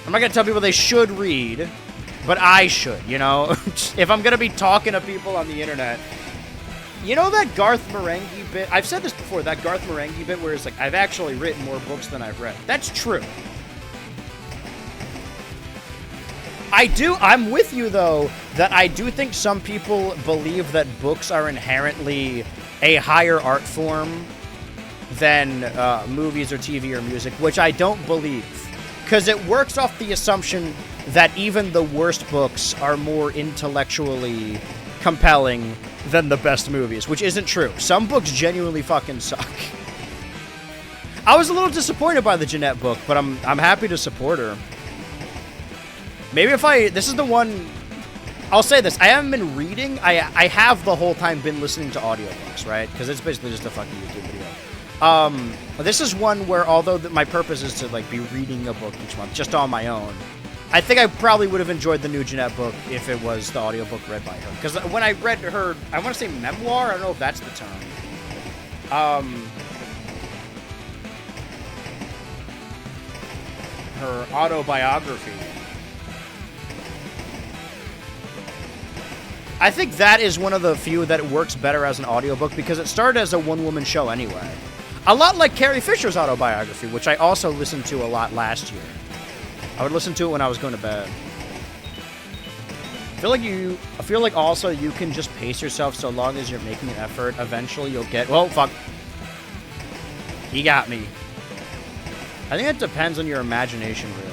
[SPEAKER 1] I'm not gonna tell people they should read, but I should, you know? If I'm gonna be talking to people on the internet, you know that Garth Marenghi bit? I've said this before, that Garth Marenghi bit where it's like, I've actually written more books than I've read. That's true. I'm with you, though, that I do think some people believe that books are inherently a higher art form than movies or TV or music, which I don't believe. Because it works off the assumption that even the worst books are more intellectually compelling than the best movies, which isn't true. Some books genuinely fucking suck. I was a little disappointed by the Jeanette book, but I'm happy to support her. Maybe this is the one... I'll say this, I haven't been reading, I have the whole time been listening to audiobooks, right? Because it's basically just a fucking YouTube video. This is one where, although my purpose is to, like, be reading a book each month, just on my own, I think I probably would have enjoyed the new Jeanette book if it was the audiobook read by her. Because when I read her, I want to say memoir, I don't know if that's the term. Her autobiography. I think that is one of the few that works better as an audiobook because it started as a one-woman show anyway. A lot like Carrie Fisher's autobiography, which I also listened to a lot last year. I would listen to it when I was going to bed. I feel like also you can just pace yourself so long as you're making an effort. Eventually you'll get... Oh, fuck. He got me. I think it depends on your imagination, really.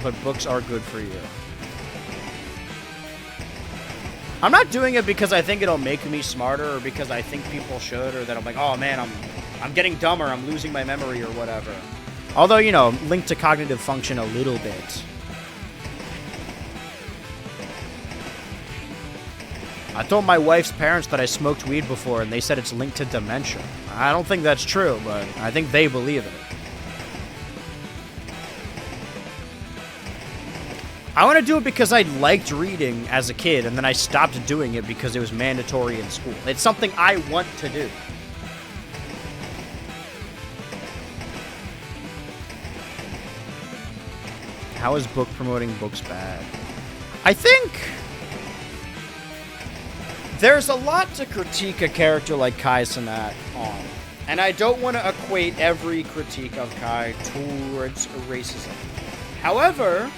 [SPEAKER 1] But books are good for you. I'm not doing it because I think it'll make me smarter or because I think people should or that I'm like, oh man, I'm getting dumber, I'm losing my memory or whatever. Although, you know, linked to cognitive function a little bit. I told my wife's parents that I smoked weed before and they said it's linked to dementia. I don't think that's true, but I think they believe it. I want to do it because I liked reading as a kid, and then I stopped doing it because it was mandatory in school. It's something I want to do. How is book promoting books bad? I think there's a lot to critique a character like Kai Cenat on. And I don't want to equate every critique of Kai towards racism. However,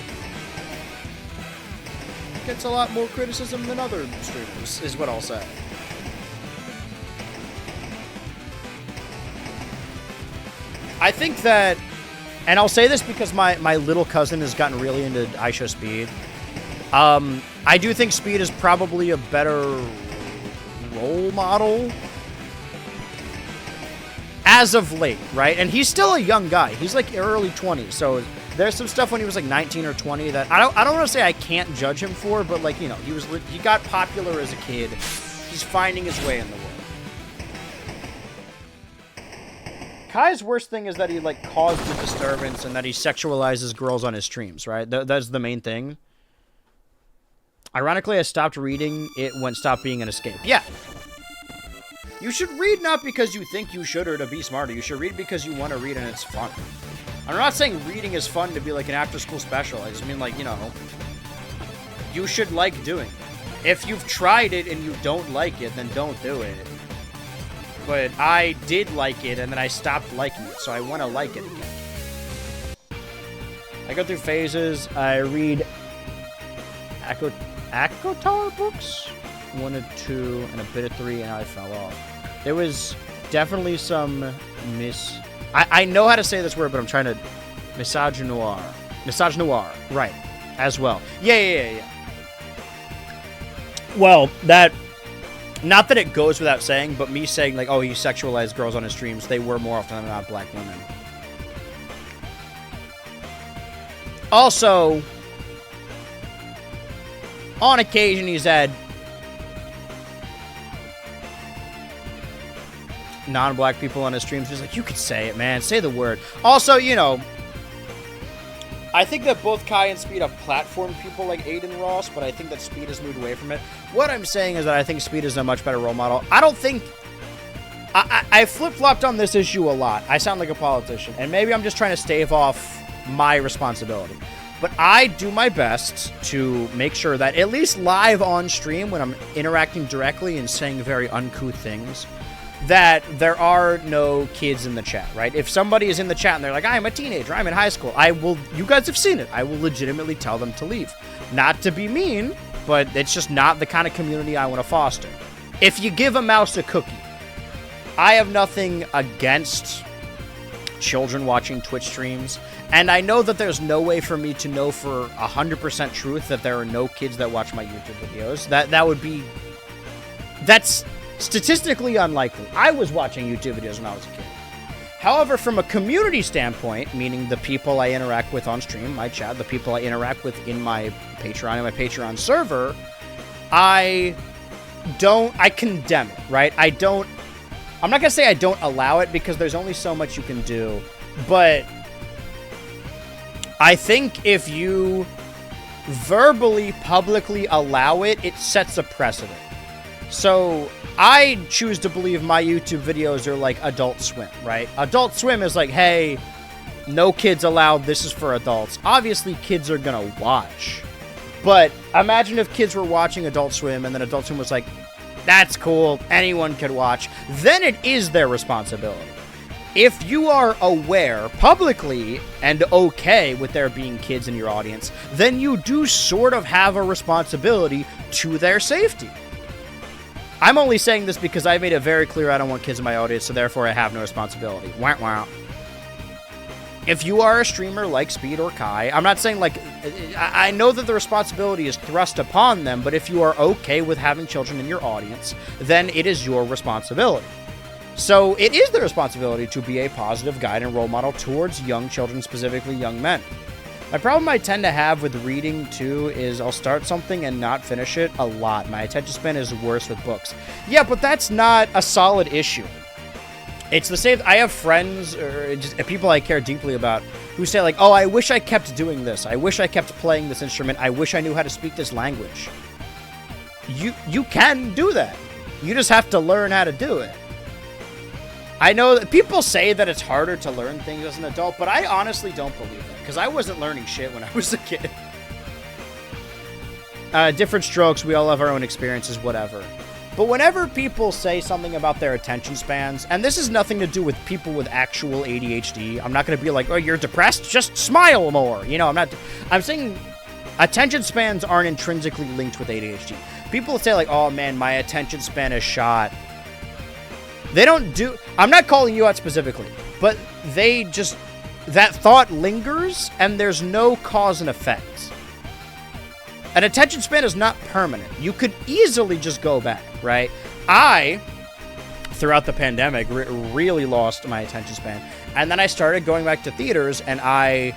[SPEAKER 1] gets a lot more criticism than other streamers, is what I'll say. I think that, and I'll say this because my little cousin has gotten really into iShowSpeed. I do think Speed is probably a better role model as of late, right? And he's still a young guy. He's like early 20s, so there's some stuff when he was like 19 or 20 that I don't want to say I can't judge him for, but like, you know, he got popular as a kid. He's finding his way in the world. Kai's worst thing is that he like caused a disturbance and that he sexualizes girls on his streams, right? That's the main thing. Ironically, I stopped reading it when it stopped being an escape. Yeah. You should read not because you think you should or to be smarter. You should read because you want to read and it's fun. I'm not saying reading is fun to be like an after-school special. I just mean like, you know, you should like doing it. If you've tried it and you don't like it, then don't do it. But I did like it and then I stopped liking it, so I want to like it again. I go through phases. I read ACOTAR books, 1 and 2, and a bit of 3, and I fell off. There was definitely some I know how to say this word, but I'm trying to... Misogynoir, right, as well. Yeah. Well, that... Not that it goes without saying, but me saying, like, oh, he sexualized girls on his streams, they were more often than not black women. Also, on occasion, he's had non-black people on his streams. He's like, you could say it, man. Say the word. Also, you know, I think that both Kai and Speed have platformed people like Aiden Ross, but I think that Speed has moved away from it. What I'm saying is that I think Speed is a much better role model. I don't think... I flip-flopped on this issue a lot. I sound like a politician, and maybe I'm just trying to stave off my responsibility. But I do my best to make sure that, at least live on stream, when I'm interacting directly and saying very uncouth things, that there are no kids in the chat, right? If somebody is in the chat and they're like, I'm a teenager, I'm in high school, you guys have seen it, I will legitimately tell them to leave. Not to be mean, but it's just not the kind of community I want to foster. If you give a mouse a cookie, I have nothing against children watching Twitch streams, and I know that there's no way for me to know for 100% truth that there are no kids that watch my YouTube videos. That's statistically unlikely. I was watching YouTube videos when I was a kid. However, from a community standpoint, meaning the people I interact with on stream, my chat, the people I interact with in my Patreon and my Patreon server, I condemn it, right? I'm not going to say I don't allow it because there's only so much you can do, but I think if you verbally, publicly allow it, it sets a precedent. So I choose to believe my YouTube videos are like Adult Swim, right? Adult Swim is like, hey, no kids allowed, this is for adults. Obviously, kids are gonna watch. But imagine if kids were watching Adult Swim and then Adult Swim was like, that's cool, anyone could watch. Then it is their responsibility. If you are aware publicly and okay with there being kids in your audience, then you do sort of have a responsibility to their safety. I'm only saying this because I made it very clear I don't want kids in my audience, so therefore I have no responsibility. Wah, wah. If you are a streamer like Speed or Kai, I'm not saying like, I know that the responsibility is thrust upon them, but if you are okay with having children in your audience, then it is your responsibility. So it is their responsibility to be a positive guide and role model towards young children, specifically young men. My problem I tend to have with reading, too, is I'll start something and not finish it a lot. My attention span is worse with books. Yeah, but that's not a solid issue. It's the same. I have friends or just people I care deeply about who say, like, oh, I wish I kept doing this. I wish I kept playing this instrument. I wish I knew how to speak this language. You can do that. You just have to learn how to do it. I know that people say that it's harder to learn things as an adult, but I honestly don't believe it, because I wasn't learning shit when I was a kid. Different strokes, we all have our own experiences, whatever. But whenever people say something about their attention spans, and this has nothing to do with people with actual ADHD, I'm not going to be like, oh, you're depressed? Just smile more. You know, I'm saying attention spans aren't intrinsically linked with ADHD. People say like, oh man, my attention span is shot. They don't do, I'm not calling you out specifically, but they just, that thought lingers and there's no cause and effect. An attention span is not permanent. You could easily just go back, right? I, throughout the pandemic, really lost my attention span. And then I started going back to theaters and I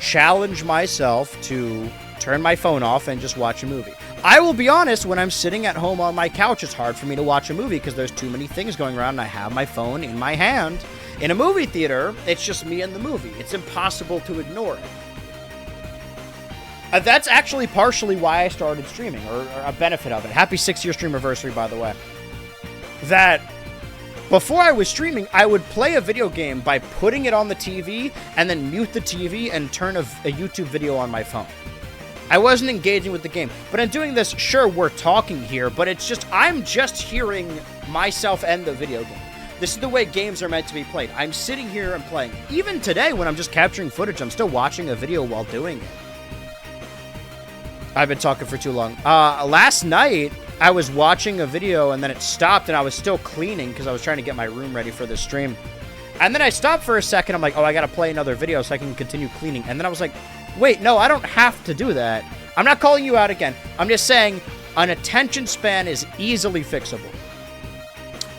[SPEAKER 1] challenged myself to turn my phone off and just watch a movie. I will be honest, when I'm sitting at home on my couch, it's hard for me to watch a movie because there's too many things going around and I have my phone in my hand. In a movie theater, it's just me and the movie. It's impossible to ignore it. That's actually partially why I started streaming, or a benefit of it. Happy 6-year Stream-iversary, by the way. That before I was streaming, I would play a video game by putting it on the TV and then mute the TV and turn a YouTube video on my phone. I wasn't engaging with the game. But in doing this, sure, we're talking here, but it's just, I'm just hearing myself and the video game. This is the way games are meant to be played. I'm sitting here and playing. Even today, when I'm just capturing footage, I'm still watching a video while doing it. I've been talking for too long. Last night, I was watching a video and then it stopped and I was still cleaning because I was trying to get my room ready for the stream. And then I stopped for a second. I'm like, oh, I got to play another video so I can continue cleaning. And then I was like, wait, no, I don't have to do that. I'm not calling you out again. I'm just saying an attention span is easily fixable.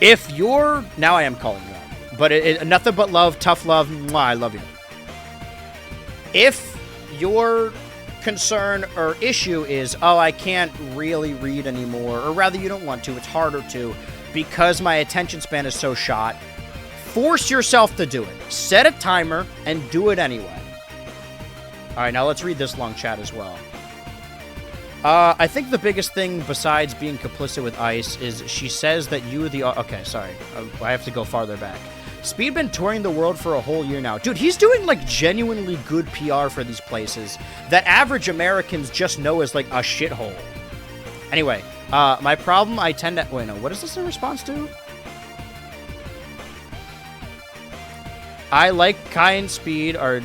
[SPEAKER 1] If you're... Now I am calling you out. But nothing but love, tough love. Mwah, I love you. If your concern or issue is, oh, I can't really read anymore, or rather you don't want to, it's harder to, because my attention span is so shot, force yourself to do it. Set a timer and do it anyway. Alright, now let's read this long chat as well. I think the biggest thing besides being complicit with ICE is she says that you, the... Okay, sorry. I have to go farther back. Speed been touring the world for a whole year now. Dude, he's doing, like, genuinely good PR for these places that average Americans just know as, like, a shithole. Anyway, my problem, I tend to... Wait, no, what is this in response to? I like Kai and Speed are...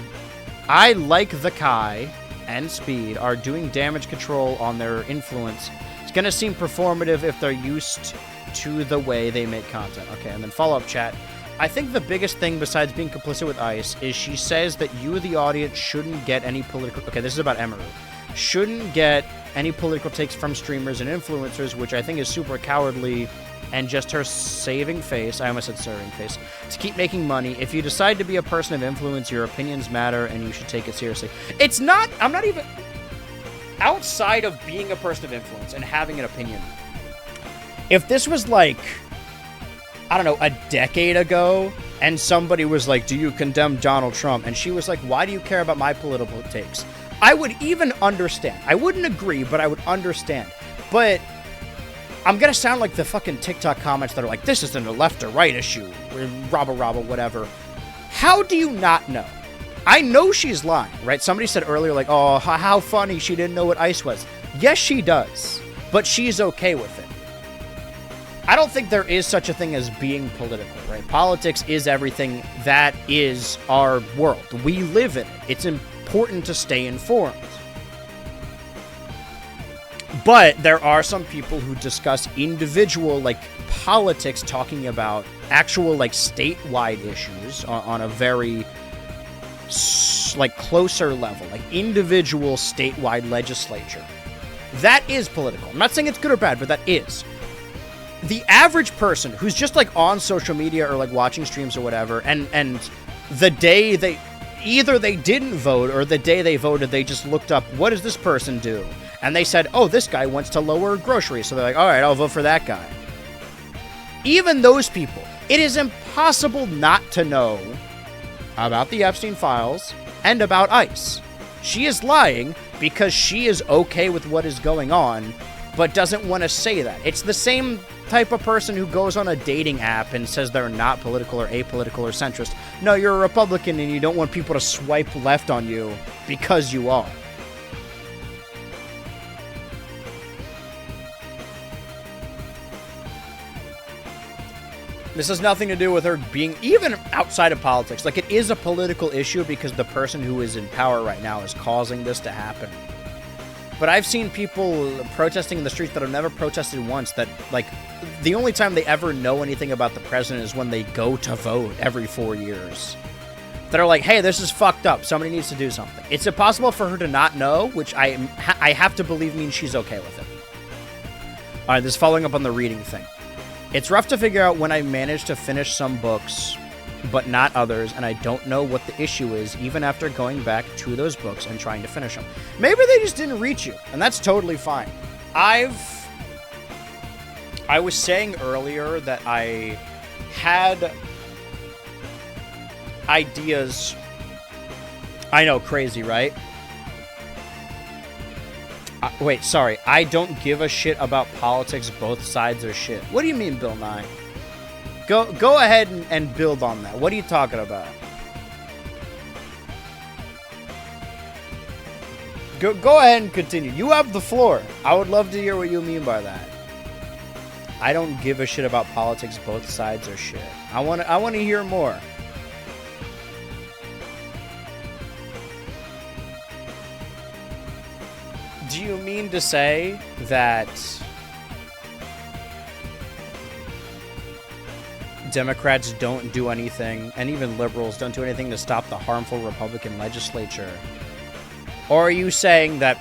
[SPEAKER 1] I like the Kai and Speed are doing damage control on their influence. It's gonna seem performative if they're used to the way they make content. Okay, and then follow-up chat. I think the biggest thing besides being complicit with ICE is she says that you, the audience, shouldn't get any political... Okay, this is about Emeru. Shouldn't get any political takes from streamers and influencers, which I think is super cowardly and just her saving face, I almost said serving face, to keep making money. If you decide to be a person of influence, your opinions matter and you should take it seriously. It's not... I'm not even... Outside of being a person of influence and having an opinion, if this was like... I don't know, a decade ago, and somebody was like, do you condemn Donald Trump? And she was like, why do you care about my political takes? I would even understand. I wouldn't agree, but I would understand. But I'm going to sound like the fucking TikTok comments that are like, this isn't a left or right issue, rabba, whatever. How do you not know? I know she's lying, right? Somebody said earlier, like, oh, how funny, she didn't know what ICE was. Yes, she does, but she's okay with it. I don't think there is such a thing as being political, right? Politics is everything. That is our world. We live in it. It's important to stay informed. But there are some people who discuss individual, like, politics, talking about actual, like, statewide issues on a very, like, closer level, like individual statewide legislature. That is political. I'm not saying it's good or bad, but that is. The average person who's just, like, on social media or, like, watching streams or whatever, and the day they, either they didn't vote or the day they voted, they just looked up, what does this person do? And they said, oh, this guy wants to lower groceries. So they're like, all right, I'll vote for that guy. Even those people, it is impossible not to know about the Epstein files and about ICE. She is lying because she is okay with what is going on, but doesn't want to say that. It's the same type of person who goes on a dating app and says they're not political or apolitical or centrist. No, you're a Republican and you don't want people to swipe left on you because you are. This has nothing to do with her being even outside of politics. Like, it is a political issue because the person who is in power right now is causing this to happen. But I've seen people protesting in the streets that have never protested once, that, like, the only time they ever know anything about the president is when they go to vote every 4 years. That are like, hey, this is fucked up. Somebody needs to do something. It's impossible for her to not know, which I have to believe means she's okay with it. All right, this is following up on the reading thing. It's rough to figure out when I manage to finish some books, but not others, and I don't know what the issue is, even after going back to those books and trying to finish them. Maybe they just didn't reach you, and that's totally fine. I was saying earlier that I had ideas. I know, crazy, right? Wait, sorry. I don't give a shit about politics. Both sides are shit. What do you mean, Bill Nye? Go ahead and build on that. What are you talking about? Go ahead and continue. You have the floor. I would love to hear what you mean by that. I don't give a shit about politics. Both sides are shit. I want to hear more. Do you mean to say that Democrats don't do anything, and even liberals don't do anything to stop the harmful Republican legislature? Or are you saying that,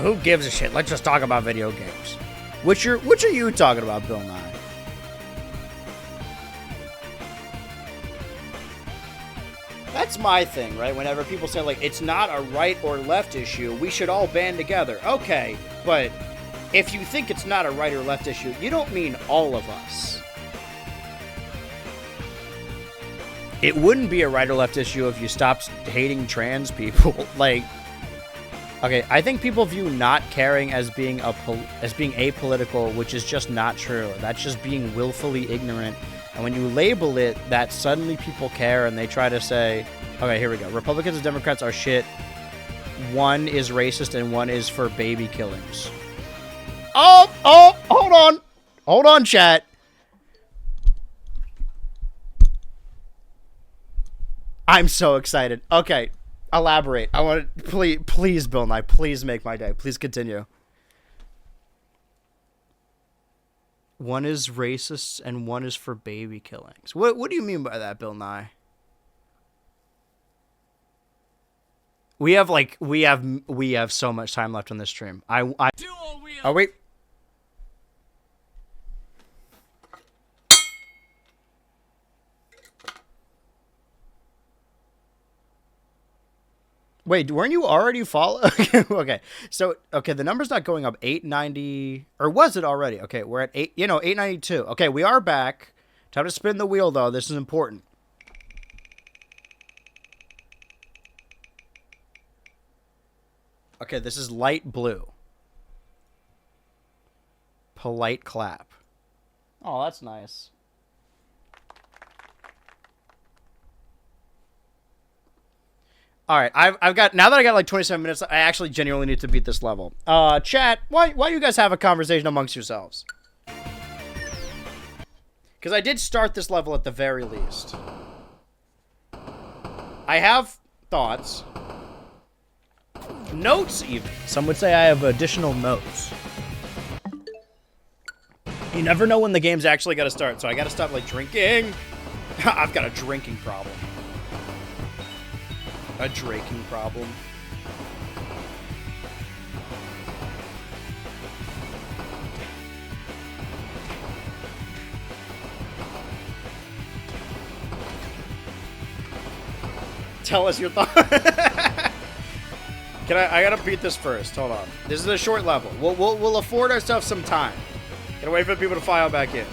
[SPEAKER 1] who gives a shit? Let's just talk about video games. Which are you talking about, Bill Nye? That's my thing, right? Whenever people say, like, it's not a right or left issue, we should all band together. Okay, but if you think it's not a right or left issue, you don't mean all of us. It wouldn't be a right or left issue if you stopped hating trans people. Like, okay, I think people view not caring as being apolitical, which is just not true. That's just being willfully ignorant. And when you label it, that suddenly people care and they try to say, okay, here we go. Republicans and Democrats are shit. One is racist and one is for baby killings. Oh, hold on. Hold on, chat. I'm so excited. Okay, elaborate. I want to, please, Bill Nye, please make my day. Please continue. One is racist and one is for baby killings. What do you mean by that, Bill Nye? We have so much time left on this stream. Oh wait. Wait, weren't you already follow? Okay, so, okay, the number's not going up. 890, or was it already? Okay, we're at 892. Okay, we are back. Time to spin the wheel, though. This is important. Okay, this is light blue. Polite clap. Oh, that's nice. All right, I've got, now that I got like 27 minutes, I actually genuinely need to beat this level. Chat, why you guys have a conversation amongst yourselves? Because I did start this level at the very least. I have thoughts. Notes, even. Some would say I have additional notes. You never know when the game's actually got to start, so I got to stop, like, drinking. I've got a drinking problem. A drinking problem. Tell us your thoughts. I gotta beat this first. Hold on. This is a short level. We'll afford ourselves some time. Gotta wait for people to file back in.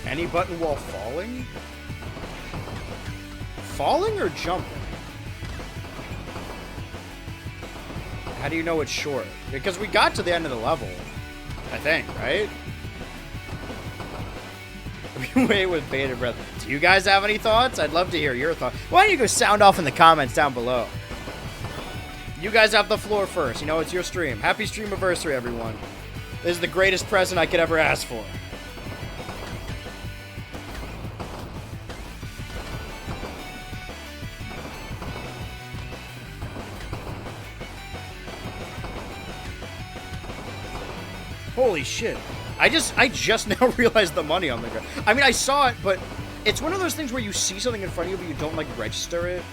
[SPEAKER 1] Any button while falling? Falling or jumping? How do you know it's short? Because we got to the end of the level, I think, right? Wait with bated breath. Do you guys have any thoughts? I'd love to hear your thoughts. Why don't you go sound off in the comments down below? You guys have the floor first. You know, it's your stream. Happy Stream-iversary, everyone. This is the greatest present I could ever ask for. Holy shit. I just now realized the money on the ground. I mean, I saw it, but it's one of those things where you see something in front of you, but you don't, like, register it.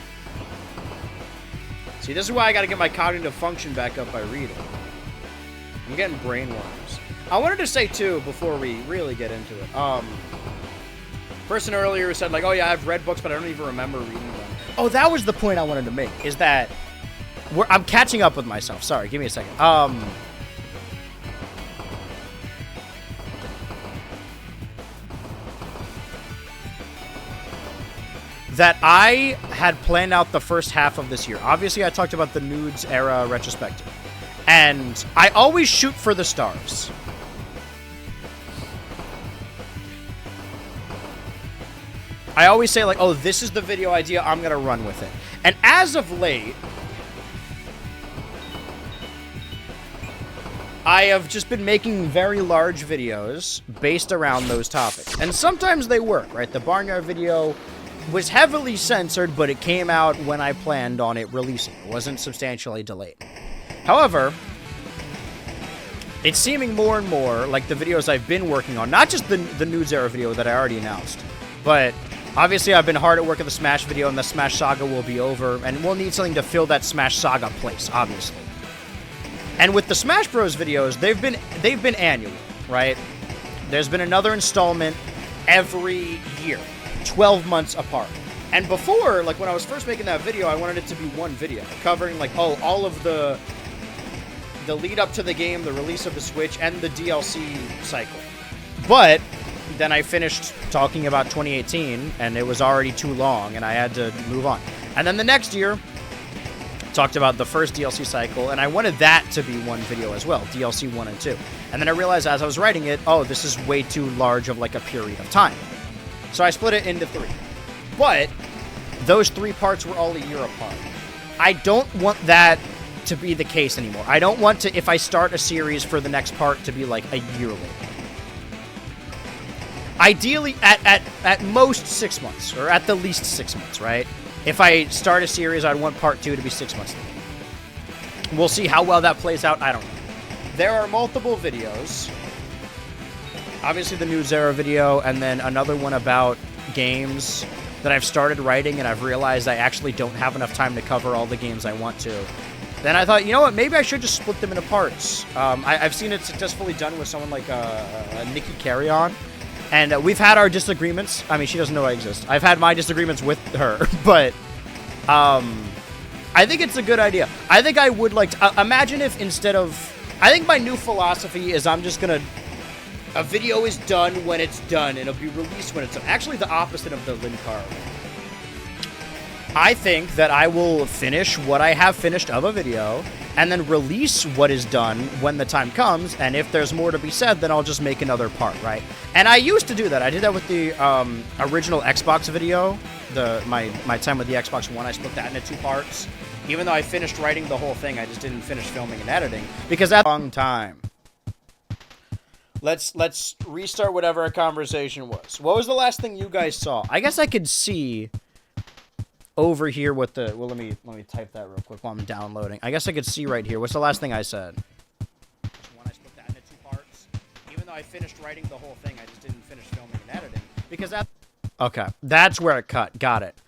[SPEAKER 1] See, this is why I gotta get my cognitive function back up by reading. I'm getting brainworms. I wanted to say, too, before we really get into it, person earlier said, like, oh yeah, I've read books, but I don't even remember reading them. Oh, that was the point I wanted to make, is that I'm catching up with myself. Sorry, give me a second. That I had planned out the first half of this year. Obviously, I talked about the Nudes era retrospective. And I always shoot for the stars. I always say, like, oh, this is the video idea, I'm gonna run with it. And as of late, I have just been making very large videos based around those topics. And sometimes they work, right? The Barnyard video was heavily censored, but it came out when I planned on it releasing. It wasn't substantially delayed. However, it's seeming more and more like the videos I've been working on, not just the Nudes era video that I already announced, but obviously I've been hard at work at the Smash video, and the Smash Saga will be over, and we'll need something to fill that Smash Saga place, obviously. And with the Smash Bros videos, they've been annual, right? There's been another installment every year. 12 months apart. And before, like when I was first making that video, I wanted it to be one video covering like, oh, all of the lead up to the game, the release of the Switch, and the DLC cycle. But then I finished talking about 2018 and it was already too long and I had to move on. And then the next year, talked about the first DLC cycle, and I wanted that to be one video as well, DLC 1 and 2. And then I realized as I was writing it, oh, this is way too large of like a period of time. So I split it into 3. But those 3 parts were all a year apart. I don't want that to be the case anymore. I don't want to, if I start a series for the next part, to be like a year later. Ideally, at most 6 months, or at the least 6 months, right? If I start a series, I'd want part 2 to be 6 months later. We'll see how well that plays out. I don't know. There are multiple videos. Obviously the Nudes era video, and then another one about games that I've started writing, and I've realized I actually don't have enough time to cover all the games I want to. Then I thought, you know what, maybe I should just split them into parts. I've seen it successfully done with someone like Nikki Carrion, and we've had our disagreements. I mean, she doesn't know I exist. I've had my disagreements with her, but I think it's a good idea. I think I would like to... imagine if instead of I think my new philosophy is I'm just gonna... A video is done when it's done, and it'll be released when it's done. Actually, the opposite of the Linkar. I think that I will finish what I have finished of a video, and then release what is done when the time comes, and if there's more to be said, then I'll just make another part, right? And I used to do that. I did that with the original Xbox video, my time with the Xbox One. I split that into 2 parts. Even though I finished writing the whole thing, I just didn't finish filming and editing, because that's a long time. Let's restart whatever our conversation was. What was the last thing you guys saw? I guess I could see over here what the... Well, let me type that real quick while I'm downloading. I guess I could see right here. What's the last thing I said? One, I split that into 2 parts. Even though I finished writing the whole thing, I just didn't finish filming and editing, because that... Okay, that's where it cut. Got it.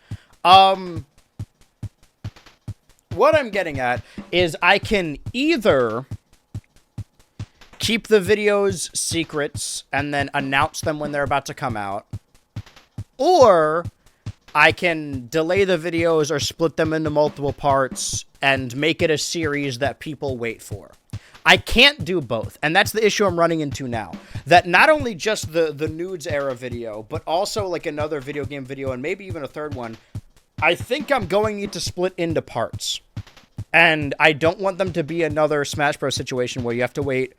[SPEAKER 1] What I'm getting at is I can either keep the videos secrets and then announce them when they're about to come out, or I can delay the videos or split them into multiple parts and make it a series that people wait for. I can't do both, and that's the issue I'm running into now. That not only just the nudes era video, but also like another video game video and maybe even a third one, I think I'm going to need to split into parts. And I don't want them to be another Smash Bros. Situation where you have to wait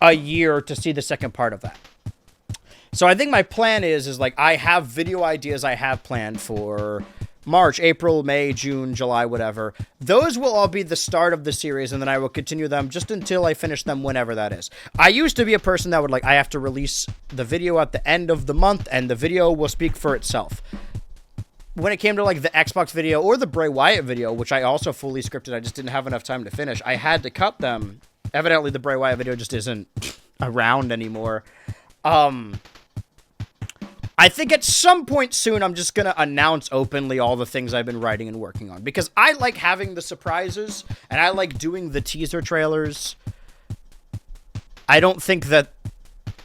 [SPEAKER 1] a year to see the second part of that. So I think my plan is like I have video ideas I have planned for March, April, May, June, July, whatever. Those will all be the start of the series, and then I will continue them just until I finish them, whenever that is. I used to be a person that would like, I have to release the video at the end of the month, and the video will speak for itself. When it came to like the Xbox video or the Bray Wyatt video, which I also fully scripted, I just didn't have enough time to finish. I had to cut them. Evidently, the Bray Wyatt video just isn't around anymore. I think at some point soon, I'm just going to announce openly all the things I've been writing and working on. Because I like having the surprises, and I like doing the teaser trailers. I don't think that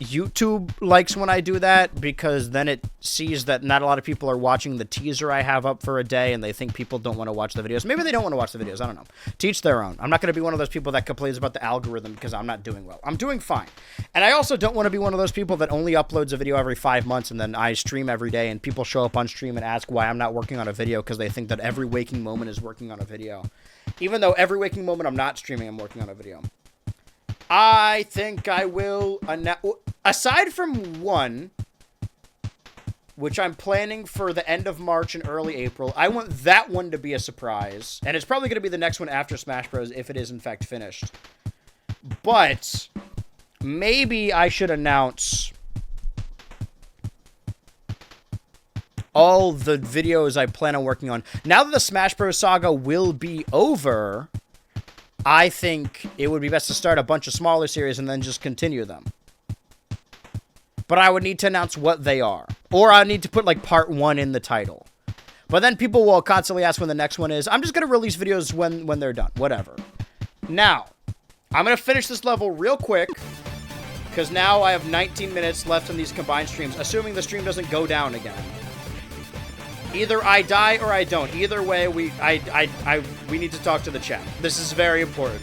[SPEAKER 1] YouTube likes when I do that, because then it sees that not a lot of people are watching the teaser I have up for a day, and they think people don't want to watch the videos. Maybe they don't want to watch the videos. I don't know. Teach their own. I'm not going to be one of those people that complains about the algorithm because I'm not doing well. I'm doing fine. And I also don't want to be one of those people that only uploads a video every 5 months and then I stream every day and people show up on stream and ask why I'm not working on a video because they think that every waking moment is working on a video. Even though every waking moment I'm not streaming, I'm working on a video. I think I will, aside from one, which I'm planning for the end of March and early April, I want that one to be a surprise. And it's probably going to be the next one after Smash Bros. If it is in fact finished. But maybe I should announce all the videos I plan on working on. Now that the Smash Bros. Saga will be over, I think it would be best to start a bunch of smaller series and then just continue them. But I would need to announce what they are. Or I need to put, like, part 1 in the title. But then people will constantly ask when the next one is. I'm just going to release videos when they're done. Whatever. Now, I'm going to finish this level real quick, because now I have 19 minutes left in these combined streams, assuming the stream doesn't go down again. Either I die or I don't. Either way, we need to talk to the chat. This is very important.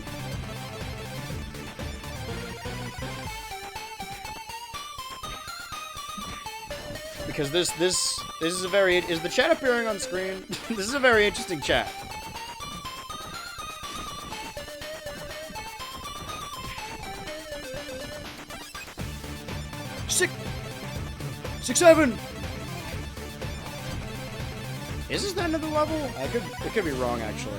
[SPEAKER 1] Because this is a very... Is the chat appearing on screen? This is a very interesting chat. Six, 7. Is this the end of the level? It could be wrong, actually.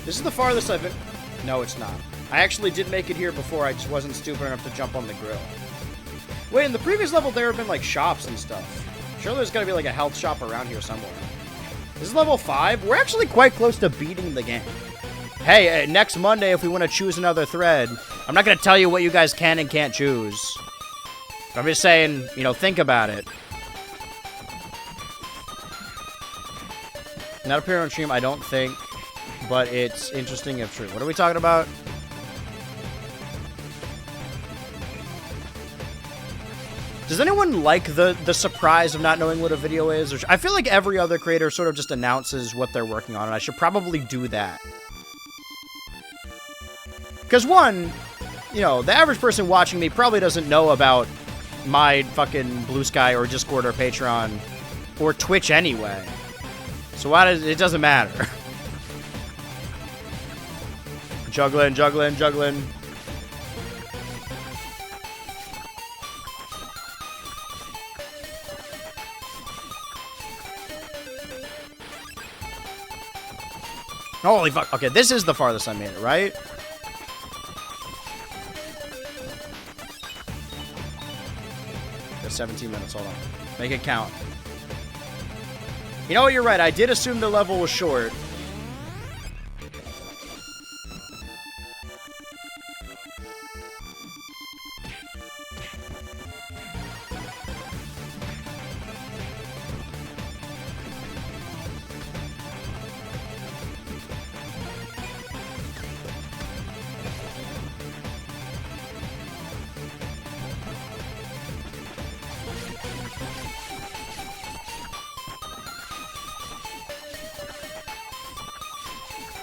[SPEAKER 1] This is the farthest I've been... No, it's not. I actually did make it here before, I just wasn't stupid enough to jump on the grill. Wait, in the previous level, there have been, like, shops and stuff. Surely there's gotta be, like, a health shop around here somewhere. This is level 5. We're actually quite close to beating the game. Hey, next Monday, if we want to choose another thread, I'm not going to tell you what you guys can and can't choose. But I'm just saying, you know, think about it. Not appear on stream, I don't think, but it's interesting if true. What are we talking about? Does anyone like the surprise of not knowing what a video is? Or I feel like every other creator sort of just announces what they're working on, and I should probably do that. Because one, you know, the average person watching me probably doesn't know about my fucking Blue Sky or Discord or Patreon or Twitch anyway. So why does it doesn't matter. Juggling, juggling, juggling. Holy fuck. Okay, this is the farthest I made it, right? There's 17 minutes, hold on. Make it count. You know what, you're right. I did assume the level was short.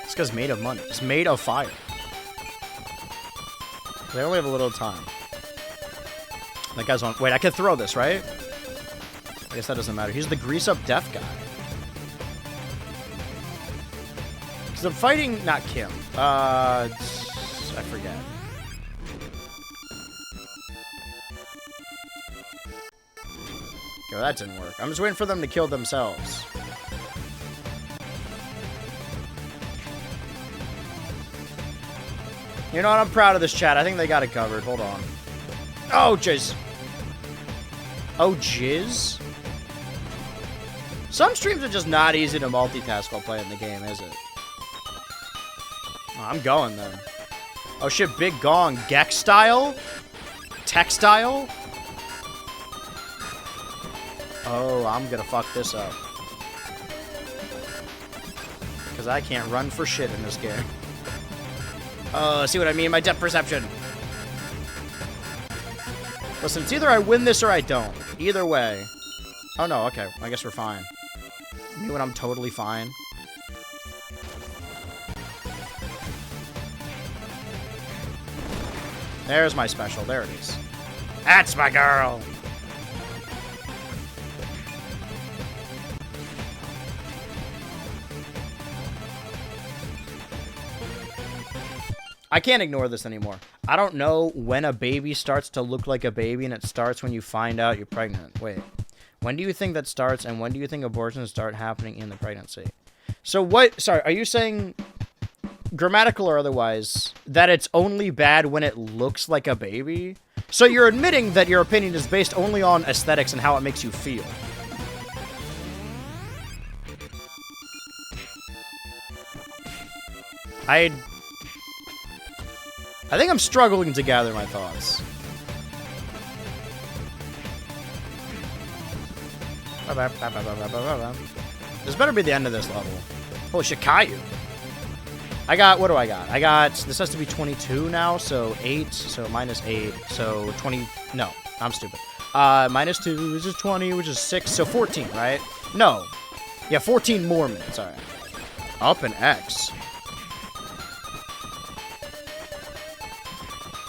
[SPEAKER 1] This guy's made of money. It's made of fire. They only have a little time. That guy's on... Wait, I can throw this, right? I guess that doesn't matter. He's the grease-up death guy. Because I'm fighting... Not Kim. I forget. Okay, that didn't work. I'm just waiting for them to kill themselves. You know what? I'm proud of this chat. I think they got it covered. Hold on. Oh, jizz. Oh, jizz? Some streams are just not easy to multitask while playing the game, is it? Oh, I'm going, then. Oh, shit. Big gong. Gex style? Textile? Oh, I'm gonna fuck this up. Because I can't run for shit in this game. See what I mean? My depth perception. Listen, it's either I win this or I don't. Either way. Oh, no. Okay. I guess we're fine. Me when I'm totally fine. There's my special. There it is. That's my girl. I can't ignore this anymore. I don't know when a baby starts to look like a baby, and it starts when you find out you're pregnant. Wait. When do you think that starts, and when do you think abortions start happening in the pregnancy? So what... Sorry, are you saying, grammatical or otherwise, that it's only bad when it looks like a baby? So you're admitting that your opinion is based only on aesthetics and how it makes you feel. I think I'm struggling to gather my thoughts. This better be the end of this level. Holy shit, Caillou. I got, what do I got? I got, this has to be 22 now, so 8, so minus 8, so 20, no, I'm stupid. Minus 2, which is 20, which is 6, so 14, right? No. Yeah, 14 more minutes, alright. Up an X.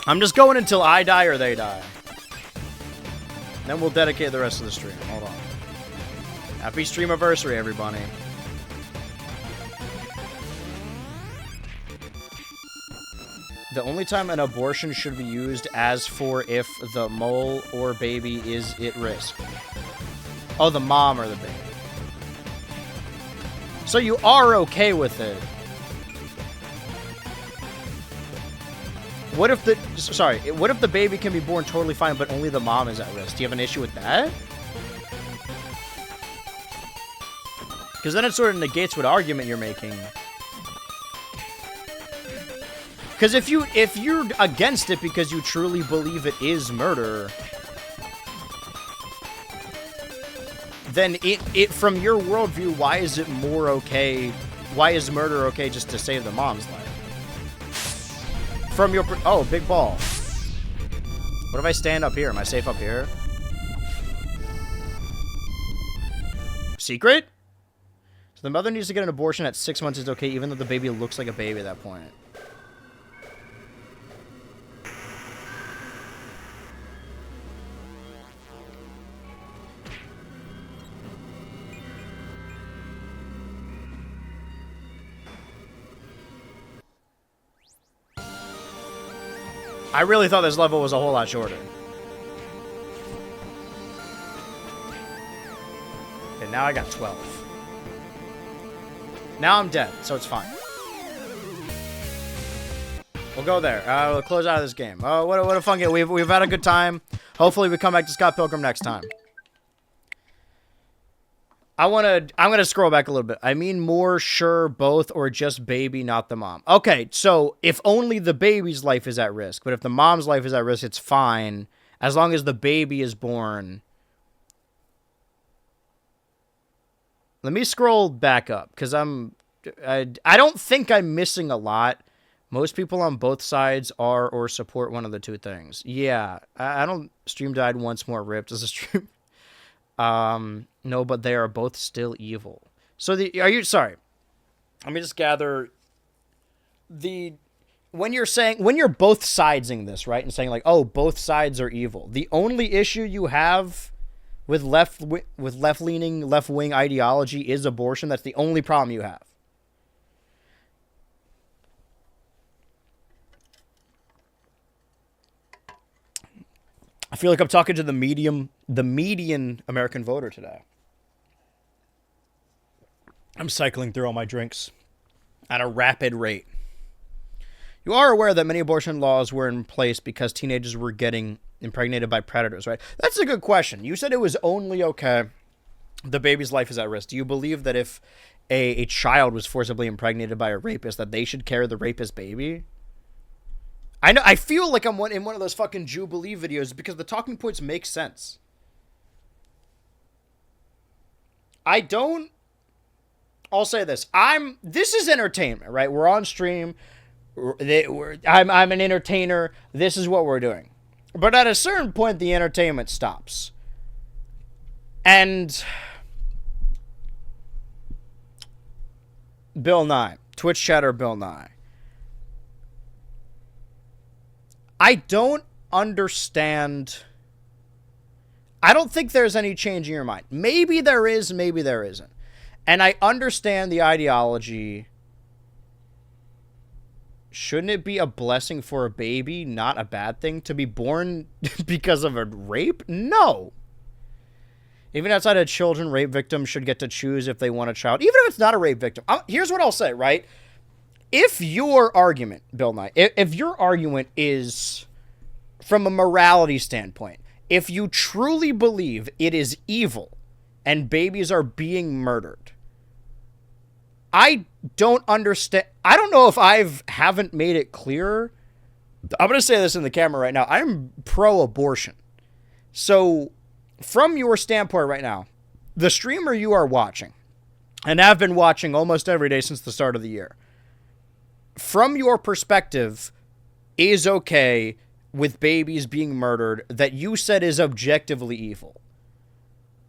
[SPEAKER 1] I'm just going until I die or they die. Then we'll dedicate the rest of the stream. Hold on. Happy Stream-iversary, everybody. The only time an abortion should be used as for if the mole or baby is at risk. Oh, the mom or the baby. So you are okay with it. What if the... Sorry, what if the baby can be born totally fine, but only the mom is at risk? Do you have an issue with that? Because then it sort of negates what argument you're making. Because if you're against it because you truly believe it is murder, then it from your worldview, why is it more okay? Why is murder okay just to save the mom's life? From your... Oh, big ball. What if I stand up here? Am I safe up here? Secret? So the mother needs to get an abortion at 6 months is okay, even though the baby looks like a baby at that point. I really thought this level was a whole lot shorter. Okay, now I got 12. Now I'm dead, so it's fine. We'll go there. We'll close out of this game. Oh, what a fun game. We've had a good time. Hopefully we come back to Scott Pilgrim next time. I'm gonna scroll back a little bit. I mean more, sure, both, or just baby, not the mom. Okay, so if only the baby's life is at risk, but if the mom's life is at risk, it's fine, as long as the baby is born. Let me scroll back up, because I don't think I'm missing a lot. Most people on both sides are or support one of the two things. Yeah, I don't... Stream died once more, ripped as a stream... No, but they are both still evil. So are you, sorry. Let me just gather when you're both sidesing this, right? And saying like, oh, both sides are evil. The only issue you have with left-leaning, left-wing ideology is abortion. That's the only problem you have. I feel like I'm talking to the median American voter today. I'm cycling through all my drinks at a rapid rate. You are aware that many abortion laws were in place because teenagers were getting impregnated by predators, right? That's a good question. You said it was only okay. The baby's life is at risk. Do you believe that if a child was forcibly impregnated by a rapist, that they should carry the rapist baby? I know. I feel like I'm in one of those fucking Jubilee videos because the talking points make sense. I'll say this. This is entertainment, right? We're on stream. I'm an entertainer. This is what we're doing. But at a certain point, the entertainment stops. And Bill Nye. Twitch chatter Bill Nye. I don't understand. I don't think there's any change in your mind. Maybe there is, maybe there isn't. And I understand the ideology. Shouldn't it be a blessing for a baby, not a bad thing, to be born because of a rape? No. Even outside of children, rape victims should get to choose if they want a child. Even if it's not a rape victim. Here's what I'll say, right? If your argument, Bill Nye, if your argument is from a morality standpoint, if you truly believe it is evil and babies are being murdered, I don't understand. I don't know if haven't made it clearer. I'm going to say this in the camera right now. I'm pro-abortion. So from your standpoint right now, the streamer you are watching, and have been watching almost every day since the start of the year, from your perspective, is okay with babies being murdered that you said is objectively evil.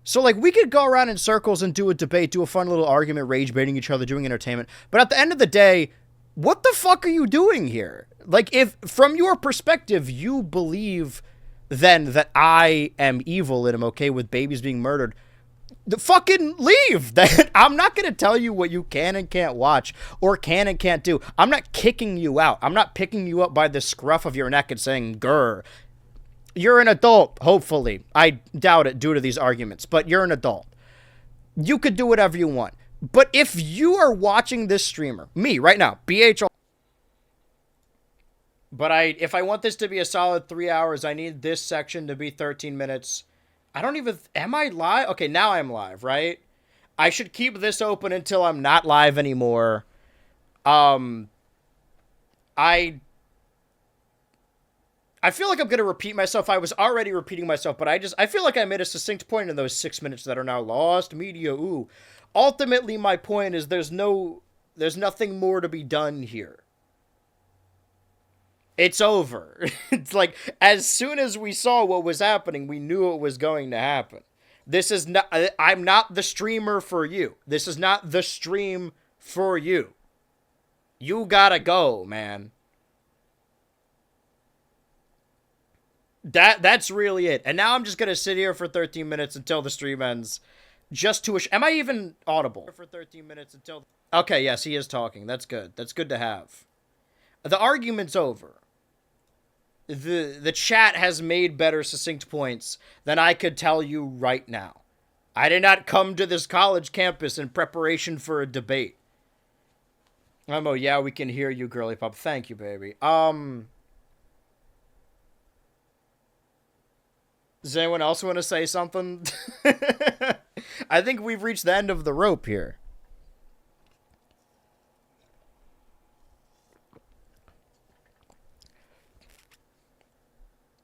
[SPEAKER 1] So, like, we could go around in circles and do a debate, do a fun little argument, rage baiting each other, doing entertainment. But at the end of the day, what the fuck are you doing here? Like, if from your perspective, you believe then that I am evil and am okay with babies being murdered, fucking leave. I'm not going to tell you what you can and can't watch or can and can't do. I'm not kicking you out. I'm not picking you up by the scruff of your neck and saying, grr. You're an adult, hopefully. I doubt it due to these arguments, but you're an adult. You could do whatever you want. But if you are watching this streamer, me right now, BHultraLIVE, but if I want this to be a solid 3 hours, I need this section to be 13 minutes. I don't even... Am I live? Okay, now I'm live, right? I should keep this open until I'm not live anymore. I feel like I'm going to repeat myself. I was already repeating myself, but I feel like I made a succinct point in those 6 minutes that are now lost. Media, ooh. Ultimately, my point is there's nothing more to be done here. It's over. It's like, as soon as we saw what was happening, we knew it was going to happen. This is not, I'm not the streamer for you. This is not the stream for you. You gotta go, man. That's really it. And now I'm just gonna sit here for 13 minutes until the stream ends. Just to am I even audible? For 13 minutes until. Okay, yes, he is talking. That's good. That's good to have. The argument's over. The chat has made better succinct points than I could tell you right now. I did not come to this college campus in preparation for a debate. Oh, yeah, we can hear you, girly pop. Thank you, baby. Does anyone else want to say something? I think we've reached the end of the rope here.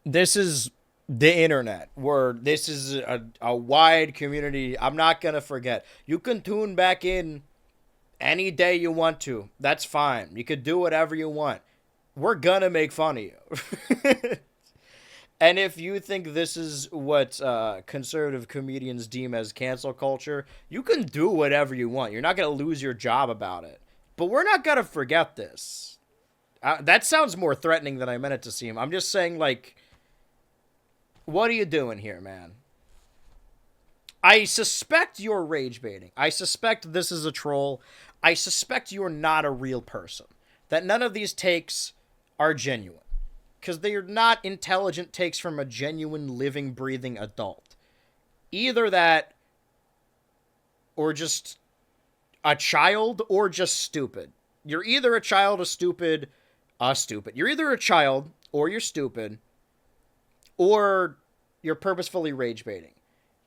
[SPEAKER 1] This is the internet, where this is a wide community. I'm not going to forget. You can tune back in any day you want to. That's fine. You could do whatever you want. We're going to make fun of you. And if you think this is what conservative comedians deem as cancel culture, you can do whatever you want. You're not going to lose your job about it. But we're not going to forget this. That sounds more threatening than I meant it to seem. I'm just saying, like, what are you doing here, man? I suspect you're rage baiting. I suspect this is a troll. I suspect you're not a real person. That none of these takes are genuine. Because they are not intelligent takes from a genuine, living, breathing adult. Either that, or just a child, or just stupid. You're either a child, stupid. You're either a child, or you're stupid, or you're purposefully rage baiting.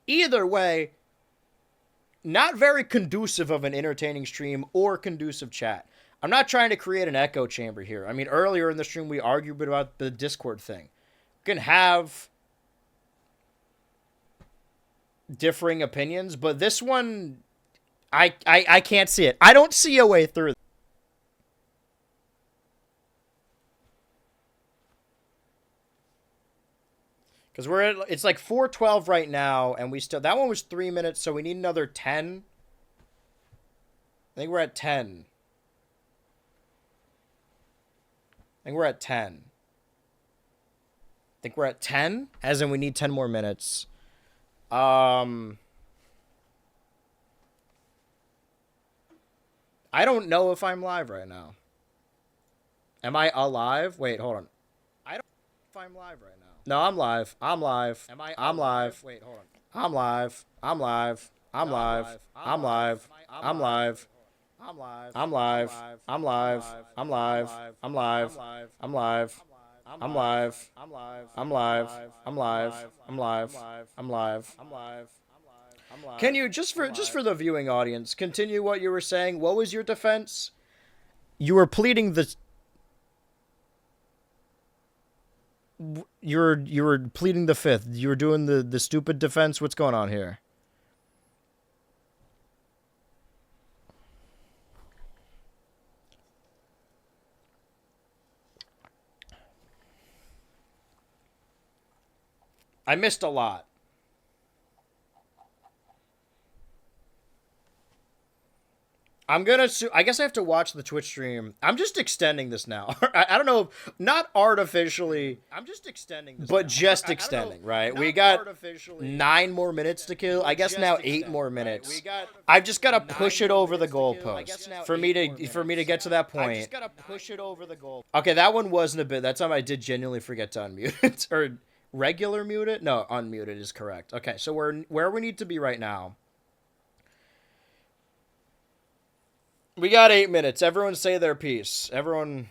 [SPEAKER 1] Either way, not very conducive of an entertaining stream or conducive chat. I'm not trying to create an echo chamber here. I mean, earlier in the stream, we argued about the Discord thing. You can have differing opinions, but this one, I can't see it. I don't see a way through. Because it's like 4:12 right now, and that one was 3 minutes, so we need another 10. I think we're at 10. I think we're at 10. As in, we need 10 more minutes. I don't know if I'm live right now. Am I alive? Wait, hold on. I don't know if I'm live right now. No, I'm live. I'm live. I'm live. Wait, hold on. I'm live. I'm live. I'm live. I'm live. I'm live. I'm live. I'm live. I'm live. I'm live. I'm live. I'm live. I'm live. I'm live. I'm live. I'm live. I'm live. I'm live. I'm live. Can you, just for the viewing audience, continue what you were saying? What was your defense? You were pleading the... You were pleading the fifth. You were doing the stupid defense. What's going on here? I missed a lot. I'm gonna I guess I have to watch the Twitch stream. I'm just extending this now. I don't know, not artificially. I'm just extending this, but now. Just extending, right? We got 9 more minutes to kill. I guess now 8 more minutes. I've just gotta push it over the goalpost for me to get to that point. I just gotta push it over the goal. Okay, that one wasn't a bit. That time I did genuinely forget to unmute it or regular mute it. No, unmute it is correct. Okay, so we're where we need to be right now. We got 8 minutes. Everyone say their piece. Everyone...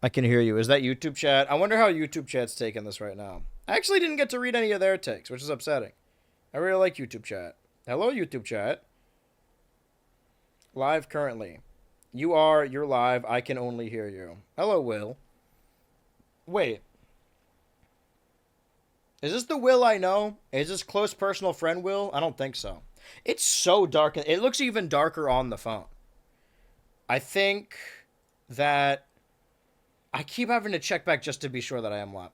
[SPEAKER 1] I can hear you. Is that YouTube chat? I wonder how YouTube chat's taking this right now. I actually didn't get to read any of their takes, which is upsetting. I really like YouTube chat. Hello, YouTube chat. Live currently. You're live. I can only hear you. Hello, Will. Wait. Is this the Will I know? Is this close personal friend Will? I don't think so. It's so dark. It looks even darker on the phone. I think that... I keep having to check back just to be sure that I am live.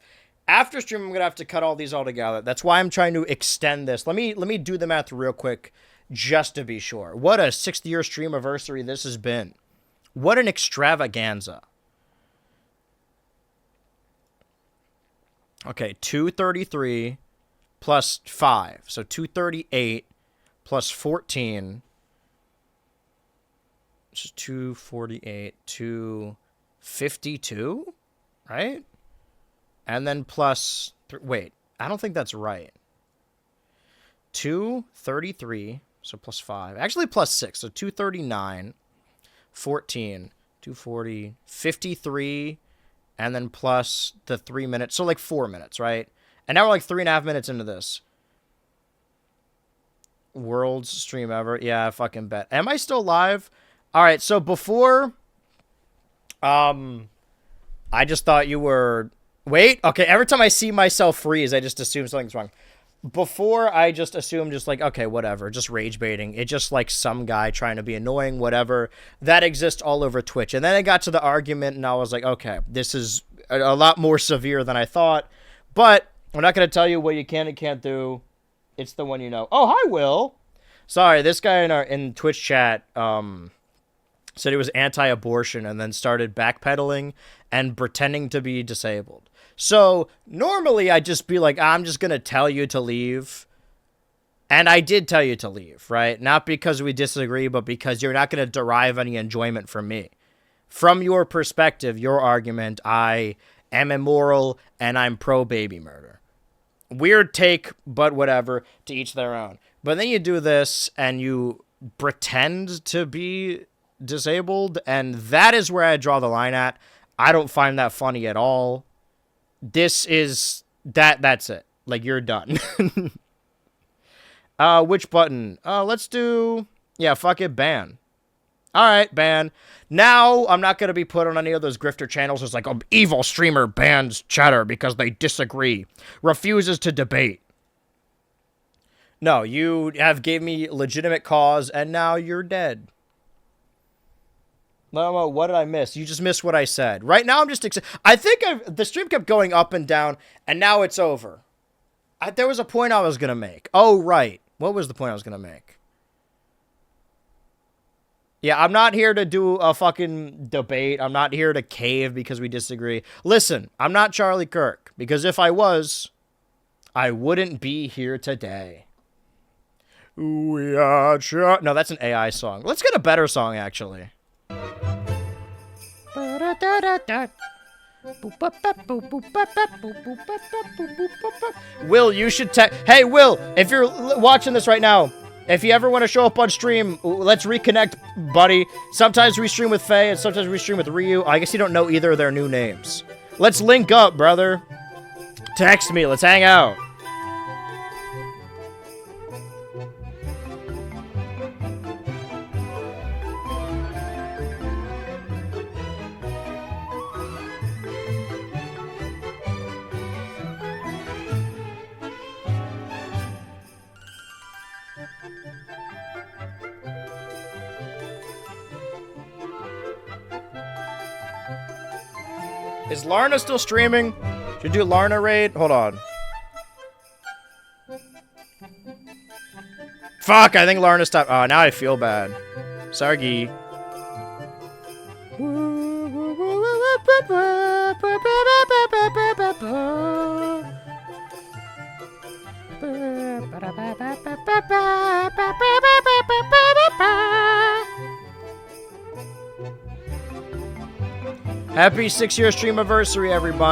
[SPEAKER 1] After stream, I'm gonna have to cut all these all together. That's why I'm trying to extend this. Let me do the math real quick, just to be sure. What a 6th-year stream-iversary this has been. What an extravaganza. Okay, 233 plus 5. So 238 plus 14. Which is 248, 252, right? And then plus... wait, I don't think that's right. 233, so plus 5. Actually, plus 6, so 239, 14, 240, 53... and then plus the 3 minutes. So like 4 minutes, right? And now we're like 3.5 minutes into this. World's stream ever. Yeah, I fucking bet. Am I still live? All right, so before... I just thought you were... Wait, okay, every time I see myself freeze, I just assume something's wrong. Before, I just assumed just like, okay, whatever, just rage baiting. It's just like some guy trying to be annoying, whatever. That exists all over Twitch. And then I got to the argument, and I was like, okay, this is a lot more severe than I thought. But I'm not going to tell you what you can and can't do. It's the one you know. Oh, hi, Will. Sorry, this guy in Twitch chat said he was anti-abortion and then started backpedaling and pretending to be disabled. So, normally I'd just be like, I'm just going to tell you to leave. And I did tell you to leave, right? Not because we disagree, but because you're not going to derive any enjoyment from me. From your perspective, your argument, I am immoral and I'm pro-baby murder. Weird take, but whatever, to each their own. But then you do this and you pretend to be disabled, and that is where I draw the line at. I don't find that funny at all. This is that's it. Like, you're done. Which button? Let's do, yeah, fuck it, ban. All right, ban. Now I'm not going to be put on any of those grifter channels. It's like, evil streamer bans chatter because they disagree, refuses to debate. No, you have gave me legitimate cause and now you're dead. No, what did I miss? You just missed what I said. Right now, I'm just... I think the stream kept going up and down, and now it's over. There was a point I was going to make. Oh, right. What was the point I was going to make? Yeah, I'm not here to do a fucking debate. I'm not here to cave because we disagree. Listen, I'm not Charlie Kirk, because if I was, I wouldn't be here today. We are... No, that's an AI song. Let's get a better song, actually. Will, you should hey, Will, if you're watching this right now, if you ever want to show up on stream, let's reconnect, buddy. Sometimes we stream with Faye, and sometimes we stream with Ryu. I guess you don't know either of their new names. Let's link up, brother. Text me, let's hang out. Is Larna still streaming? Should we do Larna raid? Hold on. Fuck, I think Larna stopped. Oh, now I feel bad. Sargi. Happy 6-year stream-iversary, everybody.